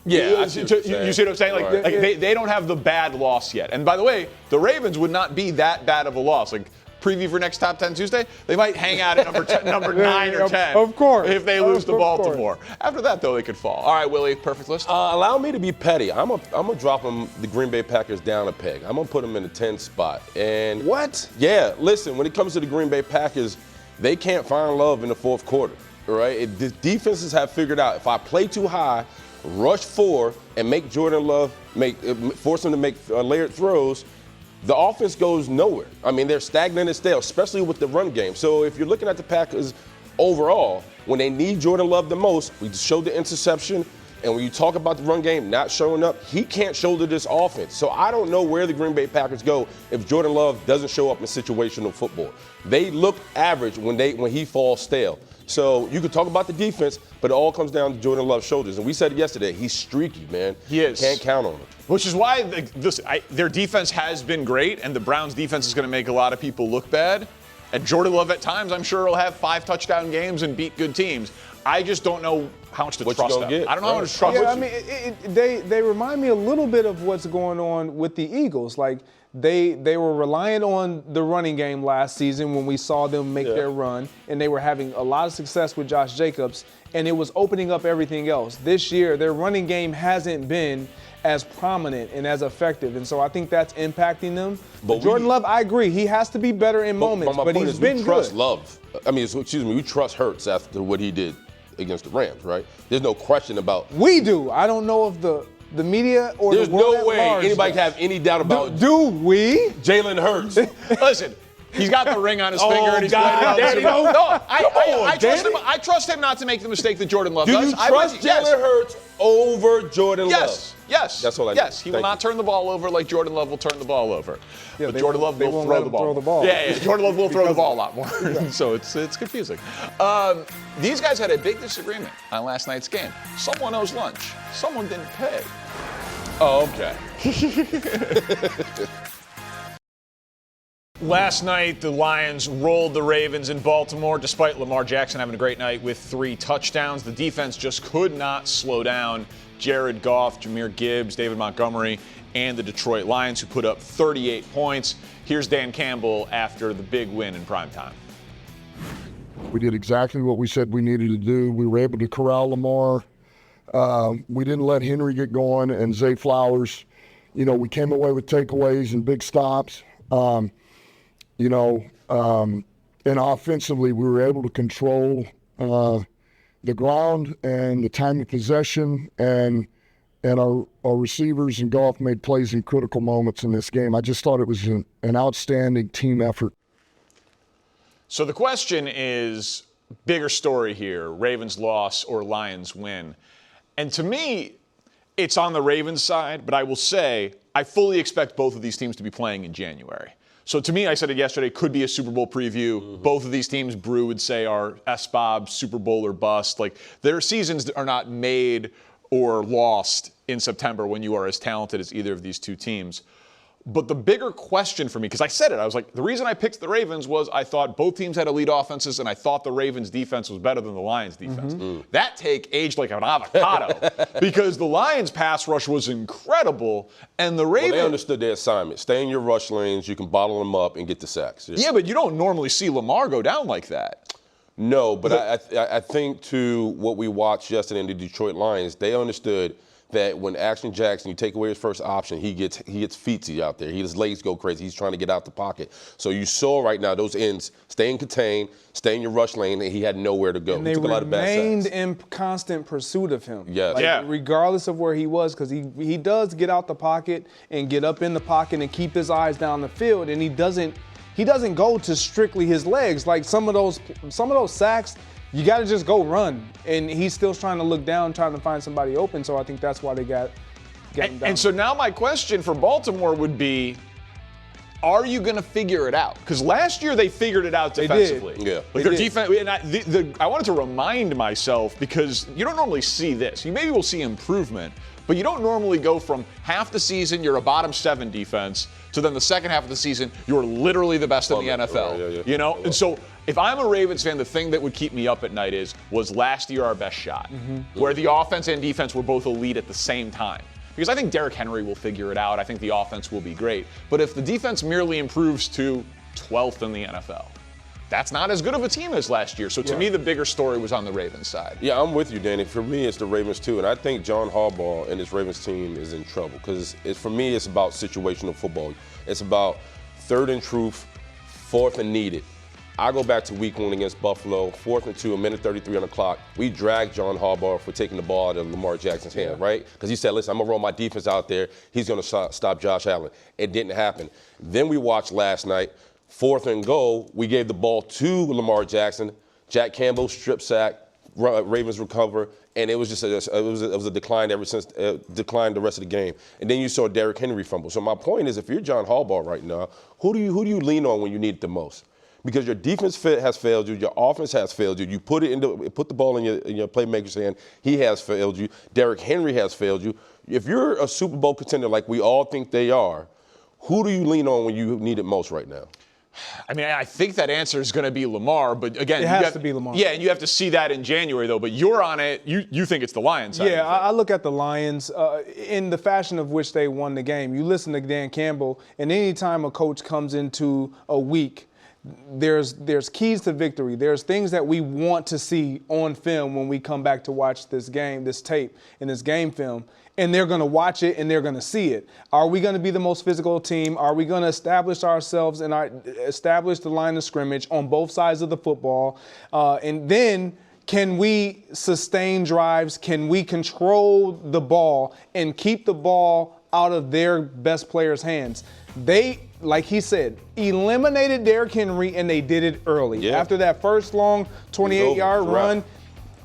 Yeah, you see what I'm saying? Like they don't have the bad loss yet. And by the way, the Ravens would not be that bad of a loss. Like preview for next Top 10 Tuesday, they might hang out at number 9 or 10. Of course. If they lose to Baltimore. After that, though, they could fall. All right, Willie, perfect list. Allow me to be petty. I'm gonna drop the Green Bay Packers down a peg. I'm gonna put them in the 10th spot. And what? Yeah, listen. When it comes to the Green Bay Packers, they can't find love in the fourth quarter. Right? The defenses have figured out if I play too high, rush 4, and make Jordan Love force him to make layered throws, the offense goes nowhere. I mean, they're stagnant and stale, especially with the run game. So if you're looking at the Packers overall, when they need Jordan Love the most, we showed the interception, and when you talk about the run game not showing up, he can't shoulder this offense. So I don't know where the Green Bay Packers go if Jordan Love doesn't show up in situational football. They look average when he falls stale. So you could talk about the defense, but it all comes down to Jordan Love's shoulders. And we said it yesterday, he's streaky, man. He is. Can't count on him. Which is why their defense has been great, and the Browns' defense is going to make a lot of people look bad. And Jordan Love at times, I'm sure, will have 5 touchdown games and beat good teams. I just don't know how much to trust them. I don't know how much to trust them. I mean, they remind me a little bit of what's going on with the Eagles. Like, they were relying on the running game last season when we saw them make their run, and they were having a lot of success with Josh Jacobs, and it was opening up everything else. This year, their running game hasn't been as prominent and as effective, and so I think that's impacting them. But Jordan Love, I agree, he has to be better in moments, but he's been good. We trust Love. I mean, we trust Hurts after what he did against the Rams, right? There's no question about. We do. I don't know if the media or there's the world no way anybody can have any doubt about. Do we? Jalen Hurts. Listen. He's got the ring on his finger, and he's God, playing. No, I trust him not to make the mistake that Jordan Love does. Do you trust Jalen Hurts over Jordan Love? Yes. That's all I Yes, he will not turn the ball over like Jordan Love will turn the ball over. Yeah, but Jordan Love will throw the ball. Yeah, Jordan Love will throw the ball a lot more. So it's confusing. These guys had a big disagreement on last night's game. Someone owes lunch. Someone didn't pay. Oh, okay. Last night, the Lions rolled the Ravens in Baltimore, despite Lamar Jackson having a great night with 3 touchdowns. The defense just could not slow down Jared Goff, Jahmyr Gibbs, David Montgomery, and the Detroit Lions, who put up 38 points. Here's Dan Campbell after the big win in primetime. We did exactly what we said we needed to do. We were able to corral Lamar. We didn't let Henry get going and Zay Flowers. We came away with takeaways and big stops. And offensively, we were able to control the ground and the time of possession, and our receivers and Goff made plays in critical moments in this game. I just thought it was an outstanding team effort. So the question is, bigger story here, Ravens loss or Lions win? And to me, it's on the Ravens side, but I will say I fully expect both of these teams to be playing in January. So to me, I said it yesterday, could be a Super Bowl preview. Mm-hmm. Both of these teams, Brou would say, are SBOB, Super Bowl or bust. Like, their seasons are not made or lost in September when you are as talented as either of these two teams. But the bigger question for me, because I said it, I was like, the reason I picked the Ravens was I thought both teams had elite offenses, and I thought the Ravens' defense was better than the Lions' defense. Mm-hmm. That take aged like an avocado because the Lions' pass rush was incredible, and the Ravens... Well, they understood their assignment. Stay in your rush lanes, you can bottle them up and get the sacks. Yeah, but you don't normally see Lamar go down like that. No, but I think, to what we watched yesterday in the Detroit Lions, they understood that when Jackson, you take away his first option, he gets feetsy out there. His legs go crazy. He's trying to get out the pocket. So you saw right now those ends staying contained, stay in your rush lane, and he had nowhere to go. And they remained in constant pursuit of him. Yes. Regardless of where he was, because he does get out the pocket and get up in the pocket and keep his eyes down the field, and he doesn't go to strictly his legs. Like some of those sacks, you got to just go run. And he's still trying to look down, trying to find somebody open. So I think that's why they got him down. And so now my question for Baltimore would be, are you going to figure it out? Because last year they figured it out defensively. They did. Yeah. Like their defense, and I wanted to remind myself, because you don't normally see this. You maybe will see improvement, but you don't normally go from half the season you're a bottom 7 defense to then the second half of the season you're literally the best in the NFL. Yeah. You know? And so if I'm a Ravens fan, the thing that would keep me up at night was last year our best shot, where the offense and defense were both elite at the same time. Because I think Derrick Henry will figure it out. I think the offense will be great. But if the defense merely improves to 12th in the NFL, that's not as good of a team as last year. So to me, the bigger story was on the Ravens side. Yeah, I'm with you, Danny. For me, it's the Ravens too. And I think John Harbaugh and his Ravens team is in trouble. Because for me, it's about situational football. It's about 3rd and truth, 4th and needed. I go back to week 1 against Buffalo, 4th and 2, a minute 33 on the clock. We dragged John Harbaugh for taking the ball out of Lamar Jackson's hand, right? Because he said, listen, I'm going to roll my defense out there. He's going to stop Josh Allen. It didn't happen. Then we watched last night, 4th and goal, we gave the ball to Lamar Jackson. Jack Campbell strip sack, Ravens recover, and it was just a decline ever since declined the rest of the game. And then you saw Derrick Henry fumble. So my point is, if you're John Harbaugh right now, who do you lean on when you need it the most? Because your defense has failed you, your offense has failed you. You put the ball in your playmaker's hand. He has failed you. Derrick Henry has failed you. If you're a Super Bowl contender like we all think they are, who do you lean on when you need it most right now? I mean, I think that answer is going to be Lamar, but again, it has to be Lamar. Yeah, and you have to see that in January, though. But you're on it. You think it's the Lions side? Yeah, I look at the Lions in the fashion of which they won the game. You listen to Dan Campbell, and any time a coach comes into a week, there's keys to victory. There's things that we want to see on film when we come back to watch this game, this tape, and this game film. And they're going to watch it and they're going to see it. Are we going to be the most physical team? Are we going to establish ourselves and establish the line of scrimmage on both sides of the football? And then can we sustain drives? Can we control the ball and keep the ball out of their best players' hands? They, like he said, eliminated Derrick Henry, and they did it early. Yeah. After that first long 28-yard run,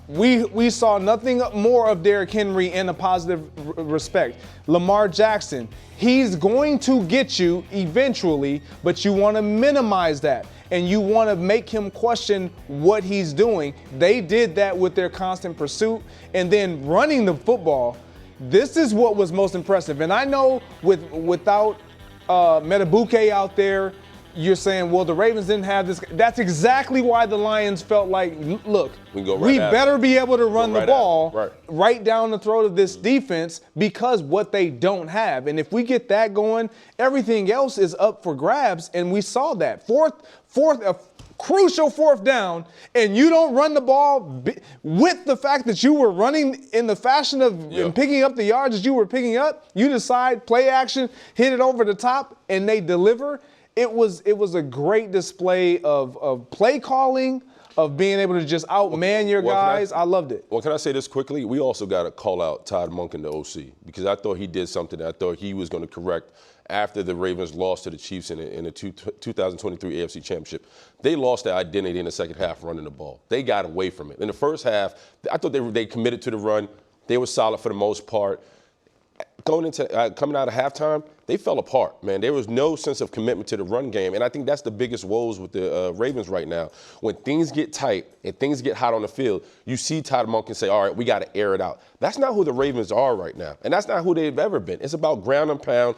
we saw nothing more of Derrick Henry in a positive respect. Lamar Jackson, he's going to get you eventually, but you want to minimize that, and you want to make him question what he's doing. They did that with their constant pursuit, and then running the football. This is what was most impressive. And I know without Metabuke out there, you're saying, well, the Ravens didn't have this. That's exactly why the Lions felt like, look, we better be able to run the ball right down the throat of this defense because what they don't have. And if we get that going, everything else is up for grabs. And we saw that. A crucial fourth down, and you don't run the ball with the fact that you were running in the fashion of and picking up the yards that you were picking up. You decide, play action, hit it over the top, and they deliver. It was a great display of play calling, of being able to just outman your guys. I loved it. Well, can I say this quickly? We also got to call out Todd Monken, the OC, because I thought he did something that I thought he was going to correct after the Ravens lost to the Chiefs in the 2023 AFC Championship. They lost their identity in the second half running the ball. They got away from it. In the first half, I thought they committed to the run. They were solid for the most part. Coming out of halftime, they fell apart, man. There was no sense of commitment to the run game, and I think that's the biggest woes with the Ravens right now. When things get tight and things get hot on the field, you see Todd Monken say, all right, we got to air it out. That's not who the Ravens are right now, and that's not who they've ever been. It's about ground and pound,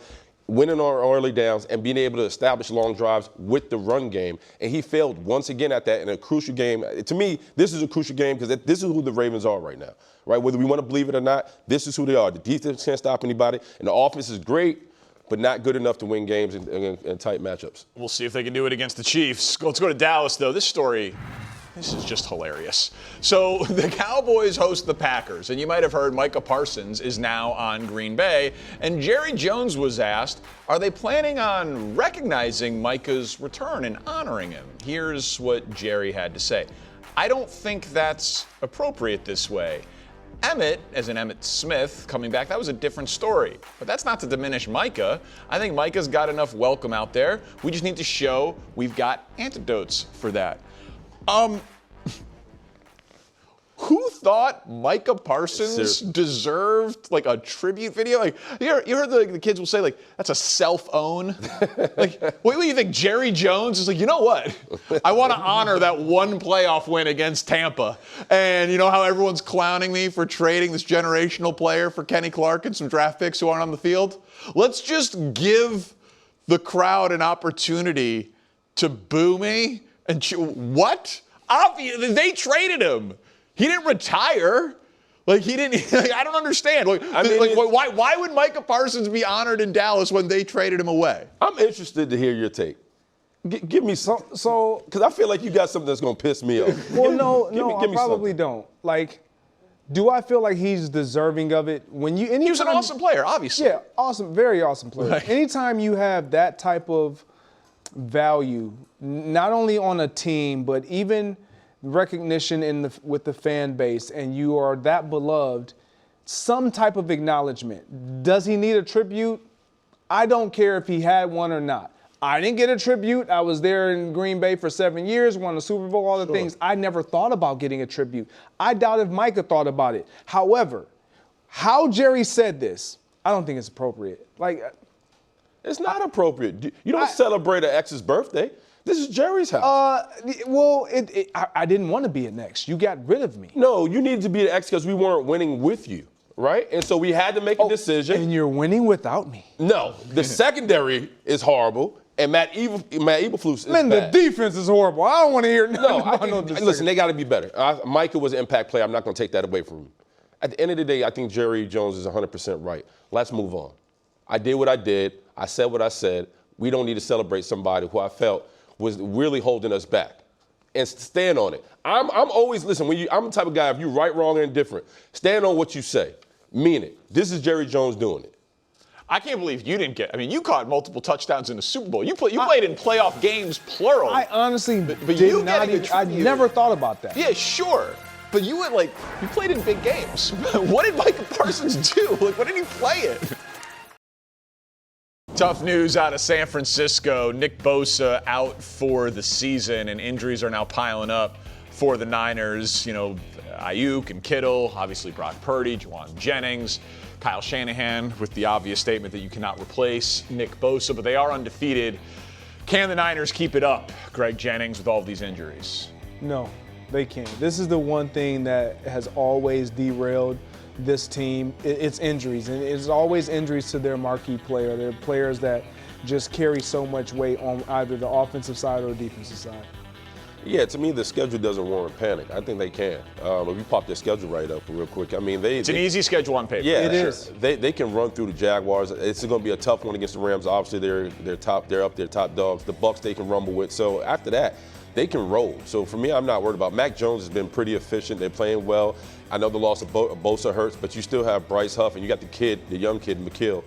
winning on early downs, and being able to establish long drives with the run game. And he failed once again at that in a crucial game. To me, this is a crucial game because this is who the Ravens are right now, right? Whether we want to believe it or not, this is who they are. The defense can't stop anybody, and the offense is great, but not good enough to win games in tight matchups. We'll see if they can do it against the Chiefs. Let's go to Dallas, though. This story, this is just hilarious. So the Cowboys host the Packers, and you might have heard Micah Parsons is now on Green Bay, and Jerry Jones was asked, are they planning on recognizing Micah's return and honoring him? Here's what Jerry had to say. I don't think that's appropriate this way. Emmett, as in Emmitt Smith, coming back, that was a different story. But that's not to diminish Micah. I think Micah's got enough welcome out there. We just need to show we've got antidotes for that. Who thought Micah Parsons deserved like a tribute video? Like you heard the kids will say like that's a self-own. Like what do you think? Jerry Jones is like, you know what? I want to honor that one playoff win against Tampa. And you know how everyone's clowning me for trading this generational player for Kenny Clark and some draft picks who aren't on the field? Let's just give the crowd an opportunity to boo me and what? Obviously, they traded him. He didn't retire. Like he didn't. Like, I don't understand. Like, why would Micah Parsons be honored in Dallas when they traded him away? I'm interested to hear your take. Give me some. So, because I feel like you got something that's gonna piss me off. Well, I probably don't. Like, do I feel like he's deserving of it? He was an awesome player, obviously. Yeah, awesome, very awesome player. Right. Anytime you have that type of value, not only on a team but even recognition with the fan base, and you are that beloved, some type of acknowledgement. Does he need a tribute? I don't care if he had one or not. I didn't get a tribute. I was there in Green Bay for 7 years, won the Super Bowl, all the things. I never thought about getting a tribute. I doubt if Micah thought about it. However, how Jerry said this, I don't think it's appropriate. Like, it's not appropriate. You don't celebrate an ex's birthday. This is Jerry's house. I didn't want to be an ex. You got rid of me. No, you needed to be an ex because we weren't winning with you, right? And so we had to make a decision. And you're winning without me. No, the secondary is horrible. And Matt Eberflus is Man, bad. the defense is horrible. I don't want to hear nothing No, about listen, they got to be better. Micah was an impact player. I'm not going to take that away from him. At the end of the day, I think Jerry Jones is 100% right. Let's move on. I did what I did. I said what I said. We don't need to celebrate somebody who I felt was really holding us back. And stand on it. I'm always, listen, I'm the type of guy, if you're right, wrong, or indifferent, stand on what you say. Mean it. This is Jerry Jones doing it. I can't believe you didn't get. I mean, you caught multiple touchdowns in the Super Bowl. You played in playoff games, plural. I honestly but did you not even. I never thought about that. Yeah, sure. But you played in big games. What did Micah Parsons do? What did he play it? Tough news out of San Francisco. Nick Bosa out for the season, and injuries are now piling up for the Niners. You know, Ayuk and Kittle, obviously Brock Purdy, Juwan Jennings, Kyle Shanahan with the obvious statement that you cannot replace Nick Bosa, but they are undefeated. Can the Niners keep it up, Greg Jennings, with all of these injuries? No, they can't. This is the one thing that has always derailed this team. It's injuries, and it's always injuries to their marquee player. They're players that just carry so much weight on either the offensive side or the defensive side. Yeah, to me, the schedule doesn't warrant panic. I think they can. If you pop their schedule right up real quick, I mean, it's an easy schedule on paper. Yeah, it is. They can run through the Jaguars. It's going to be a tough one against the Rams. Obviously, they're top dogs. The Bucs they can rumble with. So after that, they can roll. So for me, I'm not worried about. Mac Jones has been pretty efficient. They're playing well. I know the loss of Bosa hurts, but you still have Bryce Huff, and you got the young kid, McKill,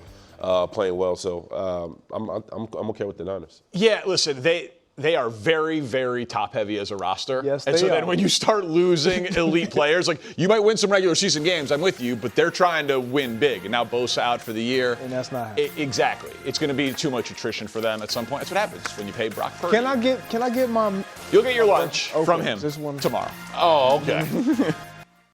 playing well. So I'm okay with the Niners. Yeah, listen, they are very, very top-heavy as a roster. Yes, and so they then are. when you start losing elite players, you might win some regular season games, I'm with you, but they're trying to win big. And now Bosa out for the year. And that's not happening. Exactly. It's going to be too much attrition for them at some point. That's what happens when you pay Brock Purdy. Can I get my? You'll get your lunch from him just one tomorrow. Oh, okay.